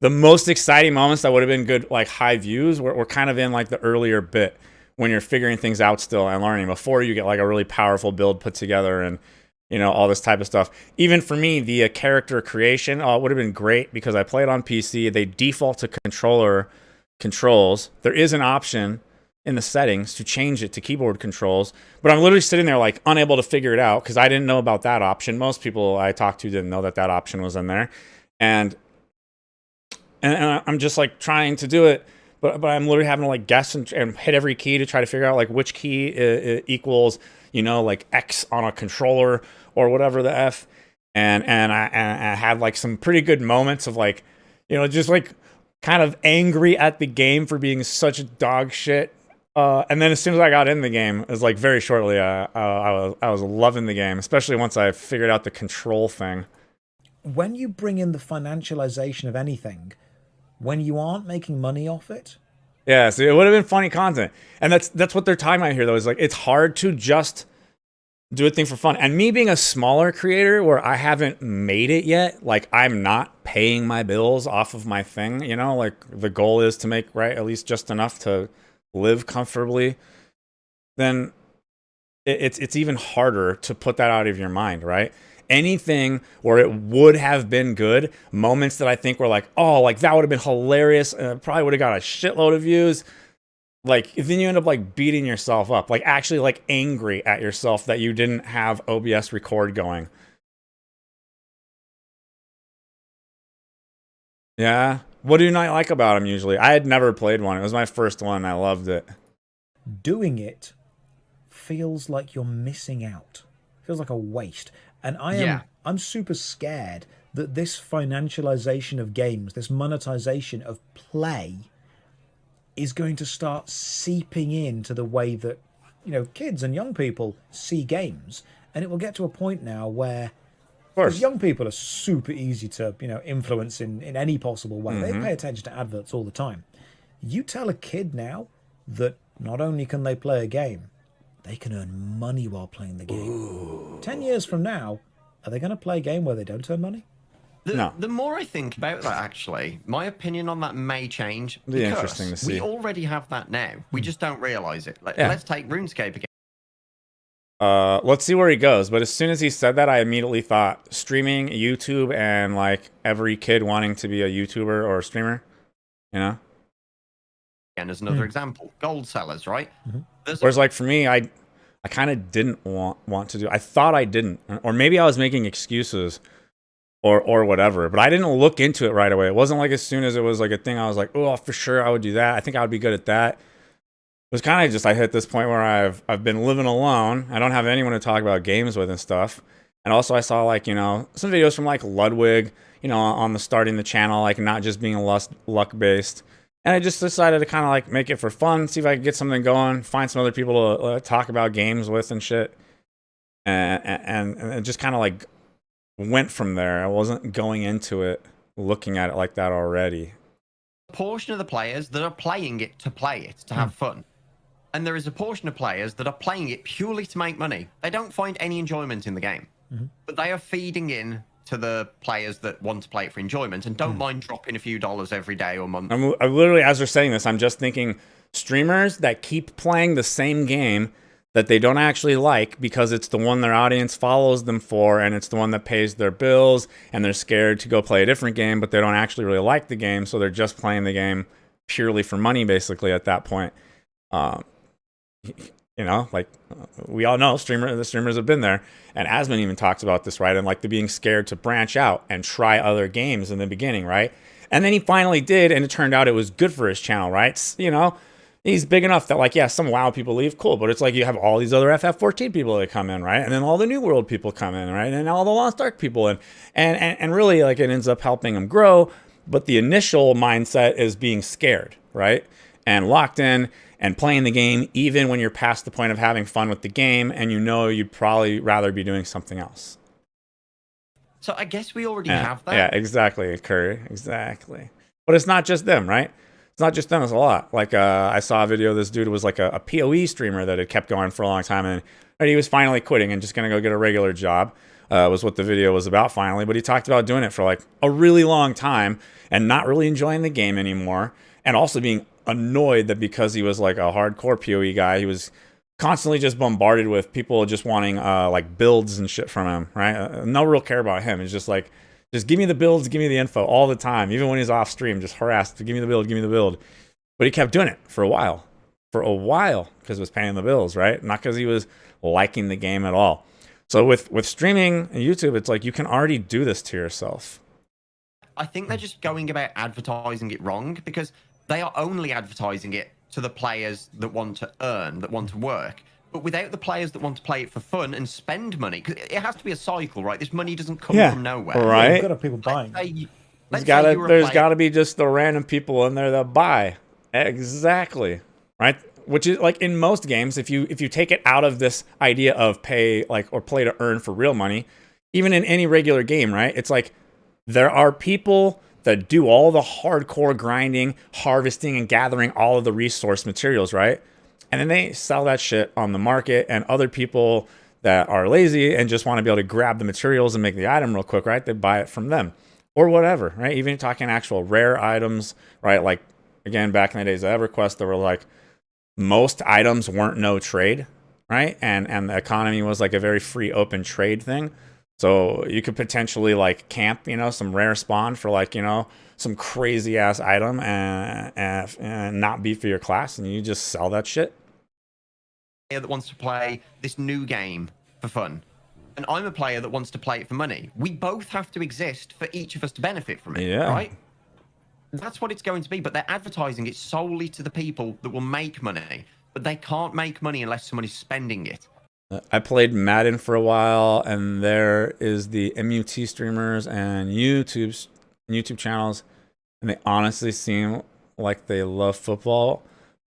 most exciting moments that would have been good, like high views, were kind of in like the earlier bit, when you're figuring things out still and learning before you get like a really powerful build put together and, you know, all this type of stuff. Even for me, the character creation would have been great because I played on PC. They default to controller controls. There is an option in the settings to change it to keyboard controls, but I'm literally sitting there like unable to figure it out because I didn't know about that option. Most people I talked to didn't know that that option was in there. And I'm just like trying to do it. But I'm literally having to like guess and hit every key to try to figure out like which key equals, you know, like X on a controller or whatever the F. And I had like some pretty good moments of like, you know, just like kind of angry at the game for being such dog shit. And then as soon as I got in the game, it was like very shortly, I was loving the game, especially once I figured out the control thing. When you bring in the financialization of anything, when you aren't making money off it. Yeah, so it would have been funny content. And that's what they're talking about here, though, is like it's hard to just do a thing for fun. And me being a smaller creator where I haven't made it yet, like I'm not paying my bills off of my thing, you know, like the goal is to make, right, at least just enough to live comfortably, then it's even harder to put that out of your mind, right? Anything where it would have been good, moments that I think were like, oh, like that would have been hilarious, probably would have got a shitload of views. Like then you end up like beating yourself up, like actually like angry at yourself that you didn't have OBS record going. Yeah. What do you not like about them usually? I had never played one. It was my first one. I loved it. Doing it feels like you're missing out. Feels like a waste. And I'm super scared that this financialization of games, this monetization of play, is going to start seeping into the way that, you know, kids and young people see games. And it will get to a point now where, because young people are super easy to, you know, influence in any possible way. They pay attention to adverts all the time. You tell a kid now that not only can they play a game, they can earn money while playing the game. Ooh. 10 years from now, are they going to play a game where they don't earn money? No. The more I think about that, actually, my opinion on that may change. It'll be interesting to see. We already have that now. We just don't realize it. Let's take RuneScape again. Let's see where he goes. But as soon as he said that, I immediately thought streaming, YouTube, and like every kid wanting to be a YouTuber or a streamer, you know? And as another example, gold sellers, right? Whereas like for me, I kind of didn't want to do. I thought I didn't, or maybe I was making excuses, or whatever. But I didn't look into it right away. It wasn't like as soon as it was like a thing, I was like, oh, for sure I would do that. I think I would be good at that. It was kind of just I hit this point where I've been living alone. I don't have anyone to talk about games with and stuff. And also I saw like, you know, some videos from like Ludwig, you know, on the starting the channel, like not just being luck based. And I just decided to kind of like make it for fun, see if I could get something going, find some other people to talk about games with and shit. And it just kind of like went from there. I wasn't going into it looking at it like that already. A portion of the players that are playing it to play it, to have fun. And there is a portion of players that are playing it purely to make money. They don't find any enjoyment in the game. But they are feeding in to the players that want to play it for enjoyment and don't mind dropping a few dollars every day or month. I'm literally, as they're saying this, I'm just thinking streamers that keep playing the same game that they don't actually like because it's the one their audience follows them for and it's the one that pays their bills, and they're scared to go play a different game, but they don't actually really like the game, so they're just playing the game purely for money basically at that point. You know, like we all know the streamers have been there, and Asmon even talks about this, right? And like the being scared to branch out and try other games in the beginning, right? And then he finally did, and it turned out it was good for his channel, right? You know, he's big enough that like, yeah, some WoW people leave, cool, but it's like you have all these other FF14 people that come in, right? And then all the New World people come in, right? And all the Lost Ark people and really like it ends up helping him grow. But the initial mindset is being scared, right? And locked in and playing the game, even when you're past the point of having fun with the game, and you know you'd probably rather be doing something else. So I guess we already have that. Yeah, exactly, Curry, exactly. But it's not just them, right? It's not just them, it's a lot. Like, I saw a video of this dude was like a PoE streamer that had kept going for a long time, and he was finally quitting and just going to go get a regular job, was what the video was about finally. But he talked about doing it for like a really long time and not really enjoying the game anymore, and also being annoyed that because he was like a hardcore PoE guy, he was constantly just bombarded with people just wanting like builds and shit from him, right? No real care about him. It's just like, just give me the builds, give me the info all the time. Even when he's off stream, just harassed, give me the build, give me the build. But he kept doing it for a while. Because it was paying the bills, right? Not because he was liking the game at all. So with streaming and YouTube, it's like you can already do this to yourself. I think they're just going about advertising it wrong, because they are only advertising it to the players that want to earn, that want to work, but without the players that want to play it for fun and spend money. Because it has to be a cycle, right? This money doesn't come from nowhere. Right. You've got to have people buying. There's got to be just the random people in there that buy. Exactly. Right? Which is like in most games, if you take it out of this idea of pay like or play to earn for real money, even in any regular game, right? It's like there are people that do all the hardcore grinding, harvesting, and gathering all of the resource materials, right? And then they sell that shit on the market, and other people that are lazy and just want to be able to grab the materials and make the item real quick, right? They buy it from them or whatever, right? Even talking actual rare items, right? Like, again, back in the days of EverQuest, there were like most items weren't no trade, right? And the economy was like a very free open trade thing. So you could potentially like camp, some rare spawn for like, some crazy ass item and not be for your class, and you just sell that shit. That wants to play this new game for fun, and I'm a player that wants to play it for money. We both have to exist for each of us to benefit from it, right? That's what it's going to be. But they're advertising it solely to the people that will make money, but they can't make money unless someone is spending it. I played Madden for a while, and there is the MUT streamers and YouTube channels, and they honestly seem like they love football,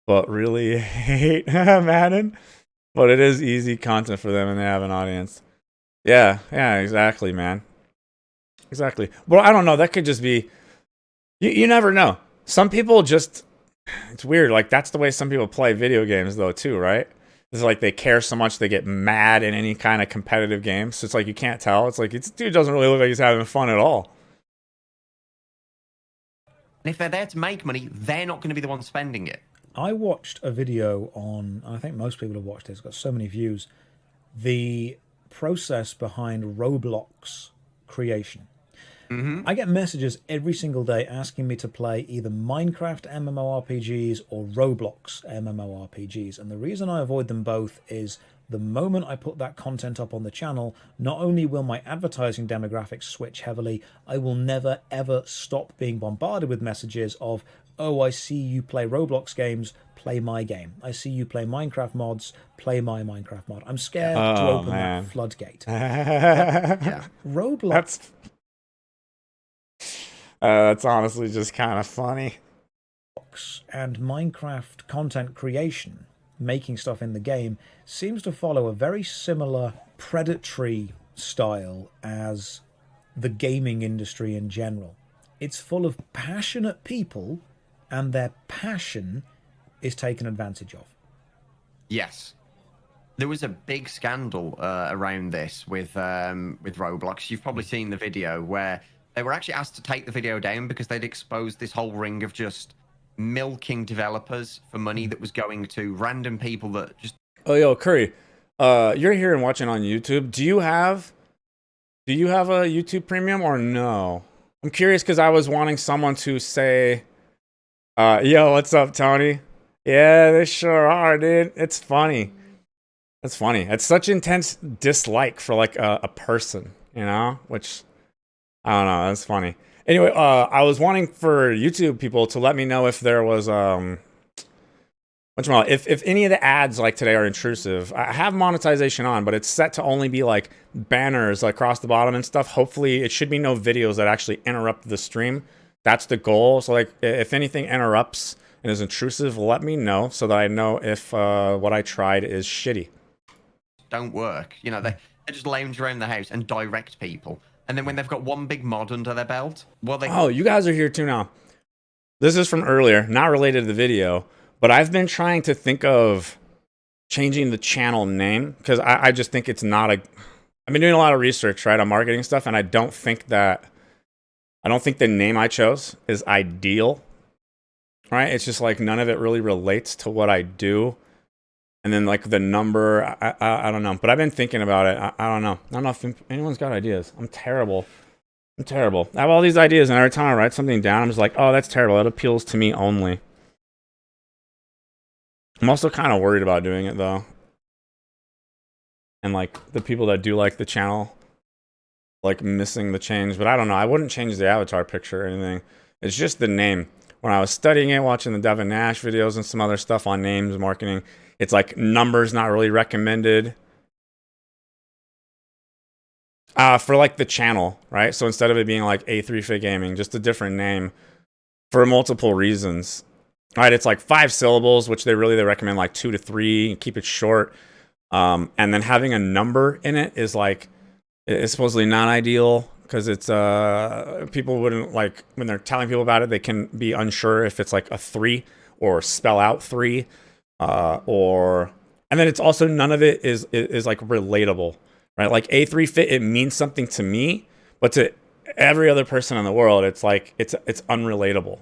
but really hate Madden. But it is easy content for them, and they have an audience. Yeah, exactly, man. Exactly. Well, I don't know. That could just be... You never know. Some people just... It's weird. Like, that's the way some people play video games, though, too, right? It's like they care so much they get mad in any kind of competitive game. So it's like you can't tell. It's like, dude doesn't really look like he's having fun at all. And if they're there to make money, they're not going to be the ones spending it. I watched a video on, I think most people have watched it, it's got so many views, the process behind Roblox creation. I get messages every single day asking me to play either Minecraft MMORPGs or Roblox MMORPGs. And the reason I avoid them both is the moment I put that content up on the channel, not only will my advertising demographics switch heavily, I will never ever stop being bombarded with messages of, oh, I see you play Roblox games, play my game. I see you play Minecraft mods, play my Minecraft mod. I'm scared to open that floodgate. Roblox... That's honestly just kind of funny. And Minecraft content creation, making stuff in the game, seems to follow a very similar predatory style as the gaming industry in general. It's full of passionate people, and their passion is taken advantage of. Yes. There was a big scandal around this with Roblox. You've probably seen the video where they were actually asked to take the video down because they'd exposed this whole ring of just milking developers for money that was going to random people that just... Oh, yo, Curry, you're here and watching on YouTube. Do you have a YouTube Premium or no? I'm curious because I was wanting someone to say, yo, what's up, Tony? Yeah, they sure are, dude. It's funny. It's funny. It's such intense dislike for like a person, which... I don't know. That's funny. Anyway, I was wanting for YouTube people to let me know if there was if any of the ads like today are intrusive, I have monetization on, but it's set to only be like banners like, across the bottom and stuff. Hopefully it should be no videos that actually interrupt the stream. That's the goal. So like if anything interrupts and is intrusive, let me know so that I know if what I tried is shitty. Don't work. You know, they just lounge around the house and direct people. And then when they've got one big mod under their belt, well, they... Oh, you guys are here too now. This is from earlier, not related to the video. But I've been trying to think of changing the channel name because I just think it's not a... I've been doing a lot of research, right, on marketing stuff, and I don't think the name I chose is ideal, right? It's just like none of it really relates to what I do. And then like the number, I don't know. But I've been thinking about it. I don't know. I don't know if anyone's got ideas. I'm terrible. I have all these ideas, and every time I write something down, I'm just like, oh, that's terrible. That appeals to me only. I'm also kind of worried about doing it though. And like the people that do like the channel, like missing the change. But I don't know. I wouldn't change the avatar picture or anything. It's just the name. When I was studying it, watching the Devin Nash videos and some other stuff on names marketing, it's like numbers not really recommended. For like the channel, right? So instead of it being like A3Fit Gaming, just a different name for multiple reasons. All right, it's like 5 syllables, which they recommend like 2 to 3, keep it short. And then having a number in it is like, it's supposedly not ideal because it's, people wouldn't like, when they're telling people about it, they can be unsure if it's like a 3 or spell out 3, and then it's also, none of it is like relatable, right? Like A3Fit, it means something to me, but to every other person in the world, it's like, it's unrelatable.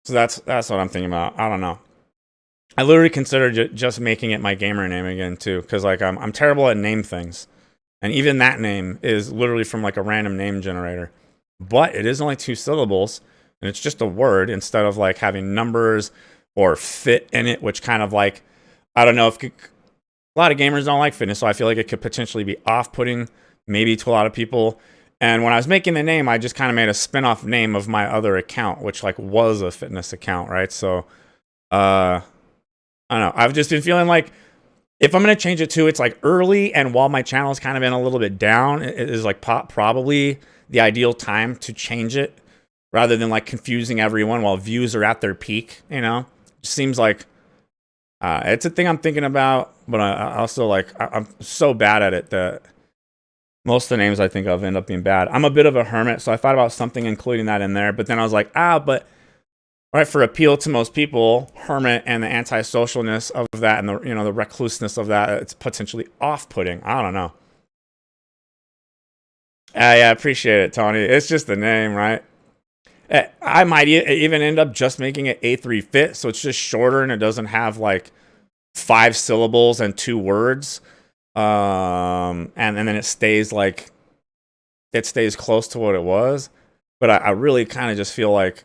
So that's what I'm thinking about. I don't know. I literally considered just making it my gamer name again too, because like I'm terrible at name things, and even that name is literally from like a random name generator. But it is only 2 syllables, and it's just a word instead of like having numbers or fit in it, which kind of like, I don't know if a lot of gamers don't like fitness, so I feel like it could potentially be off-putting maybe to a lot of people. And when I was making the name, I just kind of made a spin-off name of my other account, which like was a fitness account, right? So, I don't know. I've just been feeling like if I'm going to change it to, it's like early, and while my channel's kind of been a little bit down, it is like probably the ideal time to change it rather than like confusing everyone while views are at their peak, you know? It seems like it's a thing I'm thinking about, but I also like, I'm so bad at it that most of the names I think of end up being bad. I'm a bit of a hermit, so I thought about something including that in there, but then I was like, but right, for appeal to most people, hermit and the antisocialness of that and the, you know, the recluseness of that, it's potentially off-putting. I don't know. Yeah, I appreciate it, Tony. It's just the name, right? I might even end up just making it A3Fit, so it's just shorter and it doesn't have like 5 syllables and 2 words. And then it stays like, it stays close to what it was. But I really kind of just feel like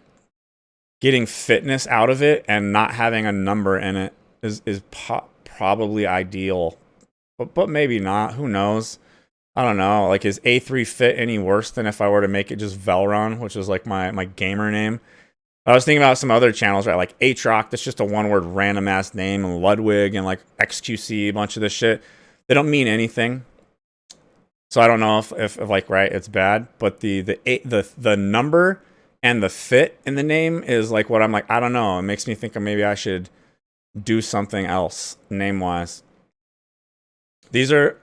getting fitness out of it and not having a number in it is probably ideal. But maybe not. Who knows? I don't know. Like, is A3Fit any worse than if I were to make it just Velron, which is like my gamer name? I was thinking about some other channels, right? Like Aatrock, that's just a one-word random-ass name, and Ludwig and like XQC, a bunch of this shit. They don't mean anything. So I don't know if like, right, it's bad. But the number and the fit in the name is like what I'm like, I don't know. It makes me think maybe I should do something else name-wise. These are,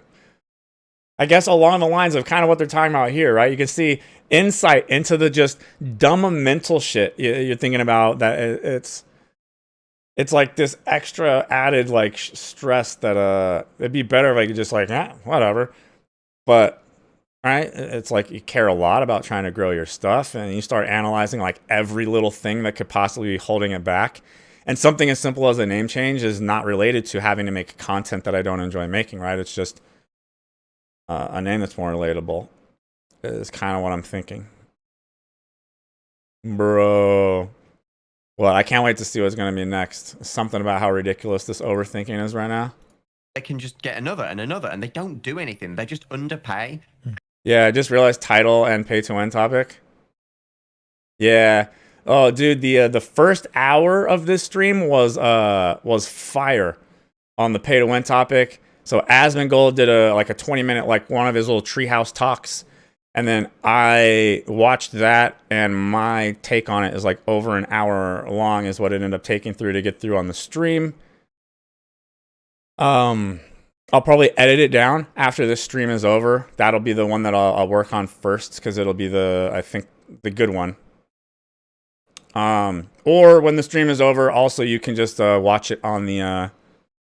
I guess, along the lines of kind of what they're talking about here, right? You can see insight into the just dumb mental shit you're thinking about, that it's like this extra added like stress that it'd be better if I could just like, whatever. But right, it's like you care a lot about trying to grow your stuff, and you start analyzing like every little thing that could possibly be holding it back. And something as simple as a name change is not related to having to make content that I don't enjoy making, right? It's just a name that's more relatable is kind of what I'm thinking. Bro. Well, I can't wait to see what's going to be next. Something about how ridiculous this overthinking is right now. They can just get another and another, and they don't do anything. They just underpay. Yeah, I just realized title and pay to win topic. Yeah. Oh, dude, the first hour of this stream was fire on the pay to win topic. So Asmongold did a 20-minute like one of his little treehouse talks, and then I watched that, and my take on it is like over an hour long is what it ended up taking through to get through on the stream. I'll probably edit it down after this stream is over. That'll be the one that I'll work on first, because it'll be I think the good one. Or when the stream is over, also you can just watch it on the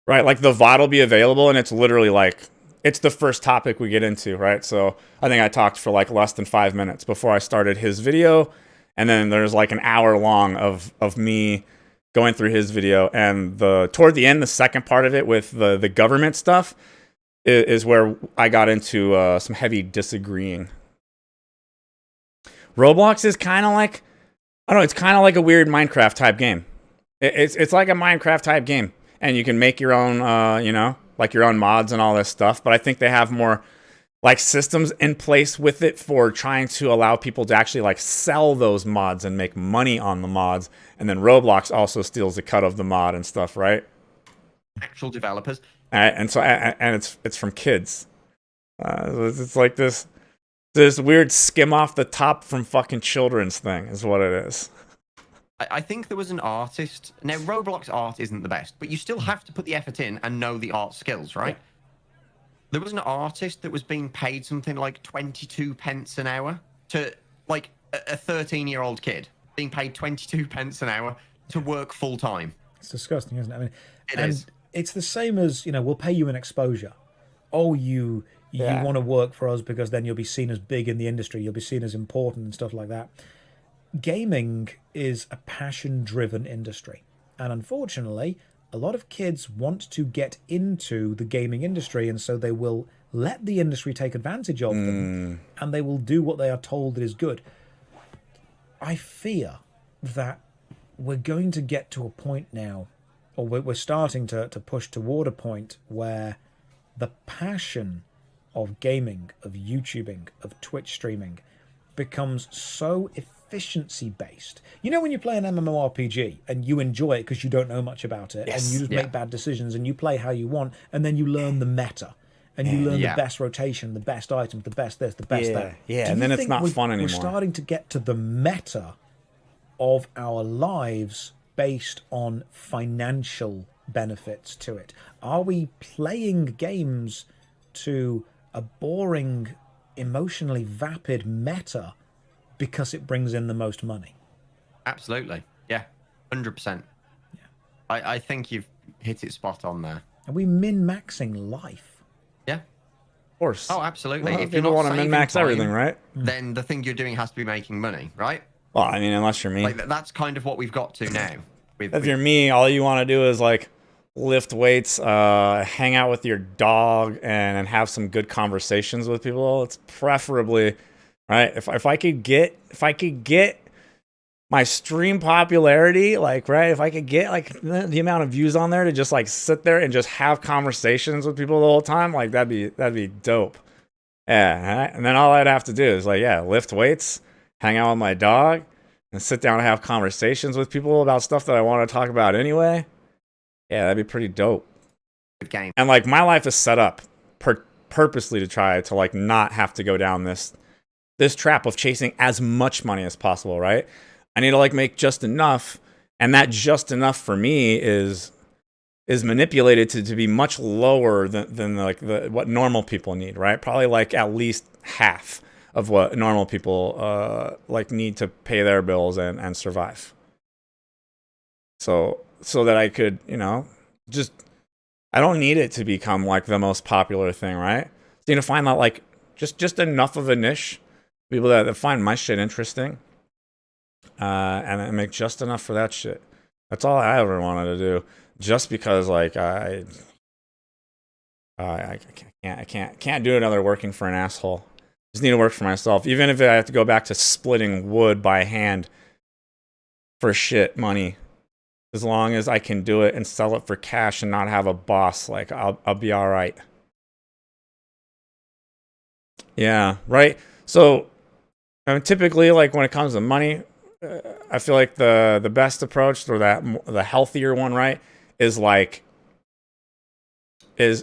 right, like the VOD will be available, and it's literally like it's the first topic we get into, right? So I think I talked for like less than 5 minutes before I started his video, and then there's like an hour long of me going through his video, and toward the end, the second part of it with the government stuff is where I got into some heavy disagreeing. Roblox is kind of like, I don't know, it's kind of like a weird Minecraft type game. It's like a Minecraft type game, and you can make your own, you know, like your own mods and all this stuff. But I think they have more like systems in place with it for trying to allow people to actually like sell those mods and make money on the mods. And then Roblox also steals a cut of the mod and stuff, right? Actual developers. And so it's from kids. It's like this weird skim off the top from fucking children's thing is what it is. I think there was an artist. Now, Roblox art isn't the best, but you still have to put the effort in and know the art skills, right? Yeah. There was an artist that was being paid something like 22 pence an hour to, like, a 13-year-old kid being paid 22 pence an hour to work full time. It's disgusting, isn't it? I mean, it is. It's the same as, you know, we'll pay you an exposure. Oh, you want to work for us because then you'll be seen as big in the industry. You'll be seen as important and stuff like that. Gaming is a passion-driven industry. And unfortunately, a lot of kids want to get into the gaming industry, and so they will let the industry take advantage of them, and they will do what they are told that is good. I fear that we're going to get to a point now, or we're starting to push toward a point where the passion of gaming, of YouTubing, of Twitch streaming becomes so efficiency-based. You know when you play an MMORPG and you enjoy it because you don't know much about it, and you just make bad decisions and you play how you want, and then you learn the meta, and you learn the best rotation, the best items, the best this, the best that. Yeah, and then it's not fun anymore. We're starting to get to the meta of our lives based on financial benefits to it. Are we playing games to a boring, emotionally vapid meta because it brings in the most money? Absolutely. Yeah. 100%. Yeah. I think you've hit it spot on there. Are we min-maxing life? Yeah. Of course. Oh, absolutely. Well, if you don't want to min-max everything, right? Then the thing you're doing has to be making money, right? Well, I mean, unless you're me. Like, that's kind of what we've got to now. If you're me, all you want to do is like lift weights, hang out with your dog, and have some good conversations with people. It's preferably, right? If I could get my stream popularity, like, right, if I could get like the amount of views on there to just like sit there and just have conversations with people the whole time, like that'd be dope. Yeah, and then all I'd have to do is like, lift weights, hang out with my dog, and sit down and have conversations with people about stuff that I want to talk about anyway. Yeah, that'd be pretty dope. Good game. And like my life is set up purposely to try to like not have to go down this trap of chasing as much money as possible, right? I need to like make just enough, and that just enough for me is manipulated to be much lower than like what normal people need, right? Probably like at least half of what normal people like need to pay their bills and survive. So that I could, you know, just, I don't need it to become like the most popular thing, right? So you need to find out like just enough of a niche, people that find my shit interesting, and make just enough for that shit. That's all I ever wanted to do. Just because like I can't do another working for an asshole. Just need to work for myself. Even if I have to go back to splitting wood by hand for shit money, as long as I can do it and sell it for cash and not have a boss, like I'll be all right. Yeah, right. So I mean, typically, like when it comes to money, I feel like the best approach, or the healthier one, right, is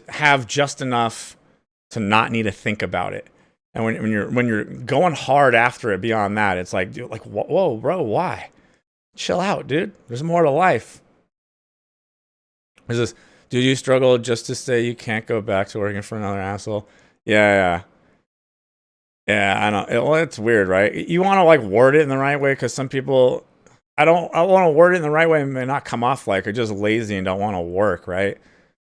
have just enough to not need to think about it. And when you're going hard after it beyond that, it's like, dude, like, whoa, bro, why? Chill out, dude. There's more to life. Is this, do you struggle just to say you can't go back to working for another asshole? Yeah. I know. It's weird, right? You want to like word it in the right way, because some people, I want to word it in the right way and not come off like, are just lazy and don't want to work, right?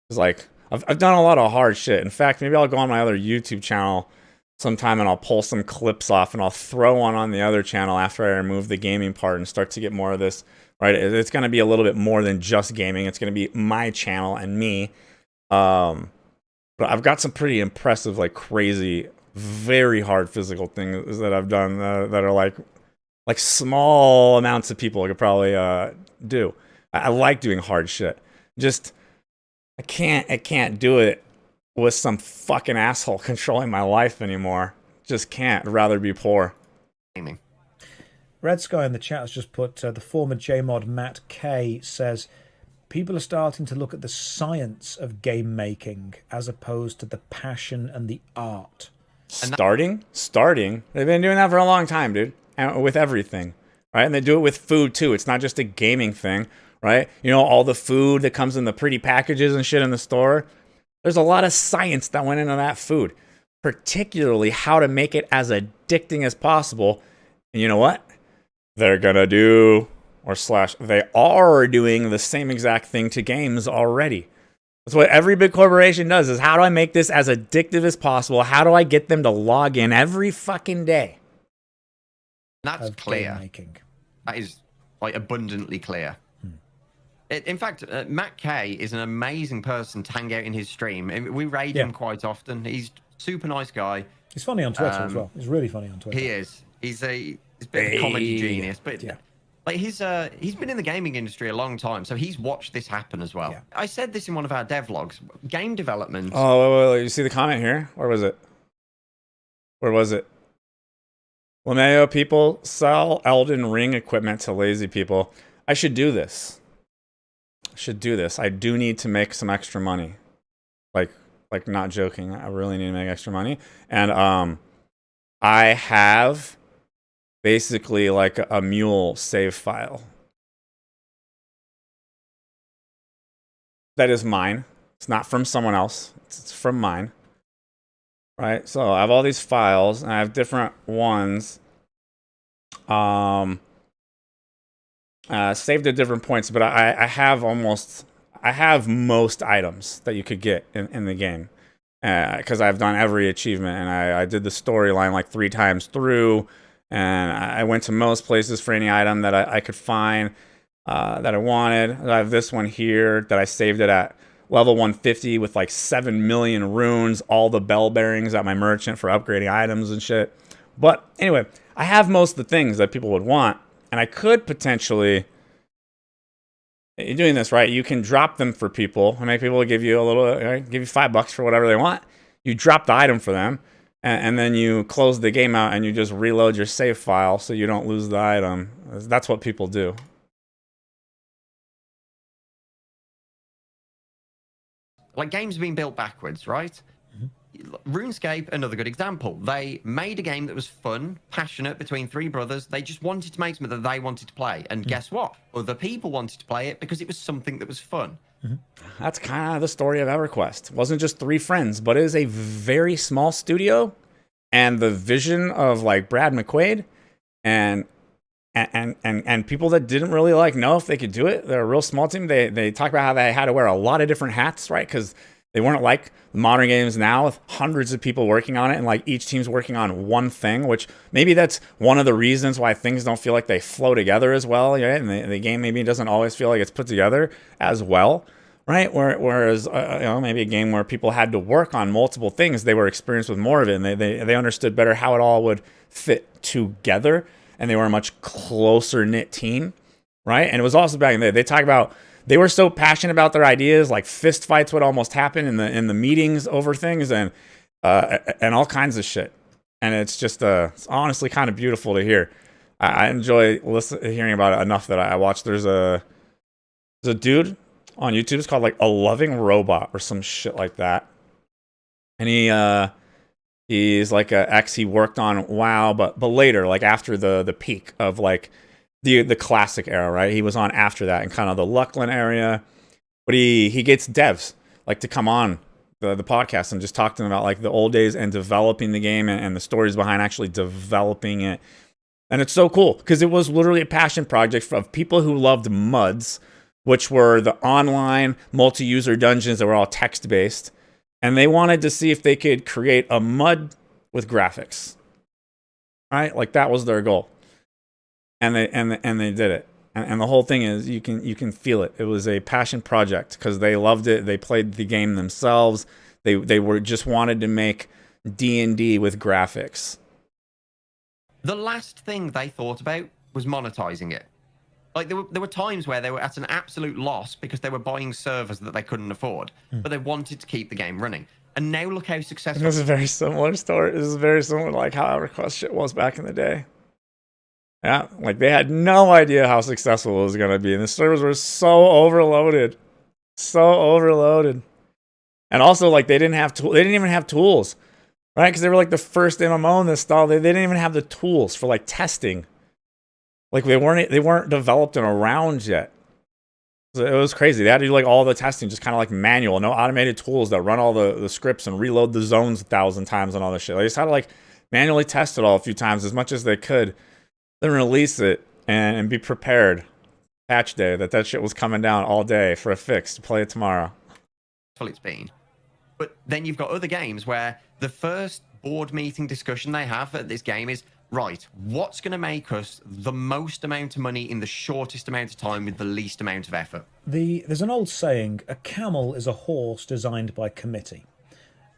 It's like, I've done a lot of hard shit. In fact, maybe I'll go on my other YouTube channel sometime and I'll pull some clips off and I'll throw one on the other channel after I remove the gaming part and start to get more of this, right? It's going to be a little bit more than just gaming. It's going to be my channel and me. But I've got some pretty impressive, like crazy, very hard physical things that I've done that are like small amounts of people could probably do. I like doing hard shit. Just I can't do it with some fucking asshole controlling my life anymore. Just can't. I'd rather be poor. Red Sky in the chat has just put, the former JMod Matt K says, people are starting to look at the science of game making as opposed to the passion and the art. Starting? They've been doing that for a long time, dude. And with everything, right? And they do it with food too. It's not just a gaming thing, right? You know, all the food that comes in the pretty packages and shit in the store. There's a lot of science that went into that food, particularly how to make it as addicting as possible. And you know what? They're gonna do, they are doing the same exact thing to games already. That's what every big corporation does, is how do I make this as addictive as possible? How do I get them to log in every fucking day? That's clear. That is like abundantly clear. In fact, Matt K is an amazing person to hang out in his stream. We raid him quite often. He's a super nice guy. He's funny on Twitter as well. He's really funny on Twitter. He is. He's a bit of a comedy genius. But like he's been in the gaming industry a long time, so he's watched this happen as well. Yeah. I said this in one of our devlogs. Game development. Oh, wait. You see the comment here? Where was it? Lameo, people sell Elden Ring equipment to lazy people. I should do this. I do need to make some extra money. Like not joking. I really need to make extra money. And I have basically like a mule save file. That is mine. It's not from someone else. It's from mine. Right? So I have all these files and I have different ones. Saved at different points, but I have most items that you could get in the game, because I've done every achievement and I did the storyline like 3 times through, and I went to most places for any item that I could find that I wanted. I have this one here that I saved it at level 150 with like 7 million runes, all the bell bearings at my merchant for upgrading items and shit. But anyway, I have most of the things that people would want. And I could potentially, you're doing this right, you can drop them for people and make people give you give you $5 for whatever they want. You drop the item for them, and then you close the game out and you just reload your save file so you don't lose the item. That's what people do. Like games being built backwards, right? RuneScape, another good example. They made a game that was fun, passionate, between 3 brothers. They just wanted to make something that they wanted to play. And guess what? Other people wanted to play it because it was something that was fun. That's kind of the story of EverQuest. It wasn't just 3 friends, but it is a very small studio. And the vision of like Brad McQuaid and people that didn't really like know if they could do it. They're a real small team. They talk about how they had to wear a lot of different hats, right? Because they weren't like modern games now with hundreds of people working on it, and like each team's working on one thing, which maybe that's one of the reasons why things don't feel like they flow together as well, right? And the game maybe doesn't always feel like it's put together as well, right? Whereas maybe a game where people had to work on multiple things, they were experienced with more of it, and they understood better how it all would fit together, and they were a much closer knit team, right? And it was also back in the day, they talk about, they were so passionate about their ideas, like fist fights would almost happen in the meetings over things, and all kinds of shit. And it's just it's honestly kind of beautiful to hear. I enjoy hearing about it enough that I watch. There's a dude on YouTube. It's called like A Loving Robot or some shit like that. And he's like a ex. He worked on WoW, but later, like after the peak of like the classic era, right? He was on after that in kind of the Luckland area. But he gets devs like to come on the podcast and just talk to them about like the old days and developing the game and the stories behind actually developing it. And it's so cool because it was literally a passion project of people who loved MUDs, which were the online multi-user dungeons that were all text-based. And they wanted to see if they could create a MUD with graphics. Right? Like that was their goal. And they did it. And the whole thing is you can feel it. It was a passion project because they loved it. They played the game themselves. They were just wanted to make D&D with graphics. The last thing they thought about was monetizing it. Like there were times where they were at an absolute loss because they were buying servers that they couldn't afford, but they wanted to keep the game running. And now look how successful. This is a very similar story. This is very similar to like how EverQuest shit was back in the day. Yeah, like they had no idea how successful it was going to be. And the servers were so overloaded. And also like they didn't even have tools. Right? Because they were like the first MMO in this style. They didn't even have the tools for like testing. Like they weren't developed and around yet. So it was crazy. They had to do like all the testing, just kind of like manual, no automated tools that run all the scripts and reload the zones 1,000 times and all this shit. They just had to like manually test it all a few times as much as they could, then release it and be prepared. Patch day that shit was coming down all day for a fix to play it tomorrow. It's been. But then you've got other games where the first board meeting discussion they have at this game is, right, what's going to make us the most amount of money in the shortest amount of time with the least amount of effort? There's an old saying, a camel is a horse designed by committee.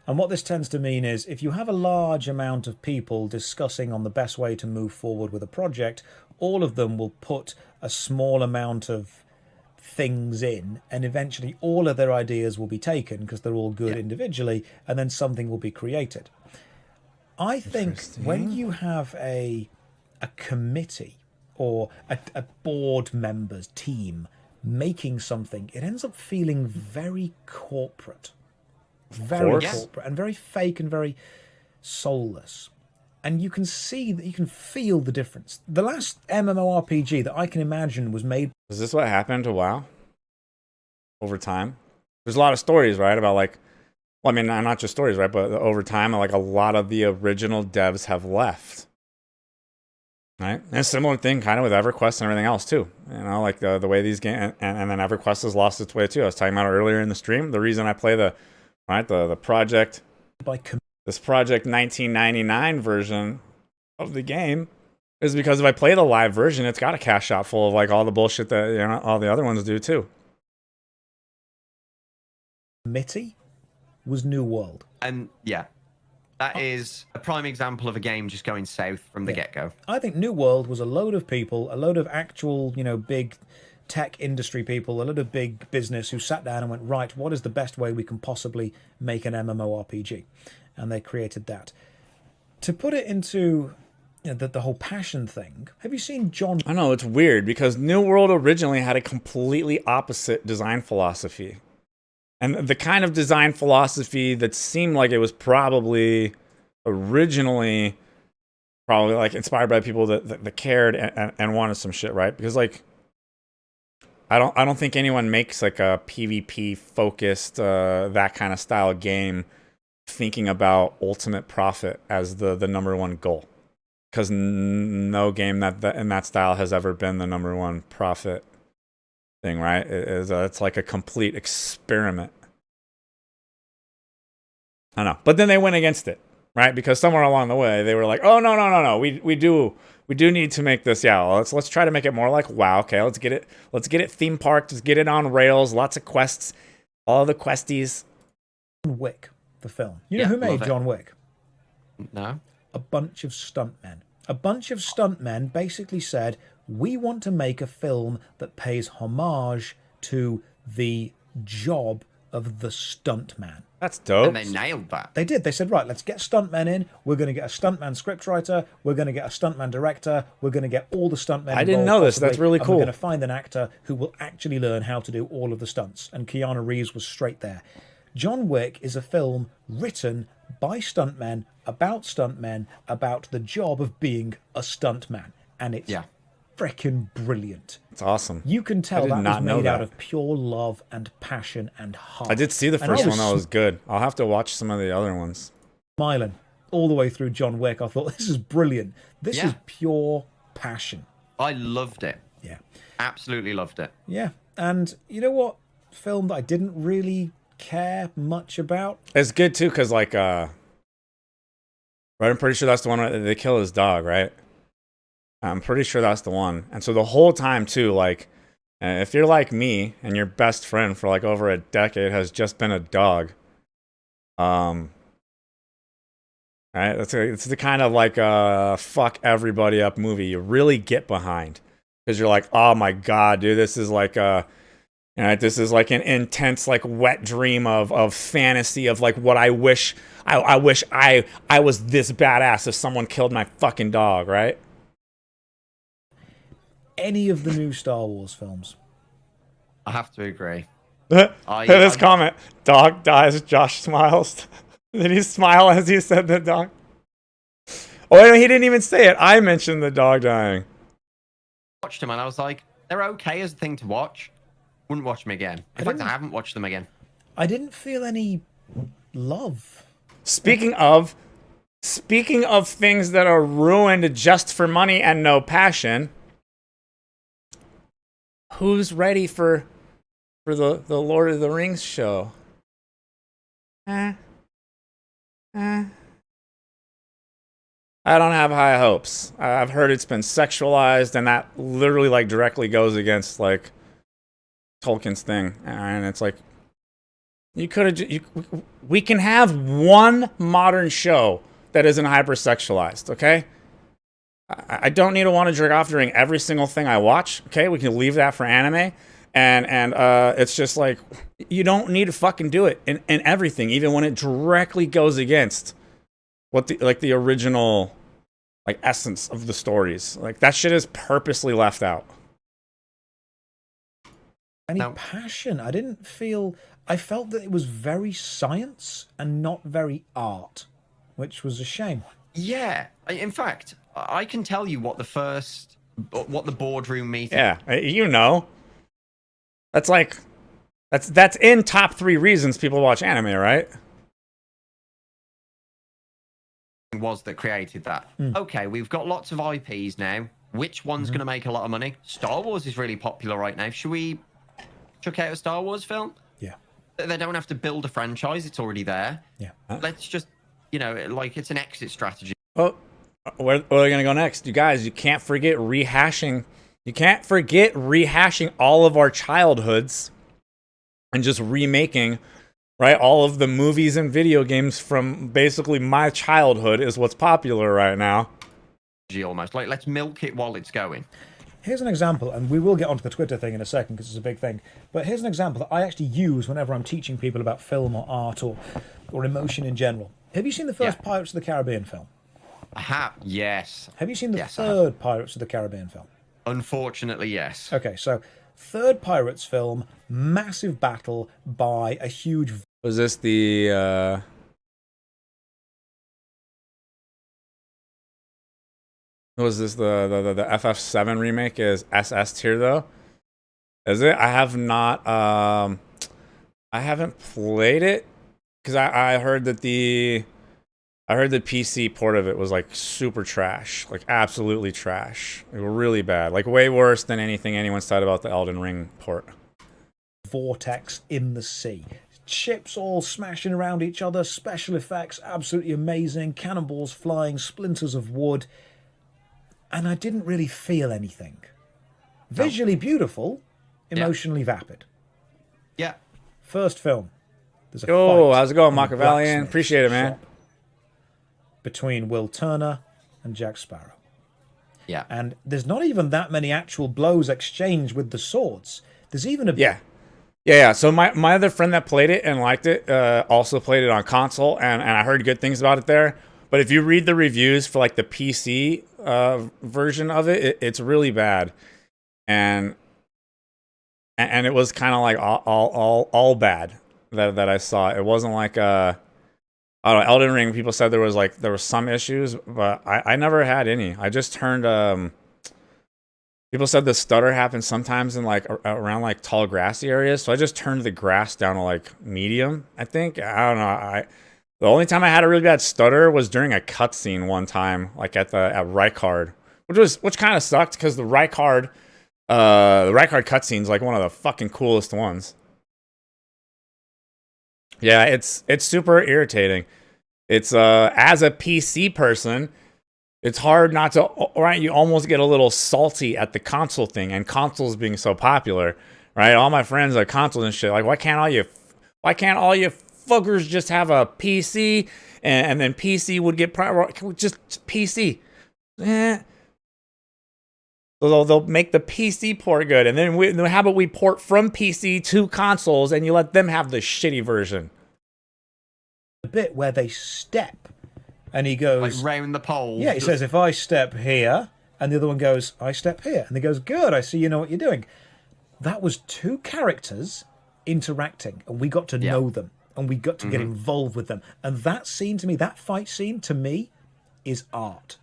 And what this tends to mean is if you have a large amount of people discussing on the best way to move forward with a project, all of them will put a small amount of things in, and eventually all of their ideas will be taken because they're all good individually, and then something will be created. I think when you have a committee or a board members team making something, it ends up feeling very corporate. Very corporate and very fake and very soulless. And you can see that you can feel the difference. The last MMORPG that I can imagine was made. Is this what happened to WoW? Over time? There's a lot of stories, right? About like, well, I mean, not just stories, right? But over time, like a lot of the original devs have left. Right? And a similar thing kind of with EverQuest and everything else too. You know, like the way these games, and then EverQuest has lost its way too. I was talking about it earlier in the stream. The reason I play the project, this Project 1999 version of the game is because if I play the live version, it's got a cache shot full of like all the bullshit that, you know, all the other ones do too. Committee was New World. And yeah, that is a prime example of a game just going south from the get-go. I think New World was a load of people, a load of actual, you know, big tech industry people, a lot of big business who sat down and went, right, what is the best way we can possibly make an MMORPG? And they created that. To put it into, you know, the whole passion thing, have you seen John? I know, it's weird because New World originally had a completely opposite design philosophy. And the kind of design philosophy that seemed like it was probably originally like inspired by people that cared and wanted some shit, right? Because like I don't think anyone makes like a PvP focused that kind of style game thinking about ultimate profit as the number one goal. Because no game that in that style has ever been the number one profit thing, right? It's like a complete experiment. I know, but then they went against it, right? Because somewhere along the way they were like, "Oh no, we do need to make this. Yeah, let's try to make it more like WoW. Okay, let's get it theme parked. Let's get it on rails. Lots of quests, all the questies." John Wick, the film. You know who made John Wick? No. A bunch of stuntmen. A bunch of stuntmen basically said, we want to make a film that pays homage to the job of the stuntman. That's dope. And they nailed that. They did. They said, right, let's get stuntmen in. We're going to get a stuntman scriptwriter. We're going to get a stuntman director. We're going to get all the stuntmen. I didn't know this. That's really cool. We're going to find an actor who will actually learn how to do all of the stunts. And Keanu Reeves was straight there. John Wick is a film written by stuntmen, about the job of being a stuntman. And it's freaking brilliant. It's awesome. You can tell that was made that. out of pure love and passion and heart. I did see the first one. That was good. I'll have to watch some of the other ones. Smiling all the way through John Wick. I thought, this is brilliant. This is pure passion. I loved it. Yeah. Absolutely loved it. Yeah. And you know what film that I didn't really care much about? It's good too, because like right, I'm pretty sure that's the one where they kill his dog, right? I'm pretty sure that's the one. And so the whole time too, like, if you're like me and your best friend for like over a decade has just been a dog, right? It's the kind of like fuck everybody up movie you really get behind, because you're like, oh my god, dude, this is like this is like an intense, like wet dream of fantasy of like what I wish I wish I was this badass if someone killed my fucking dog, right? Any of the new Star Wars films. I have to agree. This comment, dog dies, Josh smiles. Did he smile as he said the dog? Oh, wait, he didn't even say it. I mentioned the dog dying. Watched them and I was like, they're okay as a thing to watch. Wouldn't watch them again. In fact, I haven't watched them again. I didn't feel any love. Speaking of things that are ruined just for money and no passion, who's ready for the Lord of the Rings show? I don't have high hopes. I've heard it's been sexualized, and that literally like directly goes against like Tolkien's thing. And it's like, we can have one modern show that isn't hypersexualized, okay? I don't need to want to jerk off during every single thing I watch, okay? We can leave that for anime. And it's just like, you don't need to fucking do it in everything, even when it directly goes against what the original like essence of the stories. Like, that shit is purposely left out. Any passion. I felt that it was very science and not very art, which was a shame. Yeah. In fact, I can tell you what the boardroom meeting. Yeah, you know. That's like, that's in top 3 reasons people watch anime, right? Was that created that. Okay, we've got lots of IPs now. Which one's going to make a lot of money? Star Wars is really popular right now. Should we check out a Star Wars film? Yeah. They don't have to build a franchise. It's already there. Yeah. Let's just, like it's an exit strategy. Well, where are they going to go next? You guys, you can't forget rehashing. You can't forget rehashing all of our childhoods and just remaking, right? All of the movies and video games from basically my childhood is what's popular right now. Almost like, let's milk it while it's going. Here's an example, and we will get onto the Twitter thing in a second because it's a big thing. But here's an example that I actually use whenever I'm teaching people about film or art or emotion in general. Have you seen the first Pirates of the Caribbean film? I have, yes. Have you seen the third Pirates of the Caribbean film? Unfortunately, yes. Okay, so third Pirates film, massive battle by a huge... Was this the... Was this the FF7 remake? Is SS tier though? Is it? I have not. I haven't played it because I heard that the PC port of it was like super trash, like absolutely trash, like really bad, like way worse than anything anyone said about the Elden Ring port. Vortex in the sea. Ships all smashing around each other, special effects absolutely amazing, cannonballs flying, splinters of wood. And I didn't really feel anything. Visually beautiful, emotionally vapid. Yeah. First film. There's a fight how's it going, in Machiavellian? blacksmith Appreciate it, man. shop between Will Turner and Jack Sparrow. Yeah. And there's not even that many actual blows exchanged with the swords. There's even a Yeah. So my other friend that played it and liked it also played it on console, and I heard good things about it there. But if you read the reviews for like the PC version of it, it's really bad, and it was kind of like all bad that I saw. It wasn't like I don't know, Elden Ring. People said there was some issues, but I never had any. I just turned people said the stutter happens sometimes in like around like tall grassy areas, so I just turned the grass down to like medium. I think I don't know. The only time I had a really bad stutter was during a cutscene one time, like at Rykard, which kind of sucked because the Rykard cutscene's like one of the fucking coolest ones. Yeah, it's super irritating. It's as a PC person, it's hard not to, right? You almost get a little salty at the console thing, and consoles being so popular, right? All my friends are consoles and shit. Like, why can't all you fuckers just have a PC, and then PC would get just PC? So they'll make the PC port good, and then how about we port from PC to consoles, and you let them have the shitty version? The bit where they step. And he goes... Like round the pole. Yeah, he says, if I step here, and the other one goes, I step here. And he goes, good, I see you know what you're doing. That was two characters interacting, and we got to know them, and we got to get involved with them. And that scene to me, that fight scene to me, is art.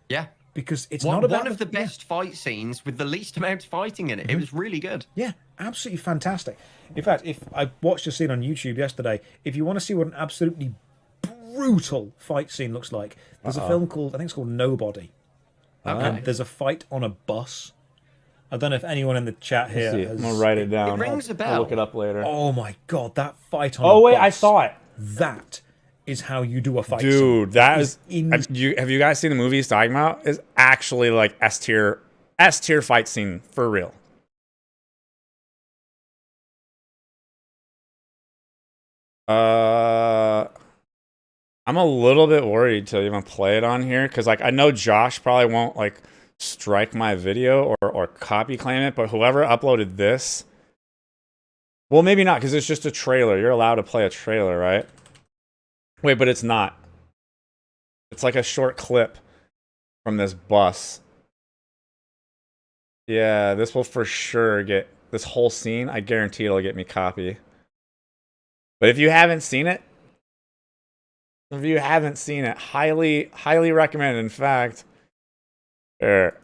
Yeah. Because it's not about... One of the best fight scenes with the least amount of fighting in it. It was really good. Yeah, absolutely fantastic. In fact, if I watched a scene on YouTube yesterday, if you want to see what an absolutely brutal fight scene looks like, there's a film called, I think it's called Nobody. Okay. There's a fight on a bus. I don't know if anyone in the chat here has... I'm gonna write it down. It rings a bell. I'll look it up later. Oh my god, that fight on a Oh wait, bus. I saw it. That is how you do a fight scene. Dude, that is... in... have you guys seen the movie he's talking about? It's actually like S tier fight scene for real. I'm a little bit worried to even play it on here, because like I know Josh probably won't like strike my video or copy claim it, but whoever uploaded this, well, maybe not, because it's just a trailer. You're allowed to play a trailer, right? Wait, but it's not. It's like a short clip from this bus. Yeah, this will for sure get this whole scene. I guarantee it'll get me copy. But if you haven't seen it, highly, highly recommend. In fact, there.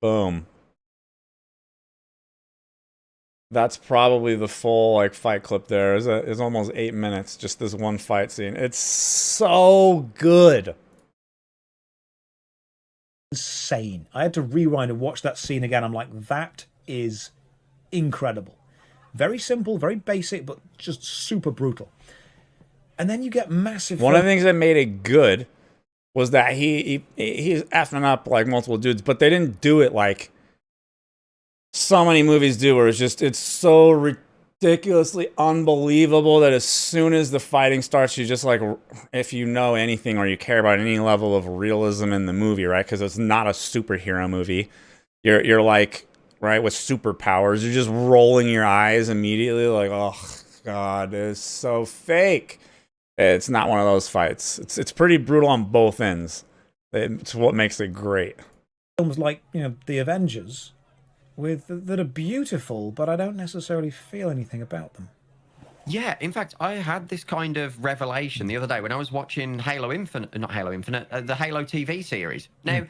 Boom. That's probably the full like fight clip there. It's almost 8 minutes, just this one fight scene. It's so good. Insane. I had to rewind and watch that scene again. I'm like, that is incredible. Very simple, very basic, but just super brutal. And then you get massive... One of the things that made it good was that he's effing up like multiple dudes, but they didn't do it like so many movies do, where it's so ridiculously unbelievable that as soon as the fighting starts, you just like, if you know anything or you care about any level of realism in the movie, right? Because it's not a superhero movie. You're like, right, with superpowers, you're just rolling your eyes immediately, like, oh god, it's so fake. It's not one of those fights. It's pretty brutal on both ends. It's what makes it great. Films like, you know, The Avengers, that are beautiful, but I don't necessarily feel anything about them. Yeah, in fact, I had this kind of revelation the other day when I was watching Halo Infinite, not Halo Infinite, the Halo TV series. Now,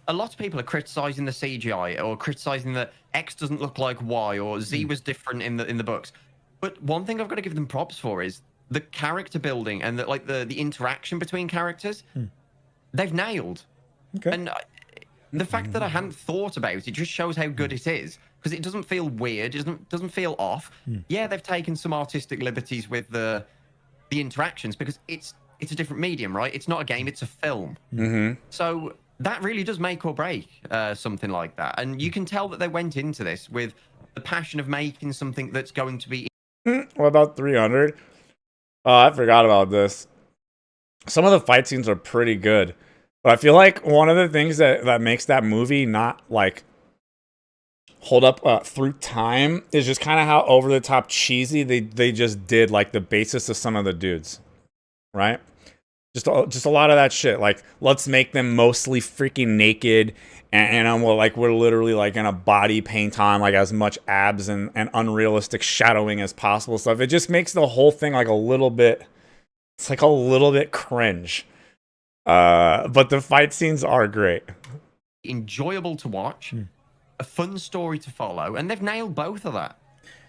a lot of people are criticizing the CGI or criticizing that X doesn't look like Y or Z was different in the books. But one thing I've got to give them props for is the character building and the interaction between characters. They've nailed. Okay. And the fact that I hadn't thought about it just shows how good it is, because it doesn't feel weird, it doesn't feel off. Yeah, they've taken some artistic liberties with the interactions, because it's a different medium, right? It's not a game, it's a film. So that really does make or break something like that. And you can tell that they went into this with the passion of making something that's going to be... What about 300? Oh, I forgot about this. Some of the fight scenes are pretty good, But I feel like one of the things that makes that movie not like hold up through time is just kind of how over the top cheesy they just did like the basis of some of the dudes, right? Just a lot of that shit. Like, let's make them mostly freaking naked, and I'm like, we're literally like in a body paint on like as much abs and unrealistic shadowing as possible stuff. It just makes the whole thing like a little bit. It's like a little bit cringe. But the fight scenes are great. Enjoyable to watch, a fun story to follow, and they've nailed both of that.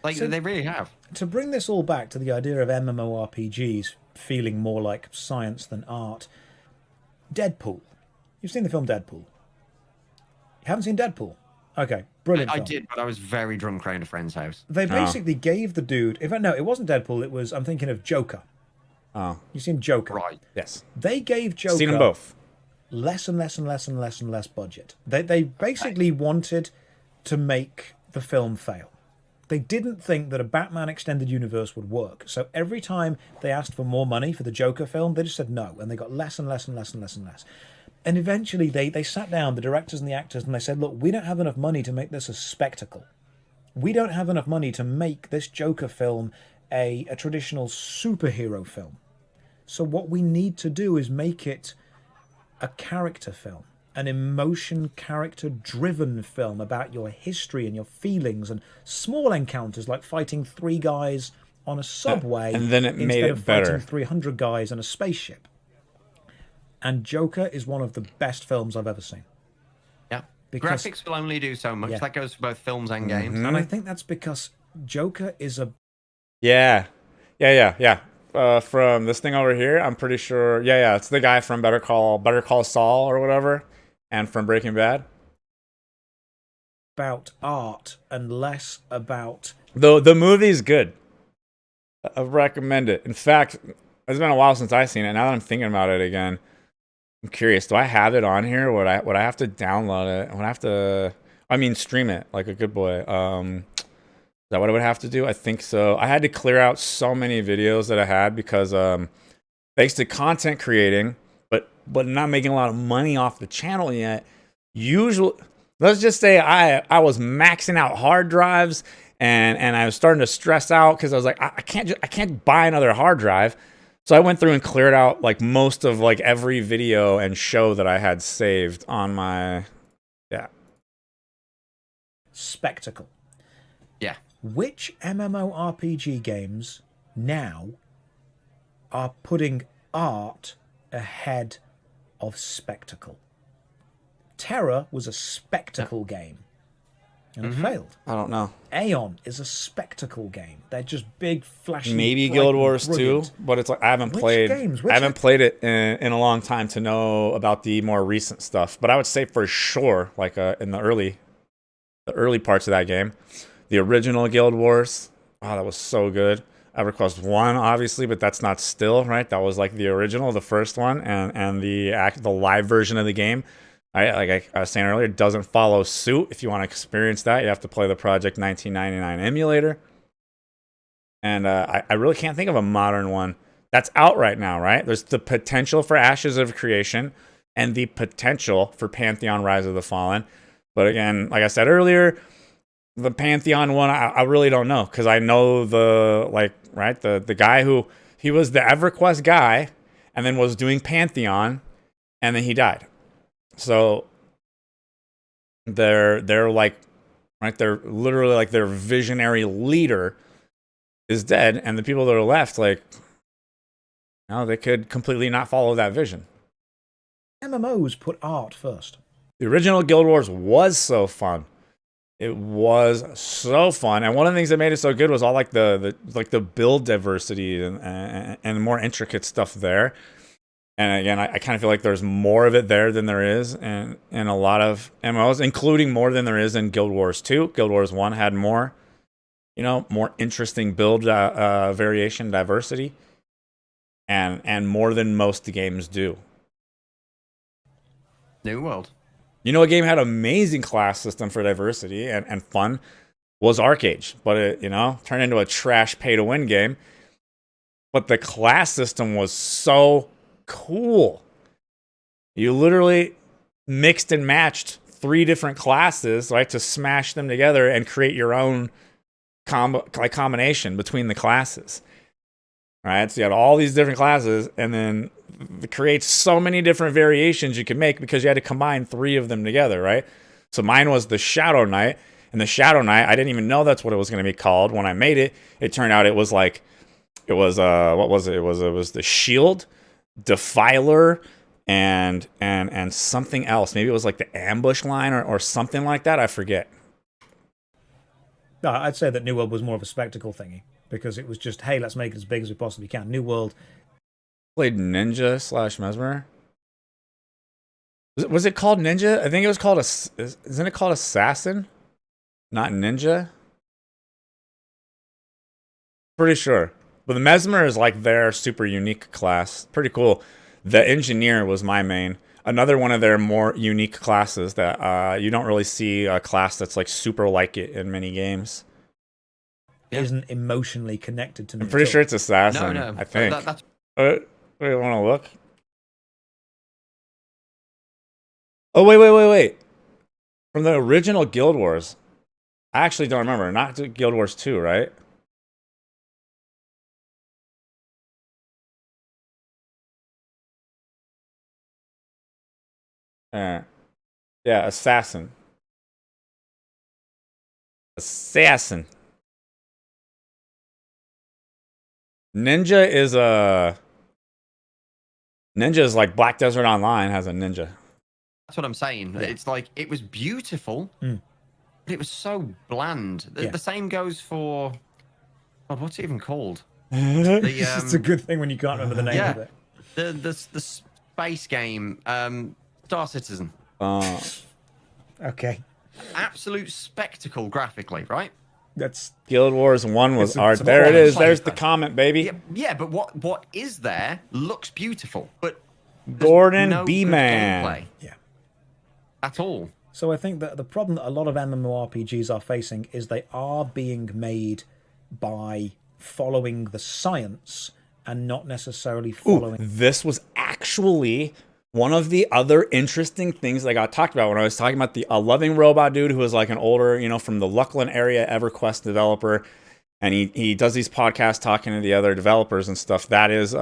Like, So- they really have. To bring this all back to the idea of MMORPGs feeling more like science than art, Deadpool. You've seen the film Deadpool. You haven't seen Deadpool? Okay, brilliant I film. did, but I was very drunk around a friend's house. They basically gave the dude... In fact, no, it wasn't Deadpool. It was... I'm thinking of Joker. Oh, You've seen Joker? Right. yes. They gave Joker... Seen them both. less and less and less and less and less budget. They basically wanted to make the film fail. They didn't think that a Batman extended universe would work. So every time they asked for more money for the Joker film, they just said no. And they got less and less and less and less and less. And eventually they sat down, the directors and the actors, and they said, look, we don't have enough money to make this a spectacle. We don't have enough money to make this Joker film a traditional superhero film. So what we need to do is make it a character film, an emotion character driven film about your history and your feelings and small encounters like fighting 3 guys on a subway And then it made instead it of better. fighting 300 guys on a spaceship. And Joker is one of the best films I've ever seen. Yeah. Because- Graphics will only do so much. Yeah. That goes for both films and games. And I think that's because Joker is a... Yeah. From this thing over here, I'm pretty sure. Yeah, it's the guy from Better Call Saul or whatever, and from Breaking Bad. about art and less about... Though the movie's good. I recommend it. In fact, it's been a while since I've seen it. Now that I'm thinking about it again, I'm curious. Do I have it on here? Would I have to download it? Would I have to? I mean, stream it like a good boy. Is that what I would have to do? I think so. I had to clear out so many videos that I had because thanks to content creating, but not making a lot of money off the channel yet. Usually, let's just say I was maxing out hard drives and I was starting to stress out because I was like, I can't buy another hard drive. So I went through and cleared out like most of like every video and show that I had saved on my spectacle. Yeah. Which MMORPG games now are putting art ahead of spectacle? Terra was a spectacle game, and it failed. I don't know. Aeon is a spectacle game. They're just big, flashy. Maybe bright Guild and Wars 2, brilliant. but it's like I haven't Which played. games? I haven't played it in a long time to know about the more recent stuff. But I would say for sure, like in the early parts of that game, the original Guild Wars. Oh, that was so good. EverQuest 1, obviously, but that's not still right. That was like the original, the first one, and the live version of the game. Like I was saying earlier, it doesn't follow suit. If you want to experience that, you have to play the Project 1999 emulator. And I really can't think of a modern one that's out right now, right? There's the potential for Ashes of Creation and the potential for Pantheon Rise of the Fallen. But again, like I said earlier, the Pantheon one, I really don't know because I know the guy who he was the EverQuest guy and then was doing Pantheon and then he died. So they're like, right, they're literally like their visionary leader is dead, and the people that are left, like, no, they could completely not follow that vision. MMOs put art first. The original Guild Wars was so fun. It was so fun, and one of the things that made it so good was all like the build diversity and more intricate stuff there. And again, I kind of feel like there's more of it there than there is in a lot of MMOs, including more than there is in Guild Wars 2. Guild Wars 1 had more, more interesting build variation, diversity, and more than most games do. New World. A game had amazing class system for diversity and fun was Arcade, but it, turned into a trash pay-to-win game. But the class system was so cool. You literally mixed and matched 3 different classes, right, to smash them together and create your own combination between the classes. Right? So you had all these different classes, and then it creates so many different variations you could make because you had to combine 3 of them together, right? So mine was the Shadow Knight, and the Shadow Knight, I didn't even know that's what it was going to be called when I made it. It turned out it was like, it was what was it? It was the Shield, Defiler, and something else. Maybe it was like the Ambush line or something like that. I forget. No, I'd say that New World was more of a spectacle thingy because it was just, hey, let's make it as big as we possibly can. New World Played Ninja / Mesmer. Was it called Ninja? I think it was called isn't it called Assassin? Not Ninja? Pretty sure. But the Mesmer is like their super unique class. Pretty cool. The Engineer was my main. Another one of their more unique classes that you don't really see a class that's like super like it in many games. isn't emotionally connected to me. I'm pretty sure it's Assassin. No, I think. That's... Wait, want to look? Oh, wait. From the original Guild Wars. I actually don't remember. Not Guild Wars 2, right? Yeah, Assassin. Ninja is like Black Desert Online has a ninja. That's what I'm saying. Yeah. It's like, it was beautiful, but it was so bland. The same goes for... God, what's it even called? It's a good thing when you can't remember the name of it. The space game, Star Citizen. Okay. Absolute spectacle graphically, right? That's Guild Wars 1 was art. There it is. There's the comment, baby. Yeah, but what is there looks beautiful, but Gordon no B-Man. Yeah. At all. So I think that the problem that a lot of MMORPGs are facing is they are being made by following the science and not necessarily following... This was actually one of the other interesting things that got talked about when I was talking about the loving robot dude who was like an older, from the Luckland area EverQuest developer, and he does these podcasts talking to the other developers and stuff. That is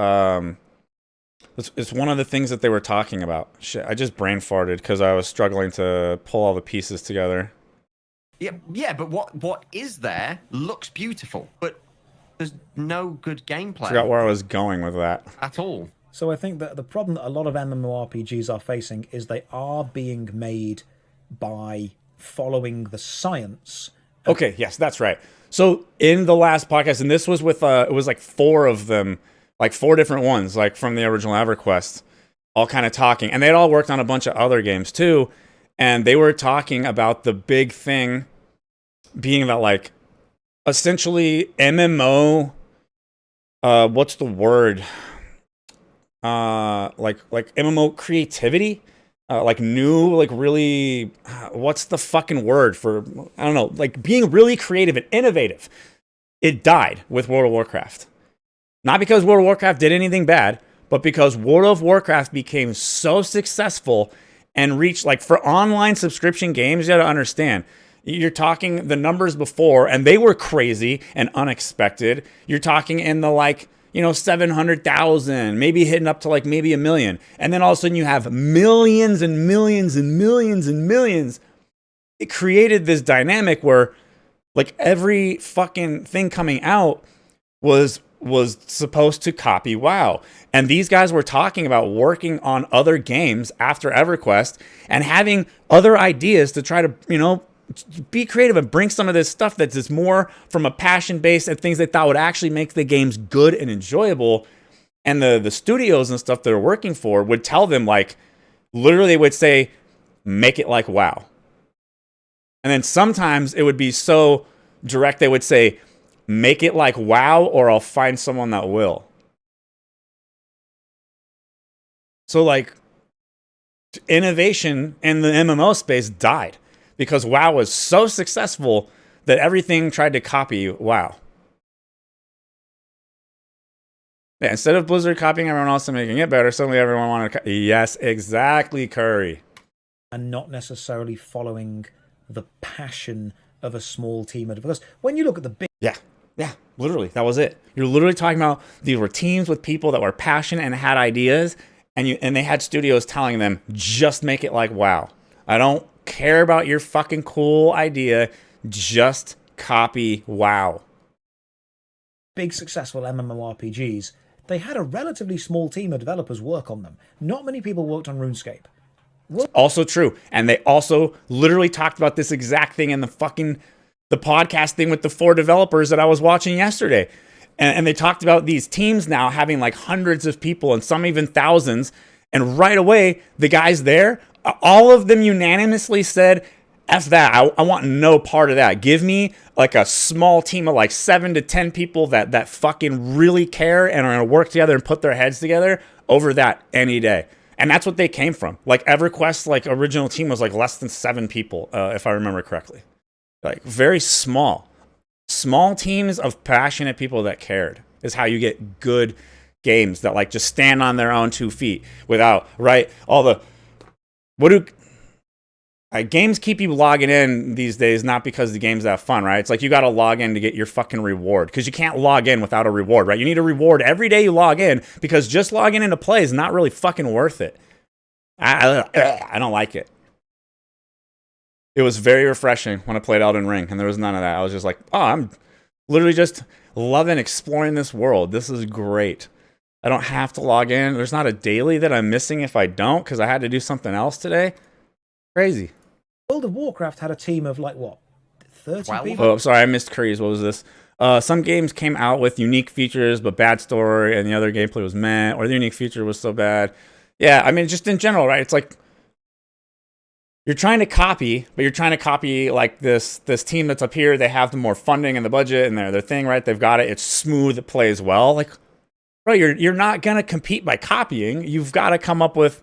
it's one of the things that they were talking about. Shit, I just brain farted because I was struggling to pull all the pieces together. Yeah, but what is there looks beautiful, but there's no good gameplay. Forgot where I was going with that. At all. So I think that the problem that a lot of MMORPGs are facing is they are being made by following the science. Okay, yes, that's right. So in the last podcast, and this was with, it was like 4 of them, like 4 different ones, like from the original EverQuest, all kind of talking. And they'd all worked on a bunch of other games too. And they were talking about the big thing being that, like, essentially MMO, what's the word? Like MMO creativity, like new, like really, what's the fucking word for, I don't know, like being really creative and innovative. It died with World of Warcraft. Not because World of Warcraft did anything bad, but because World of Warcraft became so successful and reached, like, for online subscription games, you got to understand, you're talking the numbers before, and they were crazy and unexpected. You're talking in the, like, 700,000, maybe hitting up to like maybe 1 million. And then all of a sudden you have millions and millions and millions and millions. It created this dynamic where, like, every fucking thing coming out was supposed to copy WoW. And these guys were talking about working on other games after EverQuest and having other ideas to try to, be creative and bring some of this stuff that's just more from a passion base and things they thought would actually make the games good and enjoyable. And the studios and stuff they're working for would tell them, like, literally they would say, make it like WoW. And then sometimes it would be so direct, they would say, make it like WoW or I'll find someone that will. So, like, innovation in the MMO space died because WoW was so successful that everything tried to copy WoW. Yeah, instead of Blizzard copying everyone else and making it better, suddenly everyone wanted to... Yes, exactly, Curry. And not necessarily following the passion of a small team of developers. When you look at the big... Yeah, literally, that was it. You're literally talking about these were teams with people that were passionate and had ideas, and they had studios telling them, just make it like WoW. I don't care about your fucking cool idea, just copy WoW. Big successful MMORPGs, they had a relatively small team of developers work on them. Not many people worked on RuneScape. Also true. And they also literally talked about this exact thing in the podcast thing with the 4 developers that I was watching yesterday. And they talked about these teams now having like hundreds of people and some even thousands. And right away, the guys there, all of them unanimously said, F that. I want no part of that. Give me like a small team of like 7 to 10 people that fucking really care and are going to work together and put their heads together over that any day. And that's what they came from. Like EverQuest's like original team was like less than 7 people, if I remember correctly. Like very small teams of passionate people that cared is how you get good games that like just stand on their own 2 feet without, right? All the, games keep you logging in these days, not because the game's that fun, right? It's like you got to log in to get your fucking reward because you can't log in without a reward, right? You need a reward every day you log in because just logging in to play is not really fucking worth it. I don't like it. It was very refreshing when I played Elden Ring, and there was none of that. I was just like, oh, I'm literally just loving exploring this world. This is great. I don't have to log in. There's not a daily that I'm missing if I don't because I had to do something else today. Crazy. World of Warcraft had a team of like, what, 30 people? Oh, sorry, I missed Curry's. What was this? Some games came out with unique features, but bad story, and the other gameplay was meh, or the unique feature was so bad. Yeah, I mean, just in general, right? It's like, you're trying to copy, but you're trying to copy like this team that's up here. They have the more funding and the budget and their thing, right? They've got it. It's smooth. It plays well. Like, right? You're not gonna compete by copying. You've got to come up with,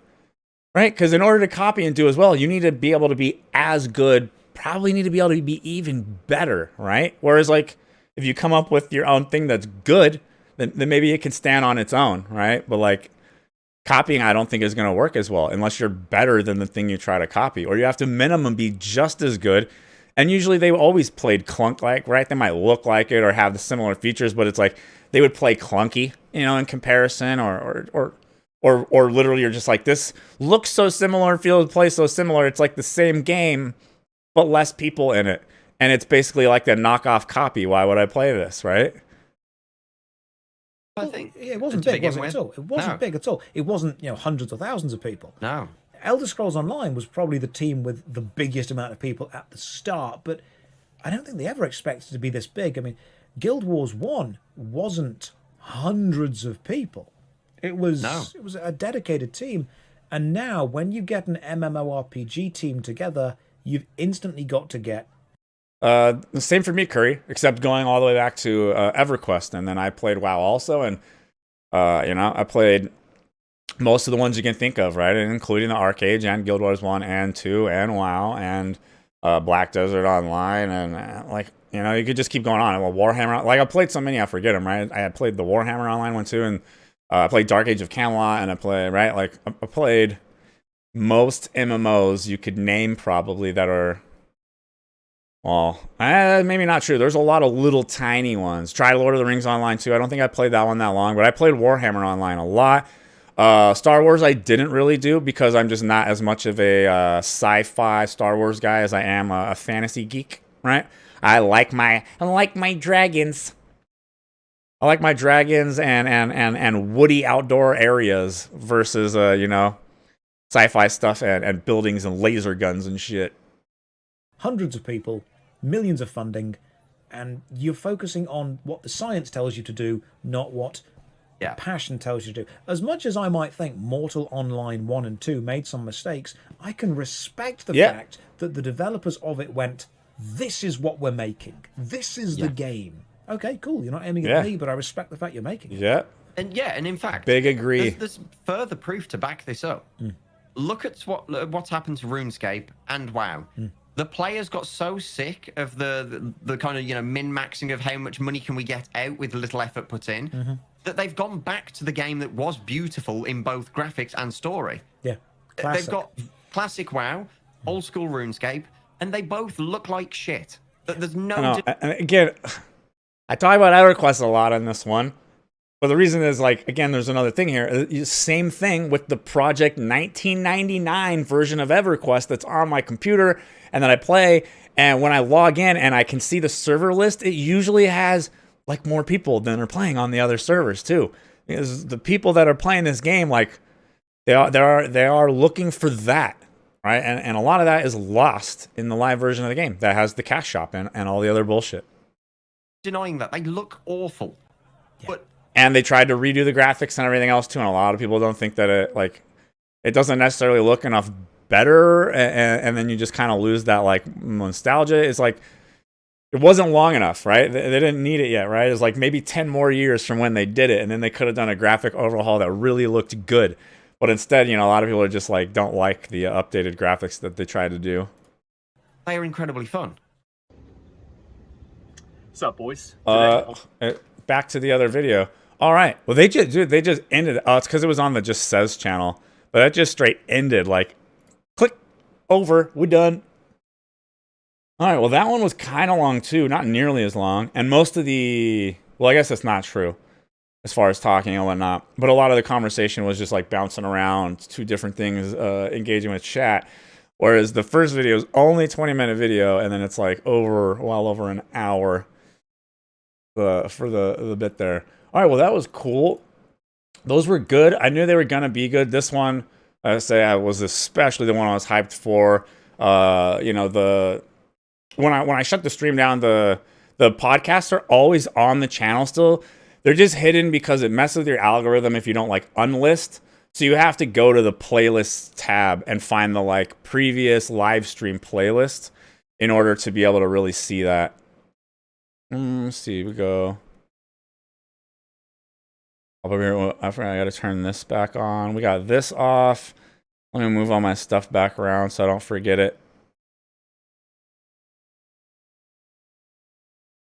right? Because in order to copy and do as well, you need to be able to be as good. Probably need to be able to be even better, right? Whereas like if you come up with your own thing that's good, then maybe it can stand on its own, right? But like, copying, I don't think is going to work as well unless you're better than the thing you try to copy, or you have to minimum be just as good. And usually they always played clunk-like, right? They might look like it or have the similar features, but it's like they would play clunky, you know, in comparison, or literally you're just like, this looks so similar, feels play so similar. It's like the same game, but less people in it, and it's basically like a knockoff copy. Why would I play this, right? I think it wasn't big, was it at all? It wasn't big at all. It wasn't, hundreds or thousands of people. No. Elder Scrolls Online was probably the team with the biggest amount of people at the start, but I don't think they ever expected to be this big. I mean, Guild Wars 1 wasn't hundreds of people. It was a dedicated team. And now when you get an MMORPG team together, you've instantly got to get the same for me, Curry, except going all the way back to EverQuest, and then I played WoW also, and I played most of the ones you can think of, right, and including the Arcade and Guild Wars 1 and 2 and WoW and Black Desert Online, and you could just keep going on. Well, Warhammer, like I played so many I forget them, right? I had played the Warhammer Online one too, and I played Dark Age of Camelot, and I played most MMOs you could name probably that are. Well, maybe not true. There's a lot of little tiny ones. Tried Lord of the Rings Online too. I don't think I played that one that long, but I played Warhammer Online a lot. Star Wars I didn't really do because I'm just not as much of a sci-fi Star Wars guy as I am a fantasy geek, right? I like my dragons. I like my dragons and woody outdoor areas versus sci-fi stuff and buildings and laser guns and shit. Hundreds of people, millions of funding, and you're focusing on what the science tells you to do, not what passion tells you to do. As much as I might think Mortal Online 1 and 2 made some mistakes, I can respect the fact that the developers of it went, this is what we're making. This is the game. Okay, cool. You're not aiming at me, but I respect the fact you're making it. Yeah. And in fact, big agree. There's further proof to back this up. Look at what's happened to RuneScape and WoW. The players got so sick of the kind of, you know, min-maxing of how much money can we get out with little effort put in, that they've gone back to the game that was beautiful in both graphics and story. Yeah, classic. They've got classic WoW, old school RuneScape, and they both look like shit. There's no... And again, I talk about EverQuest a lot on this one. But the reason is, like, again, there's another thing here. Same thing with the Project 1999 version of EverQuest that's on my computer and that I play. And when I log in and I can see the server list, it usually has, like, more people than are playing on the other servers, too. Because the people that are playing this game, like, they are looking for that, right? And a lot of that is lost in the live version of the game that has the cash shop and all the other bullshit. Denying that. They look awful. Yeah. But... And they tried to redo the graphics and everything else too, and a lot of people don't think that it doesn't necessarily look enough better, and then you just kind of lose that like nostalgia. It's like it wasn't long enough, right? They didn't need it yet, right? It's like maybe 10 more years from when they did it, and then they could have done a graphic overhaul that really looked good. But instead, you know, a lot of people are just like don't like the updated graphics that they tried to do. They are incredibly fun. What's up, boys? Back to the other video. All right. Well, they just ended. Oh, it's because it was on the Just Says channel, but that just straight ended. Like, click over. We're done. All right. Well, that one was kind of long too, not nearly as long. And most of the, well, I guess that's not true as far as talking and whatnot. But a lot of the conversation was just like bouncing around two different things, engaging with chat. Whereas the first video is only 20-minute video, and then it's like well over an hour for the bit there. All right, well, that was cool. Those were good. I knew they were going to be good. This one, I say, I was especially the one I was hyped for. You know, when I shut the stream down, the podcasts are always on the channel still. They're just hidden because it messes with your algorithm if you don't, like, unlist. So you have to go to the playlists tab and find the, like, previous live stream playlist in order to be able to really see that. Let's see, we go... I forgot I gotta turn this back on. We got this off. Let me move all my stuff back around so I don't forget it.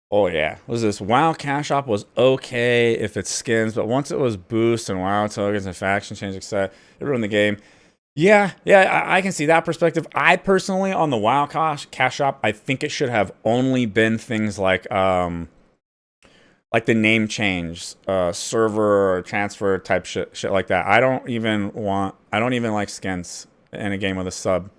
Oh yeah, was this WoW Cash Shop was okay if it's skins, but once it was boost and WoW tokens and faction change, etc., it ruined the game. Yeah, I can see that perspective. I personally, on the WoW Cash Shop, I think it should have only been things like the name change, server or transfer type shit like that. I don't even like skins in a game with a sub.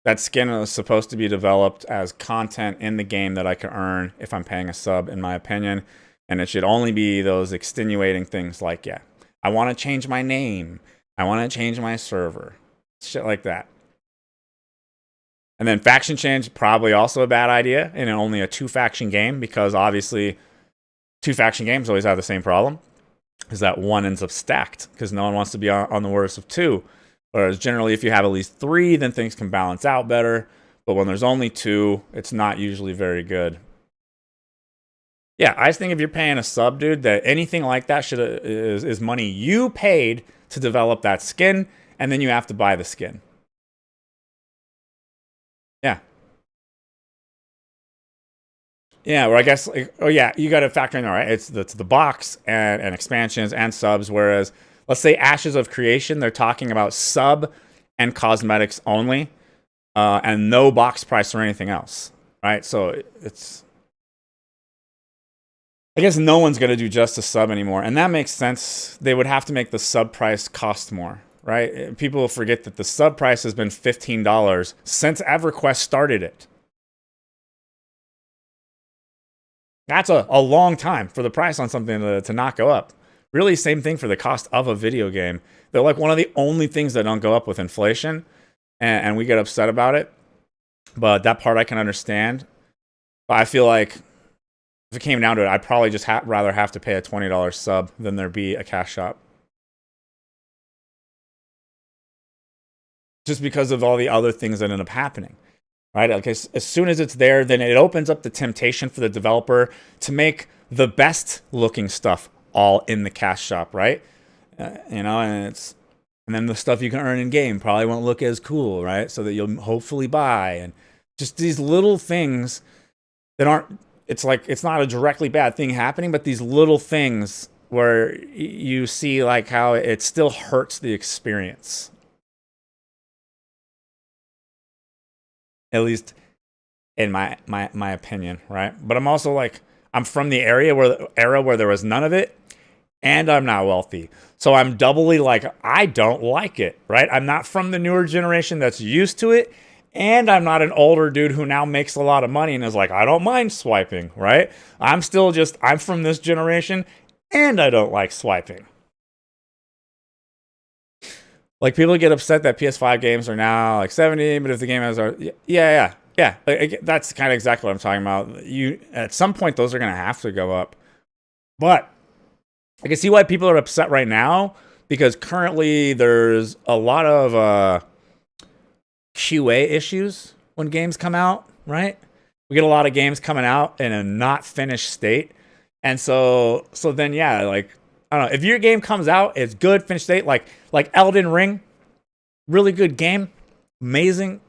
That skin is supposed to be developed as content in the game that I can earn if I'm paying a sub, in my opinion. And it should only be those extenuating things like, yeah, I want to change my name. I want to change my server. Shit like that. And then faction change, probably also a bad idea in only a 2-faction game, because obviously 2-faction games always have the same problem, is that one ends up stacked because no one wants to be on the worst of 2. Whereas generally if you have at least 3, then things can balance out better. But when there's only 2, it's not usually very good. Yeah, I just think if you're paying a sub, dude, that anything like that is money you paid to develop that skin, and then you have to buy the skin. Yeah. Yeah, or I guess, like, oh yeah, you got to factor in, all right, it's the box and expansions and subs, whereas, let's say Ashes of Creation, they're talking about sub and cosmetics only, and no box price or anything else, right? So it's... I guess no one's going to do just a sub anymore, and that makes sense. They would have to make the sub price cost more, right? People forget that the sub price has been $15 since EverQuest started it. That's a long time for the price on something to not go up. Really, same thing for the cost of a video game. They're like one of the only things that don't go up with inflation, and we get upset about it. But that part I can understand. But I feel like if it came down to it, I'd probably just rather have to pay a $20 sub than there be a cash shop. Just because of all the other things that end up happening. Right? Okay, as soon as it's there, then it opens up the temptation for the developer to make the best looking stuff all in the cash shop, right? You know, and then the stuff you can earn in game probably won't look as cool, right? So that you'll hopefully buy, and Just these little things that aren't, it's like, it's not a directly bad thing happening, but these little things where you see like how it still hurts the experience. At least in my opinion, right? But I'm also like, I'm from the era where there was none of it, and I'm not wealthy. So I'm doubly like, I don't like it, right? I'm not from the newer generation that's used to it, and I'm not an older dude who now makes a lot of money and is like, I don't mind swiping, right? I'm from this generation, and I don't like swiping. Like, people get upset that PS5 games are now like 70, but if the game has, yeah. That's kind of exactly what I'm talking about. At some point, those are going to have to go up. But I can see why people are upset right now, because currently there's a lot of QA issues when games come out, right? We get a lot of games coming out in a not finished state. And so then, yeah, like, I don't know, if your game comes out, it's good, finished state, like Elden Ring, really good game, amazing.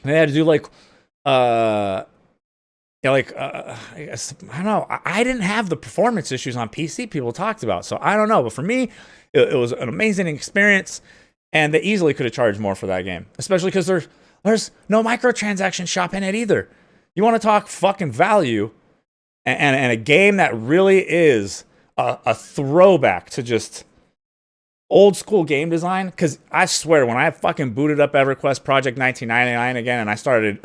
They had to do like, I guess, I don't know. I didn't have the performance issues on PC people talked about, so I don't know. But for me, it was an amazing experience, and they easily could have charged more for that game, especially because there's no microtransaction shop in it either. You want to talk fucking value, and a game that really is a throwback to just old school game design. Because I swear, when I fucking booted up EverQuest Project 1999 again and I started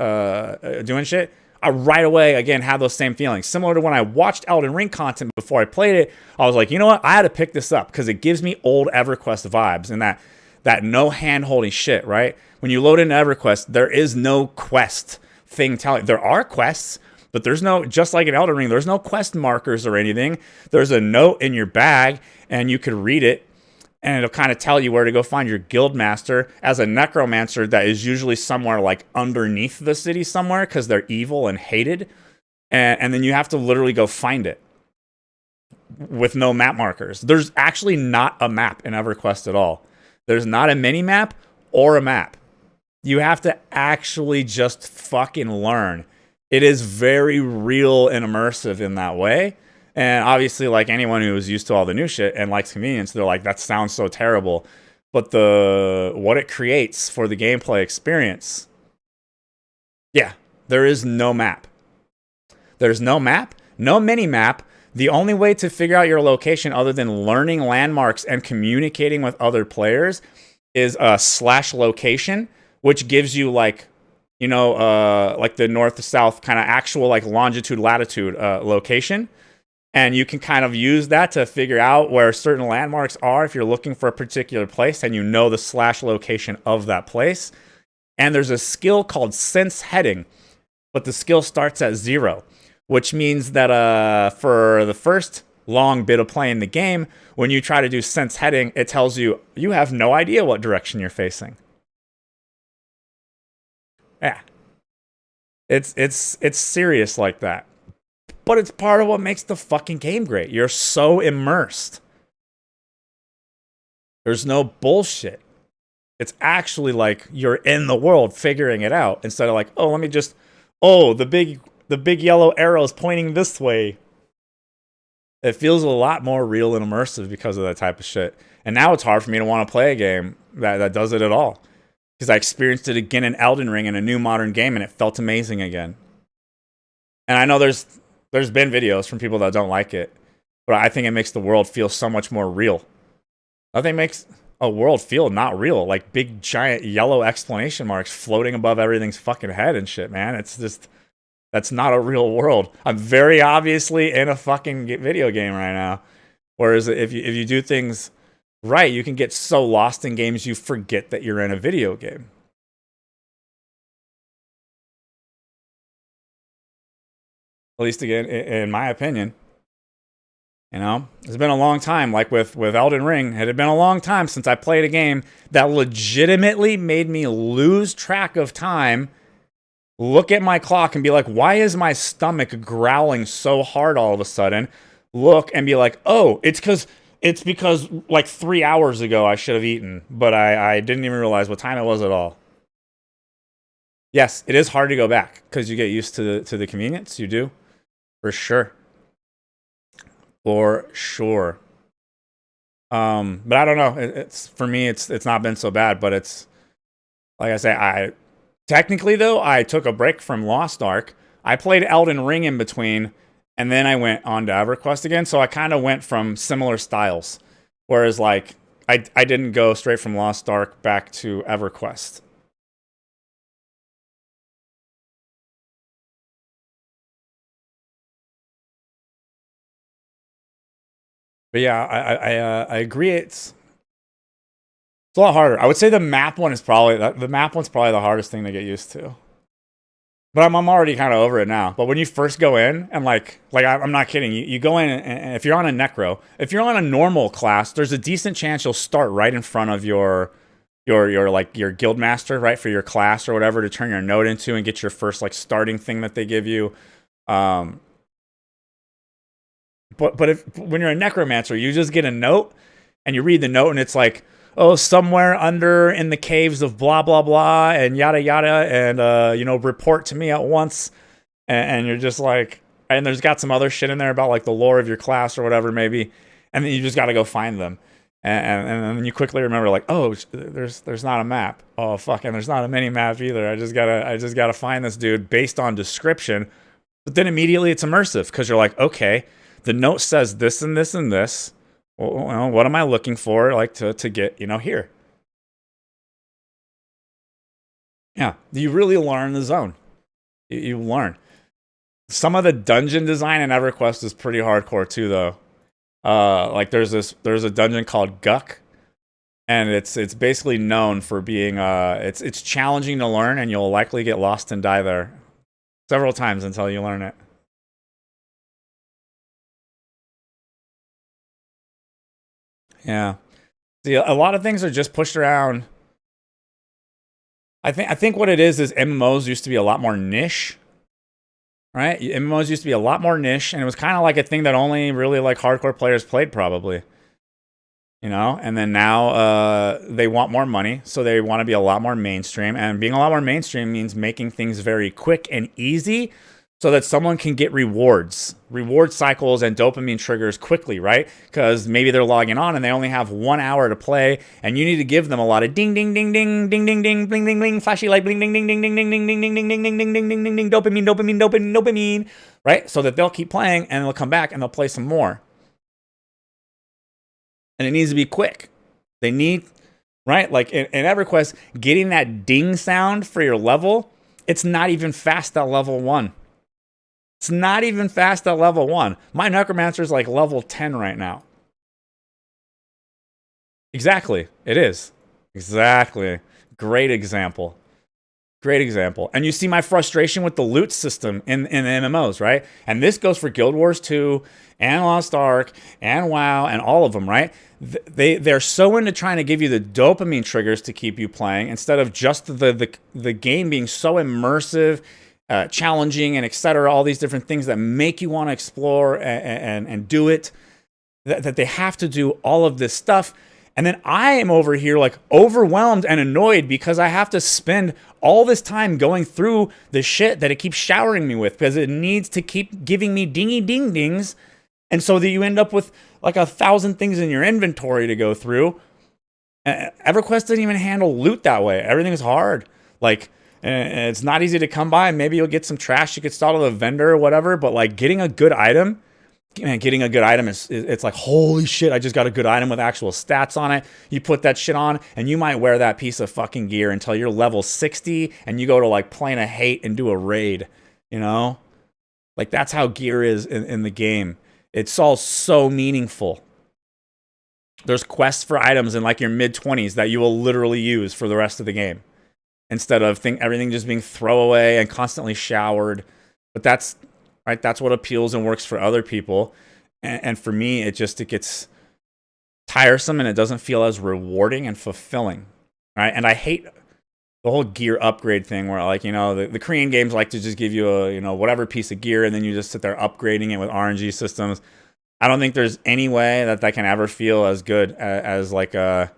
doing shit, I right away again had those same feelings. Similar to when I watched Elden Ring content before I played it, I was like, you know what? I had to pick this up because it gives me old EverQuest vibes and that no hand-holding shit, right? When you load into EverQuest, there is no quest thing telling. There are quests, but there's no, just like in Elden Ring, there's no quest markers or anything. There's a note in your bag, and you could read it, and it'll kind of tell you where to go find your guild master. As a necromancer, that is usually somewhere like underneath the city somewhere because they're evil and hated. And then you have to literally go find it with no map markers. There's actually not a map in EverQuest at all. There's not a mini map or a map. You have to actually just fucking learn. It is very real and immersive in that way. And obviously, like anyone who is used to all the new shit and likes convenience, they're like, that sounds so terrible. But what it creates for the gameplay experience, yeah, there is no map. There's no map, no mini map. The only way to figure out your location other than learning landmarks and communicating with other players is a /location, which gives you like, you know, like the north to south kind of actual like longitude, latitude location. And you can kind of use that to figure out where certain landmarks are if you're looking for a particular place and you know the /location of that place. And there's a skill called sense heading, but the skill starts at 0, which means that for the first long bit of playing the game, when you try to do sense heading, it tells you you have no idea what direction you're facing. Yeah. It's serious like that. But it's part of what makes the fucking game great. You're so immersed. There's no bullshit. It's actually like you're in the world figuring it out instead of like, oh, let me just, the big yellow arrow is pointing this way. It feels a lot more real and immersive because of that type of shit. And now it's hard for me to want to play a game that does it at all. Because I experienced it again in Elden Ring in a new modern game and it felt amazing again. And I know there's been videos from people that don't like it, but I think it makes the world feel so much more real. Nothing makes a world feel not real, like big giant yellow exclamation marks floating above everything's fucking head and shit, man. It's just, that's not a real world. I'm very obviously in a fucking video game right now. Whereas if you do things right, you can get so lost in games you forget that you're in a video game. At least again, in my opinion. You know, it's been a long time, like with Elden Ring. It had been a long time since I played a game that legitimately made me lose track of time, look at my clock and be like, why is my stomach growling so hard all of a sudden? Look and be like, oh, it's because like 3 hours ago I should have eaten, but I didn't even realize what time it was at all. yes, it is hard to go back because you get used to the convenience. You do, for sure, for sure. But I don't know. It's for me, it's not been so bad. But it's like I say, I technically though I took a break from Lost Ark. I played Elden Ring in between, and then I went on to EverQuest again. So I kind of went from similar styles. Whereas like I didn't go straight from Lost Ark back to EverQuest. But yeah, I agree. It's a lot harder. I would say the map one is probably the map one's probably the hardest thing to get used to. But I'm already kind of over it now. But when you first go in and like I'm not kidding, you go in and if you're on a necro, if you're on a normal class, there's a decent chance you'll start right in front of your guild master, right, for your class or whatever to turn your node into and get your first like starting thing that they give you. But when you're a necromancer, you just get a note and you read the note and it's like, oh, somewhere under in the caves of blah blah blah and yada yada, and report to me at once. And you're just like, and there's got some other shit in there about like the lore of your class or whatever maybe, and then you just got to go find them. And then you quickly remember like, oh, there's not a map. Oh fuck, and there's not a mini map either. I just gotta find this dude based on description. But then immediately it's immersive because you're like, okay, the note says this and this and this. Well, what am I looking for, like, to get, here? Yeah, you really learn the zone. You learn. Some of the dungeon design in EverQuest is pretty hardcore, too, though. Like, there's a dungeon called Guck, and it's basically known for being, it's challenging to learn, and you'll likely get lost and die there several times until you learn it. Yeah. See, a lot of things are just pushed around. I think what it is MMOs used to be a lot more niche, right? MMOs used to be a lot more niche, and it was kind of like a thing that only really like hardcore players played, probably. And then now they want more money, so they want to be a lot more mainstream. And being a lot more mainstream means making things very quick and easy, so that someone can get reward cycles and dopamine triggers quickly, right? Because maybe they're logging on and they only have 1 hour to play, and you need to give them a lot of ding ding ding ding ding ding ding bling bling bling flashy light bling ding ding ding ding ding ding ding ding ding ding ding ding ding ding ding ding dopamine, right? So that they'll keep playing and they'll come back and they'll play some more. And it needs to be quick. They need, right? Like in EverQuest, getting that ding sound for your level, it's not even fast at level 1. It's not even fast at level 1. My Necromancer is like level 10 right now. Exactly. It is. Exactly. Great example. Great example. And you see my frustration with the loot system in MMOs, right? And this goes for Guild Wars 2 and Lost Ark and WoW and all of them, right? They're so into trying to give you the dopamine triggers to keep you playing instead of just the game being so immersive, challenging, and etc. All these different things that make you want to explore and do it. That they have to do all of this stuff. And then I am over here like overwhelmed and annoyed because I have to spend all this time going through the shit that it keeps showering me with because it needs to keep giving me dingy ding dings. And so that you end up with like 1,000 things in your inventory to go through. EverQuest doesn't even handle loot that way. Everything is hard. Like, it's not easy to come by. Maybe you'll get some trash you could start with a vendor or whatever. But like getting a good item, is it's like, holy shit, I just got a good item with actual stats on it. You put that shit on and you might wear that piece of fucking gear until you're level 60 and you go to like Plane of Hate and do a raid, Like that's how gear is in the game. It's all so meaningful. There's quests for items in like your mid-20s that you will literally use for the rest of the game. Instead of everything just being throwaway and constantly showered. But that's right. That's what appeals and works for other people. And for me, it gets tiresome and it doesn't feel as rewarding and fulfilling. Right. And I hate the whole gear upgrade thing where like, the Korean games like to just give you a, whatever piece of gear and then you just sit there upgrading it with RNG systems. I don't think there's any way that can ever feel as good as like the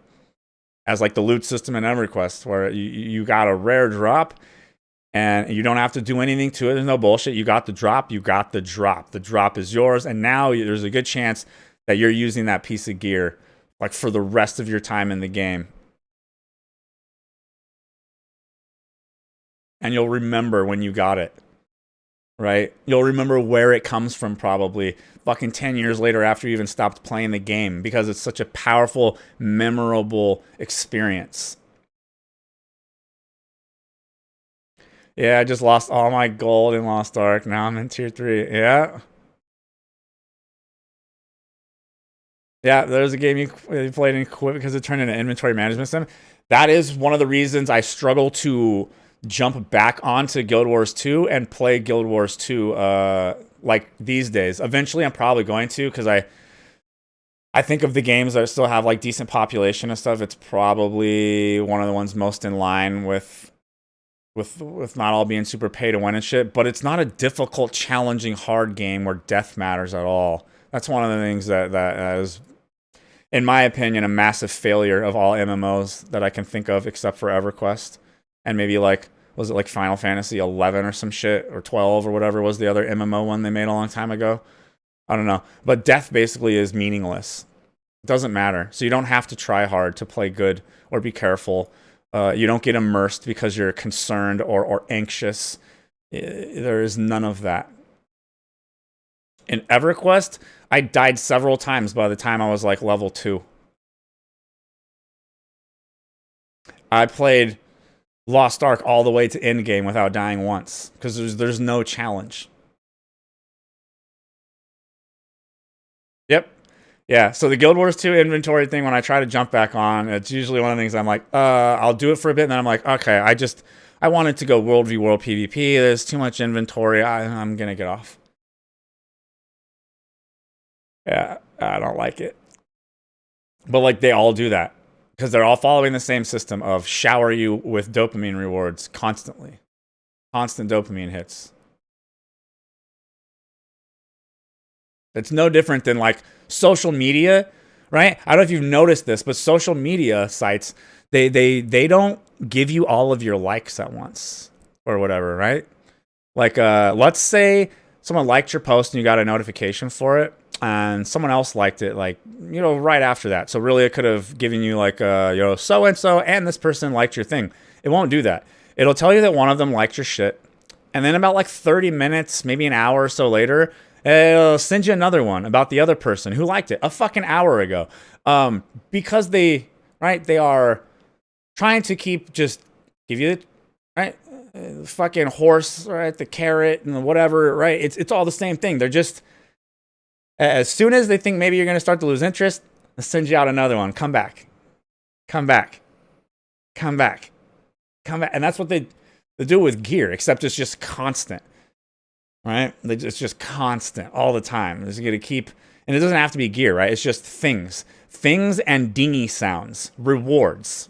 loot system in EverQuest where you got a rare drop And you don't have to do anything to it. There's no bullshit. You got the drop. You got the drop. The drop is yours. And now there's a good chance that you're using that piece of gear like for the rest of your time in the game. And you'll remember when you got it, right? You'll remember where it comes from probably fucking 10 years later after you even stopped playing the game, because it's such a powerful, memorable experience. Yeah, I just lost all my gold in Lost Ark. Now I'm in tier 3. Yeah. Yeah, there's a game you played in Quit because it turned into an inventory management system. That is one of the reasons I struggle to jump back onto Guild Wars 2 and play Guild Wars 2 like these days. Eventually I'm probably going to, because I think of the games that still have like decent population and stuff, it's probably one of the ones most in line with not all being super pay to win and shit. But it's not a difficult, challenging, hard game where death matters at all. That's one of the things that is, in my opinion, a massive failure of all MMOs that I can think of, except for EverQuest. And maybe like, was it like Final Fantasy 11 or some shit, or 12 or whatever was the other MMO one they made a long time ago? I don't know. But death basically is meaningless. It doesn't matter. So you don't have to try hard to play good or be careful. You don't get immersed because you're concerned or anxious. There is none of that. In EverQuest, I died several times by the time I was like level 2. I played Lost Ark all the way to endgame without dying once, because there's no challenge. Yep. Yeah, so the Guild Wars 2 inventory thing, when I try to jump back on, it's usually one of the things I'm like, I'll do it for a bit, and then I'm like, okay, I wanted to go World v World PvP. There's too much inventory. I'm going to get off. Yeah, I don't like it. But like, they all do that, because they're all following the same system of shower you with dopamine rewards constantly. Constant dopamine hits. It's no different than like social media, right? I don't know if you've noticed this, but social media sites, they don't give you all of your likes at once or whatever, right? Like, let's say someone liked your post and you got a notification for it, and someone else liked it, like, you know, right after that. So really it could have given you like, so-and-so and this person liked your thing. It won't do that. It'll tell you that one of them liked your shit. And then about like 30 minutes, maybe an hour or so later, it'll send you another one about the other person who liked it a fucking hour ago. Because they are trying to keep, just give you, right, fucking horse, right, the carrot and whatever, right? It's all the same thing. They're just, as soon as they think maybe you're going to start to lose interest, they'll send you out another one. Come back. Come back. Come back. Come back. And that's what they do with gear, except it's just constant. Right? It's just constant all the time. It's going to keep, and it doesn't have to be gear, right? It's just things. Things and dingy sounds. Rewards.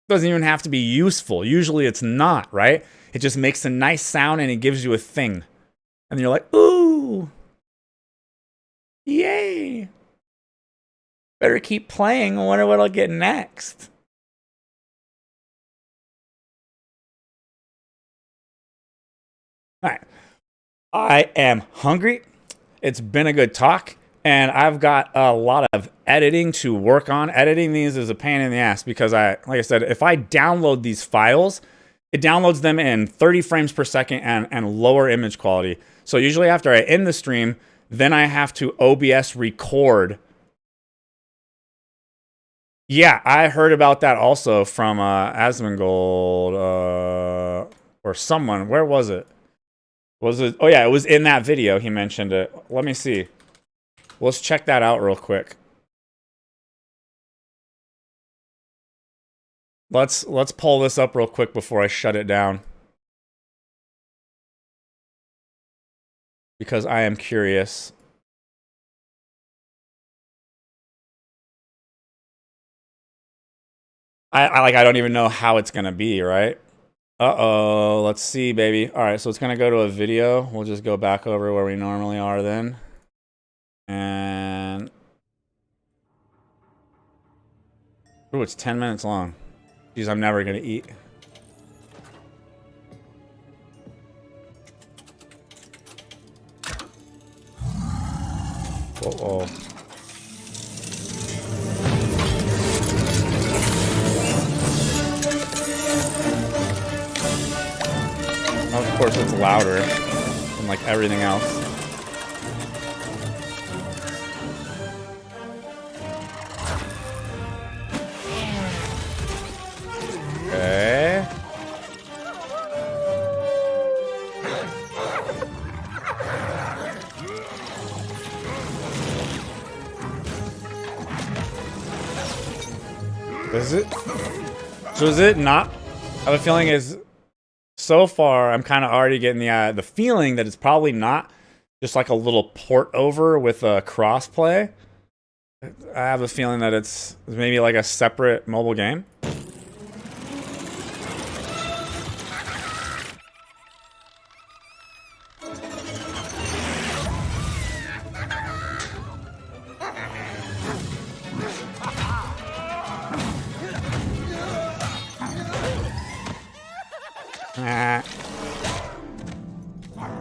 Doesn't even have to be useful. Usually it's not, right? It just makes a nice sound and it gives you a thing. And you're like, ooh, yay. Better keep playing. I wonder what I'll get next. All right. I am hungry. It's been a good talk, and I've got a lot of editing to work on. Editing these is a pain in the ass because like I said, if I download these files, it downloads them in 30 frames per second and lower image quality. So usually after I end the stream, then I have to OBS record. Yeah, I heard about that also from Asmongold or someone. Where was it? Was it? Oh yeah, it was in that video. He mentioned it. Let me see. Let's check that out real quick. Let's pull this up real quick before I shut it down, because I am curious. I don't even know how it's gonna be, right? Uh-oh, let's see, baby. All right, so it's gonna go to a video. We'll just go back over where we normally are then. And ooh, it's 10 minutes long. Jeez, I'm never gonna eat. Uh-oh. Of course, it's louder than like everything else. Okay. Is it? So is it not? I have a feeling is. So far, I'm kind of already getting the feeling that it's probably not just like a little port over with a crossplay. I have a feeling that it's maybe like a separate mobile game.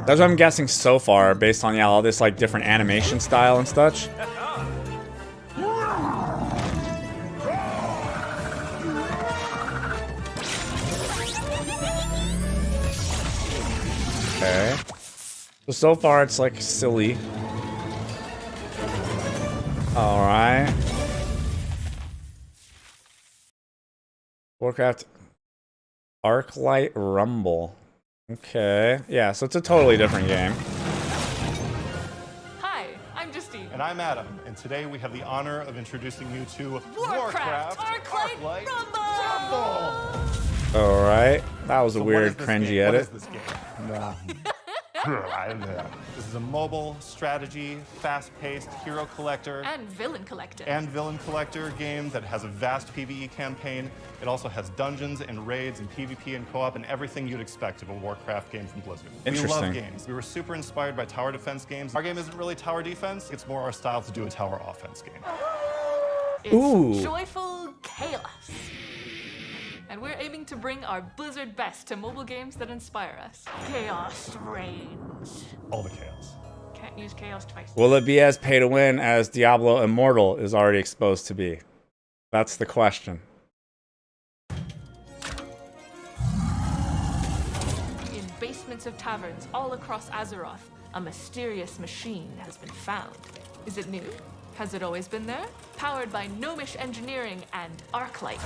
That's what I'm guessing so far, based on all this like different animation style and such. Okay. So far it's like silly. All right. Warcraft Arclight Rumble. Okay, yeah, so it's a totally different game. Hi, I'm Justine. And I'm Adam, and today we have the honor of introducing you to Warcraft Arclight Rumble! All right, that was a So weird, what is this cringy game? What edit. is this game? This is a mobile strategy, fast-paced hero collector And villain collector. and villain collector game that has a vast PvE campaign. It also has dungeons and raids and PvP and co-op and everything you'd expect of a Warcraft game from Blizzard. We Interesting. love games. We were super inspired by tower defense games. Our game isn't really tower defense. It's more our style to do a tower offense game. It's Ooh. joyful chaos. And we're aiming to bring our Blizzard best to mobile games that inspire us. Chaos reigns. All the chaos. Can't use chaos twice. Will it be as pay to win as Diablo Immortal is already exposed to be? That's the question. In basements of taverns all across Azeroth, a mysterious machine has been found. Is it new? Has it always been there? Powered by Gnomish engineering and Arclight.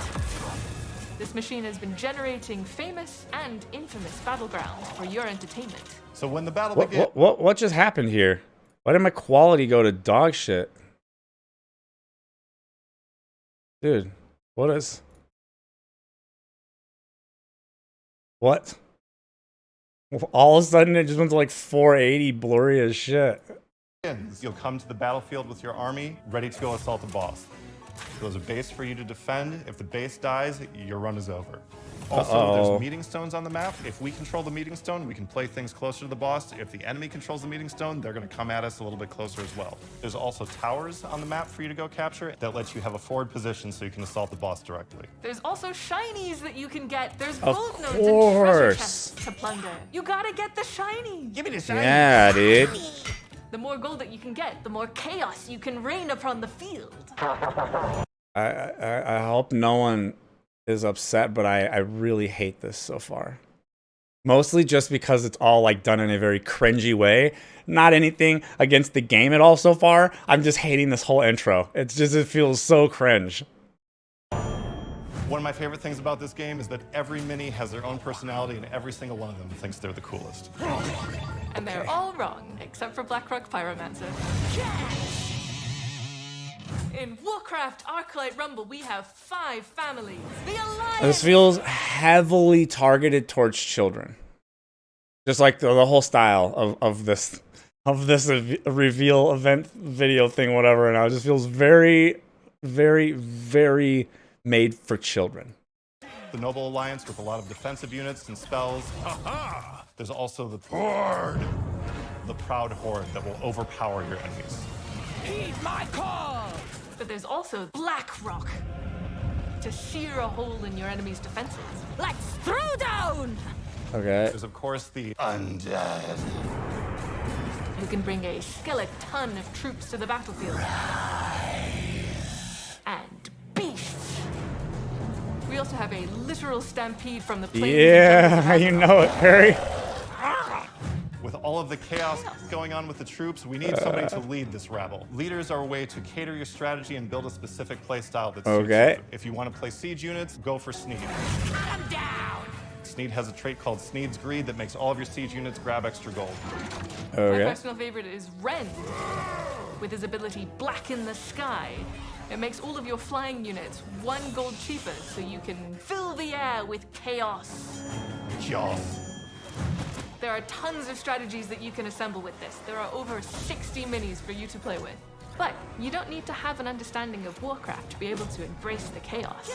This machine has been generating famous and infamous battlegrounds for your entertainment. So when the battle begins, What just happened here? Why did my quality go to dog shit? Dude, what is... What? All of a sudden it just went to like 480 blurry as shit. you'll come to the battlefield with your army, ready to go assault the boss. There's a base for you to defend. If the base dies, your run is over. Also, there's meeting stones on the map. If we control the meeting stone, we can play things closer to the boss. If the enemy controls the meeting stone, they're going to come at us a little bit closer as well. There's also towers on the map for you to go capture that lets you have a forward position so you can assault the boss directly. There's also shinies that you can get. There's Of gold nodes and treasure course. chests to plunder. You gotta get the shiny. Give me the shiny. Yeah, dude. The more gold that you can get, the more chaos you can rain upon the field. I hope no one is upset, but I really hate this so far. Mostly just because it's all like done in a very cringy way. Not anything against the game at all so far. I'm just hating this whole intro. It's just, it feels so cringe. One of my favorite things about this game is that every mini has their own personality and every single one of them thinks they're the coolest. And they're all wrong, except for Blackrock Pyromancer. In Warcraft Arclight Rumble, we have 5 families. The Alliance! This feels heavily targeted towards children. Just like the whole style of this reveal event video thing, whatever, and it just feels very, very, very made for children. The Noble Alliance with a lot of defensive units and spells. There's also the Horde, the proud horde that will overpower your enemies. Heed my call! But there's also Blackrock to sear a hole in your enemy's defenses. Let's throw down! Okay. There's of course the undead. who can bring a skeleton of troops to the battlefield. And beasts. We also have a literal stampede from the plains. Yeah, you know it, Perry. With all of the chaos going on with the troops, we need somebody to lead this rabble. Leaders are a way to cater your strategy and build a specific play style that suits Okay. you. If you want to play siege units, go for Sneed. I'm down. Sneed has a trait called Sneed's Greed that makes all of your siege units grab extra gold. My Okay. personal favorite is Rend. With his ability Black in the Sky, it makes all of your flying units 1 gold cheaper, so you can fill the air with chaos. Chaos. There are tons of strategies that you can assemble with this. There are over 60 minis for you to play with. But you don't need to have an understanding of Warcraft to be able to embrace the chaos.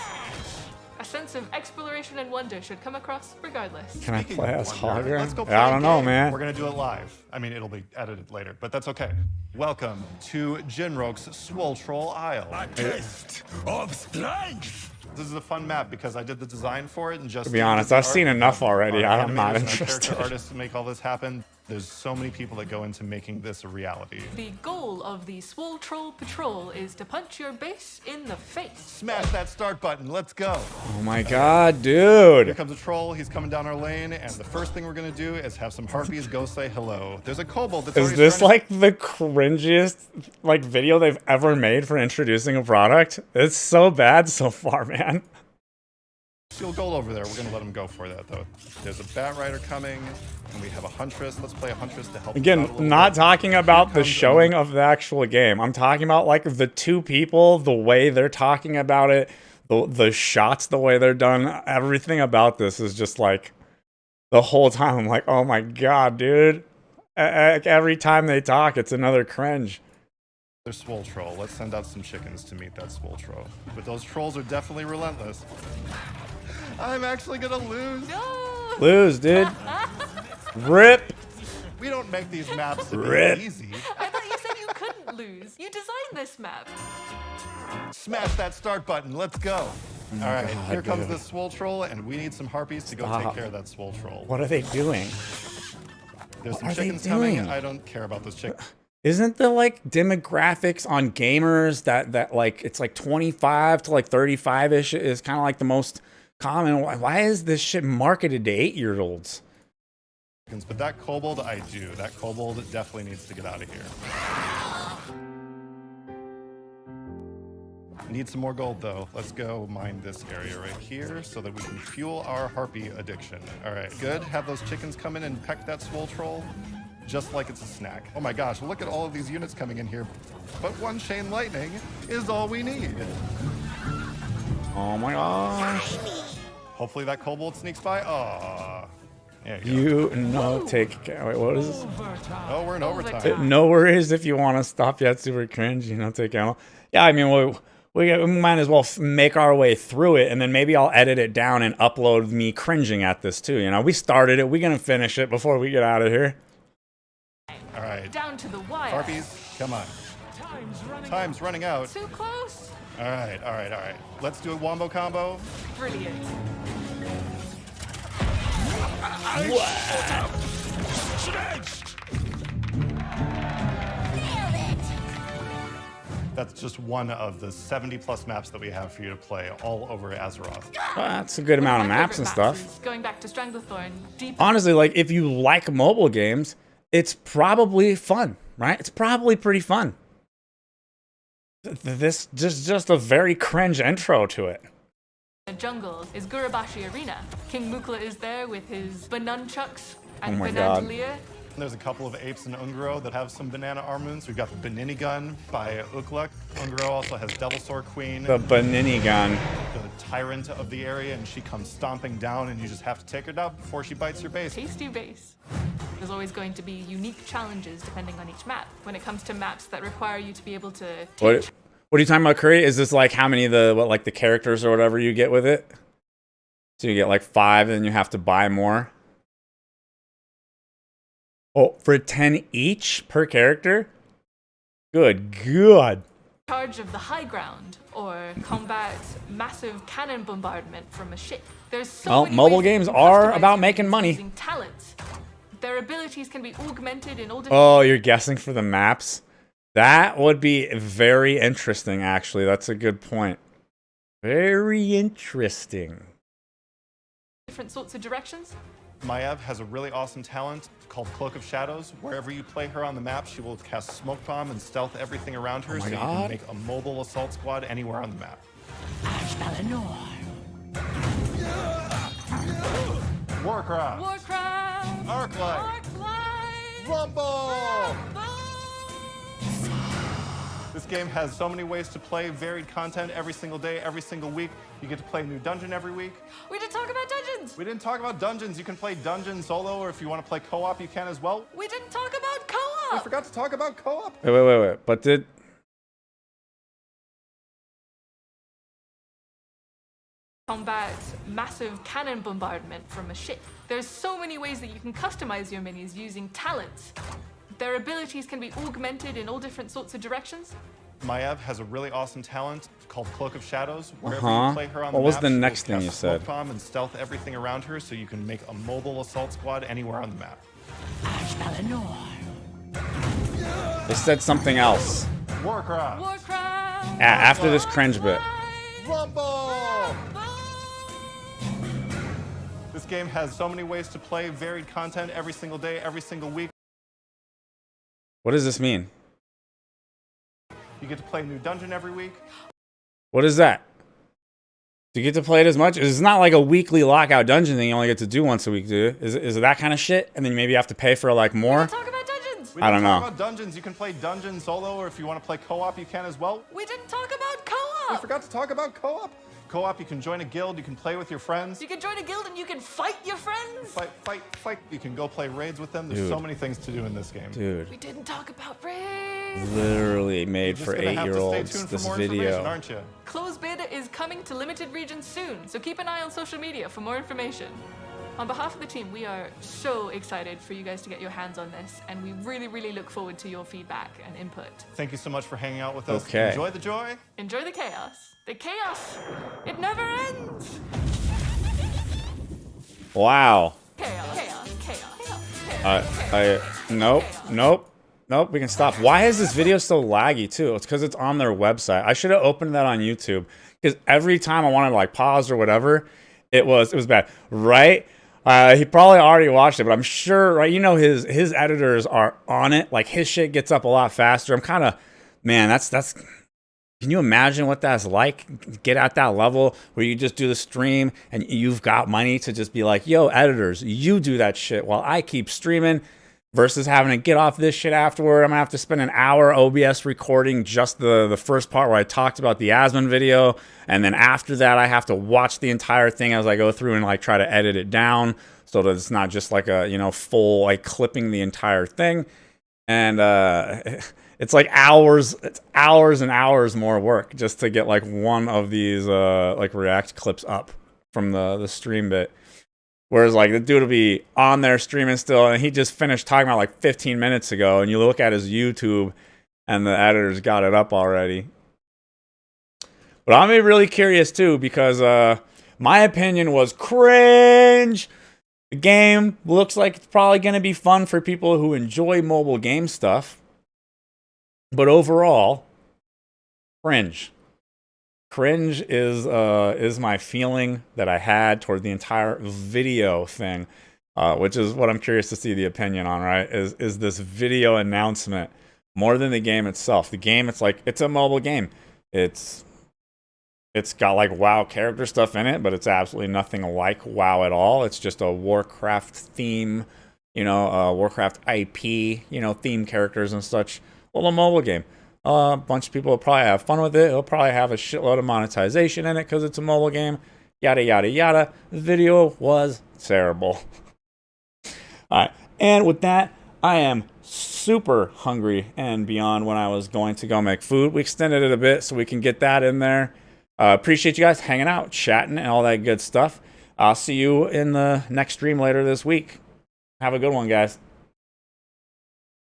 A sense of exploration and wonder should come across regardless. Can I Speaking play of as wonder, let's hologram? go play I a don't know, game. man. We're gonna do it live. I mean, it'll be edited later, but that's okay. Welcome to Jinroke's Swole Troll Isle. A test of strength. This is a fun map because I did the design for it and just. To be honest, I've seen enough already. Our I'm not animators and our interested. Character artists to make all this happen. There's so many people that go into making this a reality. The goal of the Swole Troll Patrol is to punch your base in the face. Smash that start button. Let's go. Oh my god, Here dude. comes a troll. He's coming down our lane, and the first thing we're gonna do is have some harpies go say hello. There's a kobold that's Is already this starting like the cringiest like video they've ever made for introducing a product? It's so bad so far, man. to steal gold over there. We're gonna let him go for that though. There's a bat rider coming, and we have a huntress. Let's play a huntress to help. us out a Again, little not bit. talking about the comes showing of the actual game. I'm talking about like the two people, the way they're talking about it, the shots, the way they're done. Everything about this is just like the whole time. I'm like, oh my god, dude. Every time they talk, it's another cringe. There's swole troll. Let's send out some chickens to meet that swole troll. But those trolls are definitely relentless. I'm actually gonna lose. No! Lose, dude. Rip. We don't make these maps to Rip. be easy. I thought you said you couldn't lose. You designed this map. Smash that start button. Let's go. All right, God, here comes dude. the swole troll, and we need some harpies to go Stop. take care of that swole troll. What are they doing? There's some are they chickens coming. doing? I don't care about those chickens. Isn't the like demographics on gamers that like it's like 25 to like 35ish is kind of like the most common? Why is this shit marketed to 8-year-olds? But that kobold, I do. That kobold definitely needs to get out of here. Need some more gold though. Let's go mine this area right here so that we can fuel our harpy addiction. All right, good. Have those chickens come in and peck that swole troll just like it's a snack. Oh my gosh, look at all of these units coming in here. But one chain lightning is all we need. Oh my gosh. Hopefully that kobold sneaks by. Aw. There you go. You know, take care. Wait, what is this? Oh, we're in overtime. Overtime. No worries if you want to stop yet. Super cringe, you know, take ammo. Yeah, I mean, we might as well make our way through it, and then maybe I'll edit it down and upload me cringing at this too. You know, we started it. We're gonna finish it before we get out of here. All right. Down to the wire. Harpies, come on. Time's running out. Too close. All right, all right, all right. Let's do a wombo combo. Brilliant. That's just one of the 70 plus maps that we have for you to play all over Azeroth. Well, that's a good amount of One my maps and favorite stuff. is going back to Stranglethorn, deep Honestly, like if you like mobile games, it's probably fun, right? It's probably pretty fun. This just a very cringe intro to it. the jungle is Gurabashi Arena. King Mukla is there with his banunchucks and Oh my God. Banandalia. There's a couple of apes in Ungro that have some banana armaments. We've got the Benini gun by Ukluk. Ungro also has Devil Sword Queen, The Benini gun. the tyrant of the area, and she comes stomping down, and you just have to take her down before she bites your base. Tasty base. There's always going to be unique challenges depending on each map. When it comes to maps that require you to be able to take What are you talking about, Curry? Is this like how many of the characters or whatever you get with it? So you get like 5 and you have to buy more? Oh, for 10 each per character? Good. charge of the high ground or combat massive cannon bombardment from a ship. There's so Well, many mobile ways you games can are customize about your making units money. using talents. Their abilities can be augmented in all different... Oh, you're guessing for the maps? That would be very interesting, actually. That's a good point. Very interesting. different sorts of directions. Maiev has a really awesome talent called Cloak of Shadows. Wherever you play her on the map, she will cast Smoke Bomb and stealth everything around her, Oh my so you God. can make a mobile assault squad anywhere on the map. Warcraft. Warcraft! Arclight. Arclight! Rumble! This game has so many ways to play, varied content every single day, every single week. You get to play a new dungeon every week. We didn't talk about dungeons! We didn't talk about dungeons. You can play dungeons solo, or if you want to play co-op, you can as well. We didn't talk about We co-op! forgot to talk about co-op. Wait. But did... Combat massive cannon bombardment from a ship. There's so many ways that you can customize your minis using talents. Their abilities can be augmented in all different sorts of directions. Maiev has a really awesome talent called Cloak of Shadows. Wherever Uh-huh. you play her on What the was map, the she will next thing cast you said? Smoke Bomb and stealth everything around her, so you can make a mobile assault squad anywhere on the map. They said something else. Warcraft. Warcraft! After this cringe bit. Rumble! This game has so many ways to play, varied content every single day, every single week. What does this mean? You get to play a new dungeon every week. What is that? Do you get to play it as much? It's not like a weekly lockout dungeon thing you only get to do once a week, do you? Is it that kind of shit? And then maybe you have to pay for like more? We didn't talk about dungeons! We I didn't don't talk know. about dungeons. You can play dungeons solo, or if you want to play co-op, you can as well. We didn't talk about We co-op! forgot to talk about co-op. Co-op, you can join a guild, you can play with your friends. You can join a guild and you can fight your friends! Fight. You can go play raids with them. There's so many things to do in this game. Dude, We didn't talk about raids! literally made Just for gonna have to stay 8-year-olds, tuned for this more information, video. aren't you? Closed beta is coming to limited regions soon, so keep an eye on social media for more information. On behalf of the team, we are so excited for you guys to get your hands on this, and we really look forward to your feedback and input. Thank you so much for hanging out with us. Okay. Enjoy the joy. Enjoy the chaos. The chaos! It never ends! Wow. Chaos. Nope, we can stop. Why is this video so laggy too? It's because it's on their website. I should have opened that on YouTube, because every time I wanted to like pause or whatever, it was bad. Right? He probably already watched it, but I'm sure, right? You know, his editors are on it. Like his shit gets up a lot faster. I'm kind of, man, that's. Can you imagine what that's like? Get at that level where you just do the stream and you've got money to just be like, yo, editors, you do that shit while I keep streaming, versus having to get off this shit afterward. I'm gonna have to spend an hour OBS recording just the first part where I talked about the Asmon video. And then after that, I have to watch the entire thing as I go through and like try to edit it down so that it's not just like a, you know, full like clipping the entire thing. And, it's like hours and hours more work just to get like one of these like React clips up from the stream bit. Whereas like the dude will be on there streaming still, and he just finished talking about like 15 minutes ago, and you look at his YouTube and the editor's got it up already. But I'm really curious too, because my opinion was cringe. The game looks like it's probably going to be fun for people who enjoy mobile game stuff. But overall, cringe. Cringe is my feeling that I had toward the entire video thing, which is what I'm curious to see the opinion on, right? Is this video announcement more than the game itself? The game, it's like, it's a mobile game. It's got like WoW character stuff in it, but it's absolutely nothing like WoW at all. It's just a Warcraft theme, you know, Warcraft IP, you know, theme characters and such. Well, a mobile game. A bunch of people will probably have fun with it. It'll probably have a shitload of monetization in it because it's a mobile game. Yada, yada, yada. The video was terrible. All right. And with that, I am super hungry and beyond when I was going to go make food. We extended it a bit so we can get that in there. Appreciate you guys hanging out, chatting, and all that good stuff. I'll see you in the next stream later this week. Have a good one, guys.